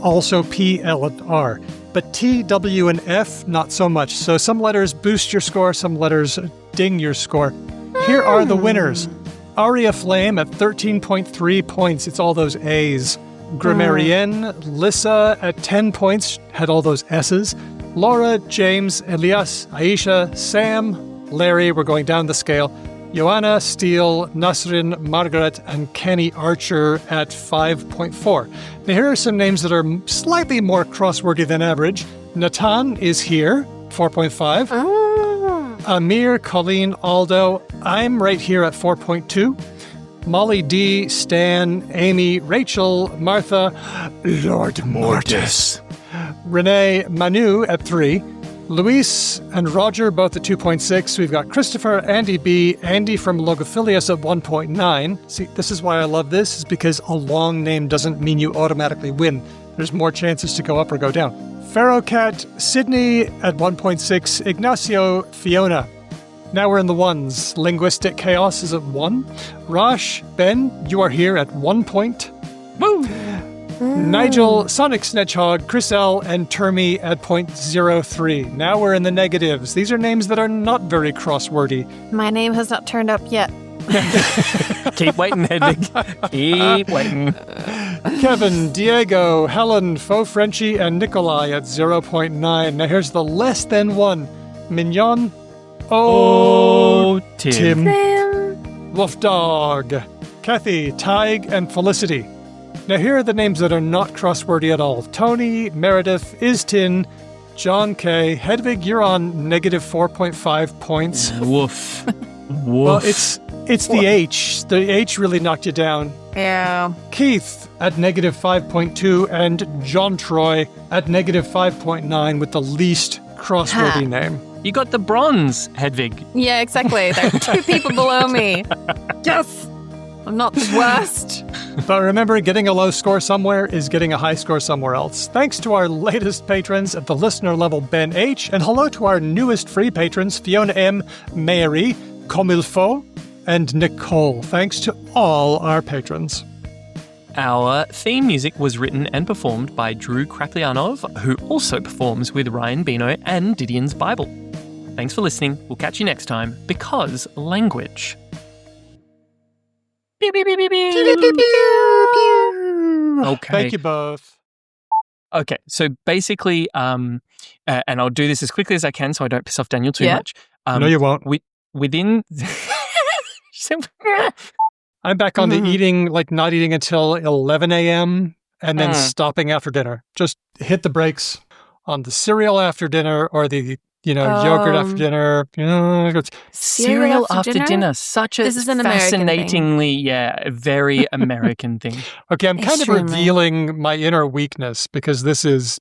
Also P, L, and R. But T, W, and F, not so much. So some letters boost your score, some letters ding your score. Here are the winners. Aria Flame at 13.3 points. It's all those A's. Grammarienne, Lissa at 10 points, had all those S's. Laura, James, Elias, Aisha, Sam, Larry, we're going down the scale. Joanna, Steele, Nasrin, Margaret, and Kenny Archer at 5.4. Now here are some names that are slightly more crosswordy than average. Natan is here, 4.5. Amir, Colleen, Aldo, I'm right here at 4.2. Molly D, Stan, Amy, Rachel, Martha, Lord Mortis. Renee, Manu at 3. Luis and Roger both at 2.6. We've got Christopher, Andy B, Andy from Logophilius at 1.9. See, this is why I love this, is because a long name doesn't mean you automatically win. There's more chances to go up or go down. Pharaohcat, Sydney at 1.6. Ignacio, Fiona. Now we're in the ones. Linguistic Chaos is at 1. Rosh, Ben, you are here at 1 point. Woo! Nigel, Sonic Snedgehog, Chris L, and Termy at 0.03. Now we're in the negatives. These are names that are not very crosswordy. My name has not turned up yet. Keep waiting, Hedwig. Keep waiting. Kevin, Diego, Helen, Faux Frenchie, and Nikolai at 0.9. Now here's the less than one. Mignon, Tim. Wolf Dog, Kathy, Tig, and Felicity. Now here are the names that are not crosswordy at all. Tony, Meredith, Istin, John K. Hedwig, you're on negative 4.5 points. Woof. Well, it's the H. The H really knocked you down. Yeah. Keith at negative 5.2 and John Troy at negative 5.9 with the least crosswordy name. You got the bronze, Hedwig. Yeah, exactly. There are 2 people below me. Yes! I'm not the worst. But remember, getting a low score somewhere is getting a high score somewhere else. Thanks to our latest patrons at the listener level, Ben H. And hello to our newest free patrons, Fiona M., Mary, Comilfo, and Nicole. Thanks to all our patrons. Our theme music was written and performed by Drew Kraplianov, who also performs with Ryan Bino and Didion's Bible. Thanks for listening. We'll catch you next time, because language. Pew, pew, pew, pew, pew. Pew, pew, pew, pew. Okay. Thank you both. Okay, so basically, and I'll do this as quickly as I can so I don't piss off Daniel too much. No, you won't. Within... I'm back on the eating, like not eating until 11 a.m. and then stopping after dinner. Just hit the brakes on the cereal after dinner or the, yogurt after dinner. Cereal after dinner. Such a This is an American fascinatingly, very American thing. Okay, I'm kind of Extremely. revealing my inner weakness because this is,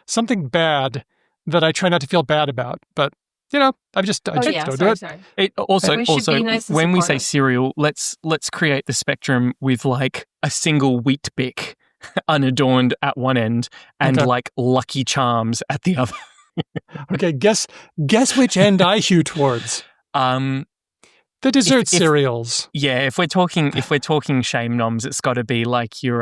something bad that I try not to feel bad about. But, I just don't do it. Sorry. Also, We should be nice and when we say supportive. cereal, let's create the spectrum with like a single wheat bick unadorned at one end and like Lucky Charms at the other. Okay, guess which end I hew towards. The dessert cereals. Yeah, if we're talking shame noms, it's got to be like your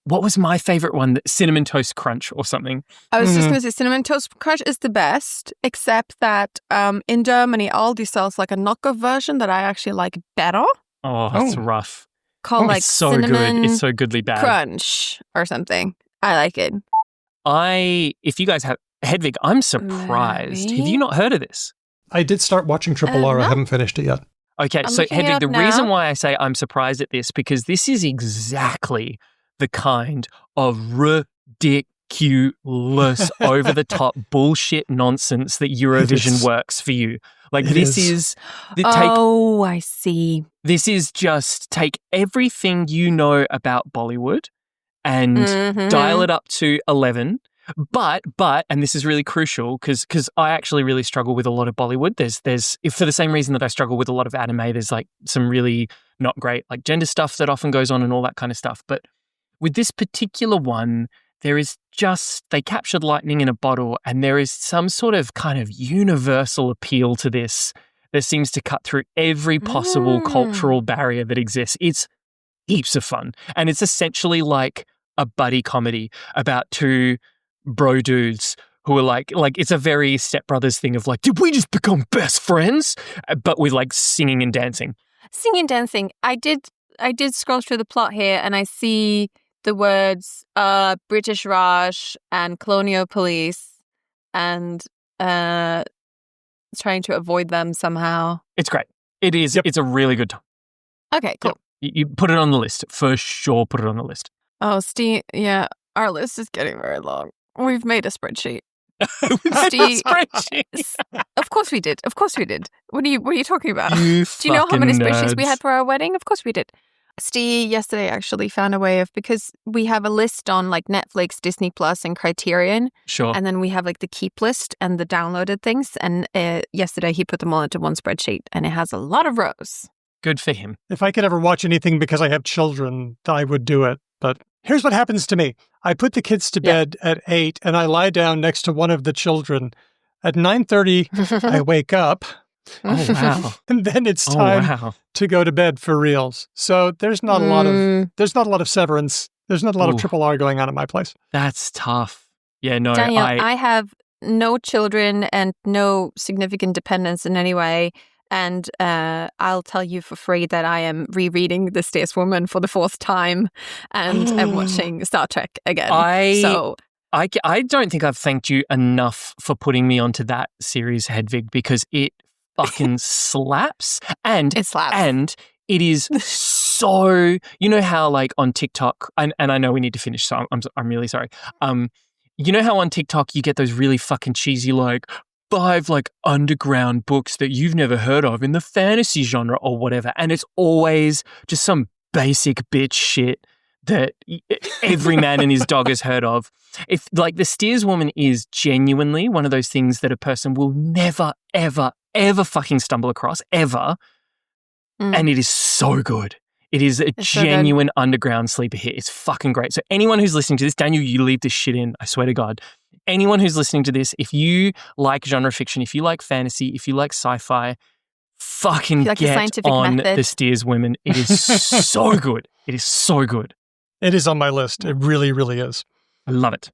what was my favorite one? Cinnamon Toast Crunch or something. I was just going to say Cinnamon Toast Crunch is the best, except that in Germany, Aldi sells like a knockoff version that I actually like better. Oh, that's rough. Called like it's so Cinnamon good. It's so goodly bad. Crunch or something. I like it. If you guys have, Hedvig, I'm surprised. Have you not heard of this? I did start watching Triple R. No. I haven't finished it yet. Okay, I'm so looking it Hedvig, up the now. reason why I say I'm surprised at this, because this is exactly the kind of ridiculous, over-the-top bullshit nonsense that Eurovision works for you. Like, I see. This is just take everything you know about Bollywood and dial it up to 11. But, and this is really crucial because I actually really struggle with a lot of Bollywood. There's for the same reason that I struggle with a lot of anime, there's like some really not great like gender stuff that often goes on and all that kind of stuff. But with this particular one, there is just, they captured lightning in a bottle, and there is some sort of kind of universal appeal to this that seems to cut through every possible cultural barrier that exists. It's heaps of fun. And it's essentially like a buddy comedy about two bro dudes who are like it's a very Step Brothers thing of like, did we just become best friends? But with like singing and dancing. Singing and dancing. I did scroll through the plot here and I see the words British Raj and Colonial Police and trying to avoid them somehow. It's great. It is. It's a really good time. Okay, cool. Yep. You put it on the list. For sure, put it on the list. Oh, Steve, yeah, our list is getting very long. We've made a spreadsheet. Of course we did. What are you talking about? Do you know how many spreadsheets we had for our wedding? Of course we did. Steve yesterday actually found a way of, because we have a list on like Netflix, Disney Plus, and Criterion. Sure. And then we have like the keep list and the downloaded things. And yesterday he put them all into one spreadsheet, and it has a lot of rows. Good for him. If I could ever watch anything because I have children, I would do it. But here's what happens to me. I put the kids to bed at 8 and I lie down next to one of the children. At 9:30, I wake up. Oh, wow. And then it's time to go to bed for reals. So there's not a lot of severance. There's not a lot of Triple R going on at my place. That's tough. Yeah, no. Daniel, I have no children and no significant dependence in any way. And I'll tell you for free that I am rereading The Stateswoman for the 4th time and am watching Star Trek again. I don't think I've thanked you enough for putting me onto that series, Hedvig, because it fucking slaps. And it slaps. And it is so, you know how like on TikTok, and I know we need to finish, so I'm really sorry. You know how on TikTok you get those really fucking cheesy like 5 like underground books that you've never heard of in the fantasy genre or whatever, and it's always just some basic bitch shit that every man and his dog has heard of. If like The Steerswoman is genuinely one of those things that a person will never, ever, ever fucking stumble across, ever. And it is so good. It is a genuine underground sleeper hit. It's fucking great. So anyone who's listening to this, Daniel, you leave this shit in, I swear to God. Anyone who's listening to this, if you like genre fiction, if you like fantasy, if you like sci-fi, fucking like get on method. The Steerswomen. It is so good. It is so good. It is on my list. It really, really is. I love it.